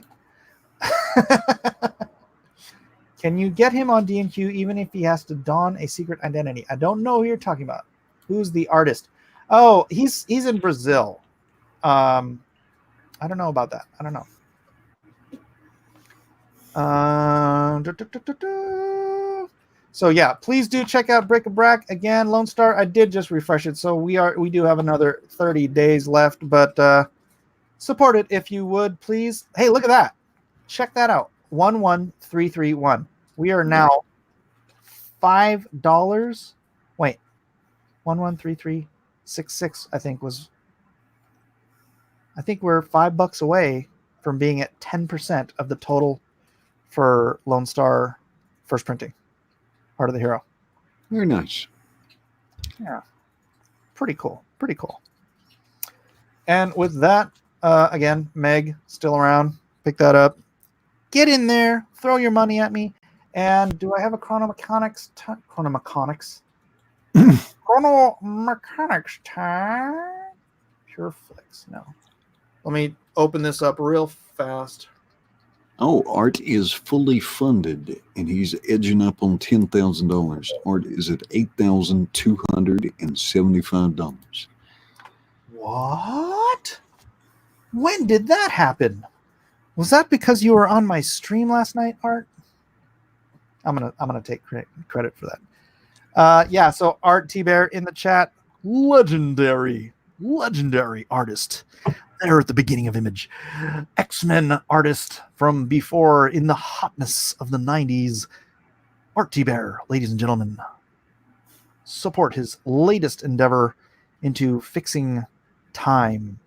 Can you get him on DNQ even if he has to don a secret identity? I don't know who you're talking about. Who's the artist? Oh, he's in Brazil. I don't know about that. I don't know. So yeah, please do check out Bric-a-Brac again. Lone Star, I did just refresh it, so we do have another 30 days left, but support it if you would, please. Hey, look at that! Check that out. 11331. We are now $5. Wait, 113366. I think we're $5 away from being at 10% of the total for Lone Star first printing. Heart of the Hero. Very nice. Yeah. Pretty cool. And with that, again, Meg, still around. Pick that up. Get in there. Throw your money at me. And do I have a Chronomechanics time? Chronomechanics time? Pure Flicks. No. Let me open this up real fast. Oh, Art is fully funded, and he's edging up on $10,000. Art is at $8,275. What? When did that happen? Was that because you were on my stream last night, Art? I'm gonna take credit for that. Yeah. So Art T-Bear in the chat, legendary artist. There at the beginning of Image, X-Men artist from before in the hotness of the 90s. Art T-Bear, ladies and gentlemen, support his latest endeavor into fixing time,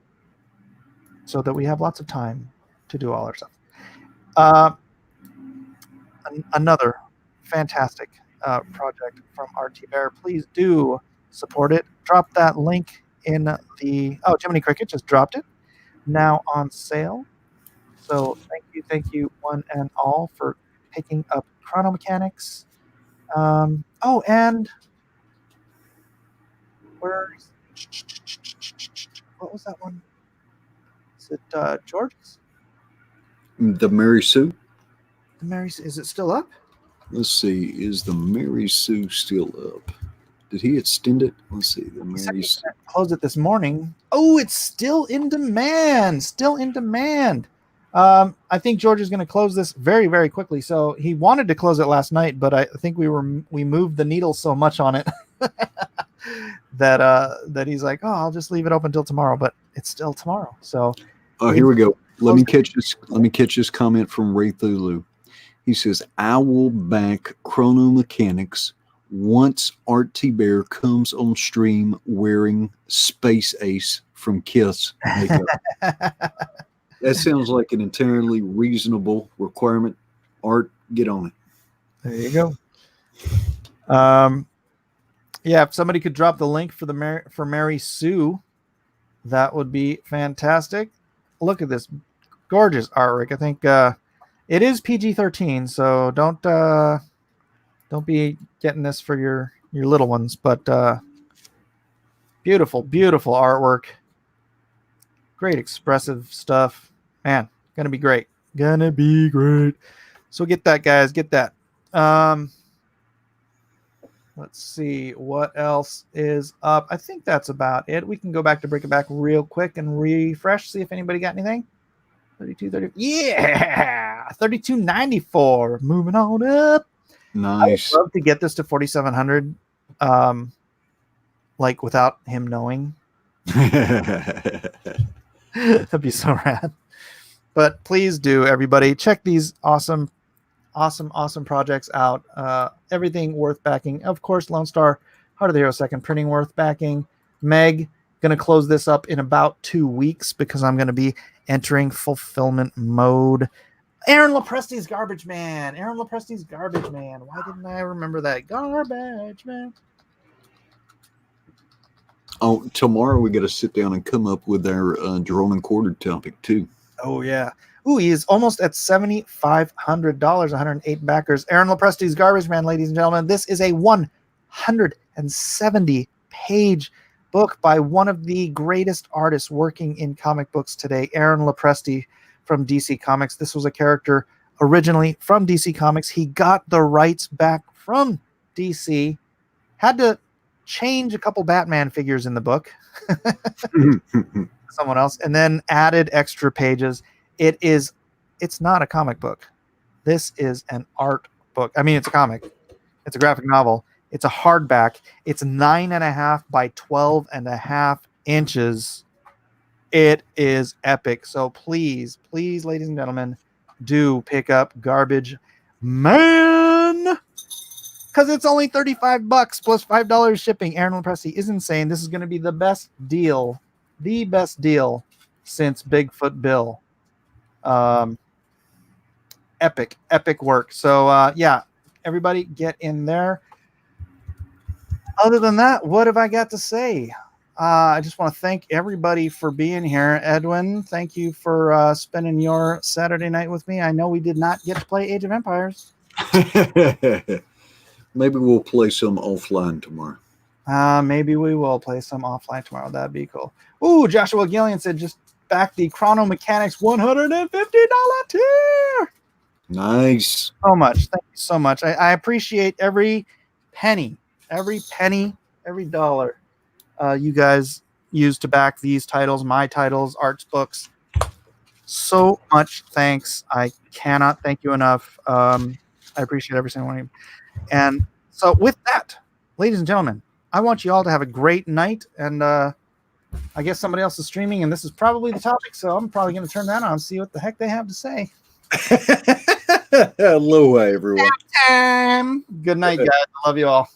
so that we have lots of time to do all our stuff. Another fantastic project from Art T-Bear. Please do support it. Drop that link in the... Oh, Jiminy Cricket just dropped it. Now on sale. So thank you one and all for picking up Chronomechanics. Oh, and where's... What was that one? Is it George's? The Mary Sue? The Mary Sue, is it still up? Let's see. Is the Mary Sue still up? Did he extend it? Let's see. The Mary Sue. Close it this morning. Oh, it's still in demand. I think George is going to close this very, very quickly. So he wanted to close it last night, but I think we moved the needle so much on it that he's like, oh, I'll just leave it open until tomorrow. But it's still tomorrow. So here we go. Let me catch this comment from Ray Thulu. He says, I will back Chronomechanics once Art T-Bear comes on stream wearing Space Ace from Kiss makeup. That sounds like an entirely reasonable requirement. Art, get on it. There you go. Yeah, if somebody could drop the link for Mary Sue, that would be fantastic. Look at this gorgeous artwork. I think it is PG-13, so don't be getting this for your little ones. But beautiful artwork. Great expressive stuff. Man, gonna be great. So get that, guys. Get that. Let's see what else is up. I think that's about it. We can go back to Bric-a-Brac real quick and refresh, see if anybody got anything. 32.30. Yeah, 32.94. Moving on up. Nice. I would love to get this to 4,700, like without him knowing. That'd be so rad. But please do, everybody, check these awesome awesome projects out. Everything worth backing. Of course, Lone Star, Heart of the Hero Second Printing worth backing. Meg, going to close this up in about 2 weeks because I'm going to be entering fulfillment mode. Aaron Lepresti's Garbage Man. Why didn't I remember that? Garbage Man. Oh, tomorrow we got to sit down and come up with our drone and quarter topic too. Oh yeah. Ooh, he is almost at $7,500, 108 backers. Aaron Lepresti's Garbage Man, ladies and gentlemen. This is a 170-page book by one of the greatest artists working in comic books today, Aaron Lepresti from DC Comics. This was a character originally from DC Comics. He got the rights back from DC, had to change a couple Batman figures in the book, someone else, and then added extra pages. It's not a comic book. This is an art book. I mean, it's a comic. It's a graphic novel. It's a hardback. It's 9.5 by 12.5 inches. It is epic. So please, ladies and gentlemen, do pick up Garbage Man, because it's only $35 plus $5 shipping. Aaron Lepresti is insane. This is going to be the best deal since Bigfoot Bill. Epic work. So yeah, everybody get in there. Other than that, what have I got to say? I just want to thank everybody for being here. Edwin, thank you for spending your Saturday night with me. I know we did not get to play Age of Empires. Maybe we'll play some offline tomorrow. Maybe we will play some offline tomorrow. That'd be cool. Ooh, Joshua Gillian said just back the Chrono Mechanics $150 tier. Nice. So much. Thank you so much. I appreciate every penny, every dollar you guys use to back these titles, my titles, arts books. So much thanks. I cannot thank you enough. I appreciate every single one of you. And so with that, ladies and gentlemen, I want you all to have a great night. And I guess somebody else is streaming, and this is probably the topic, so I'm probably going to turn that on, see what the heck they have to say. Aloha, everyone. Good night, guys. I love you all.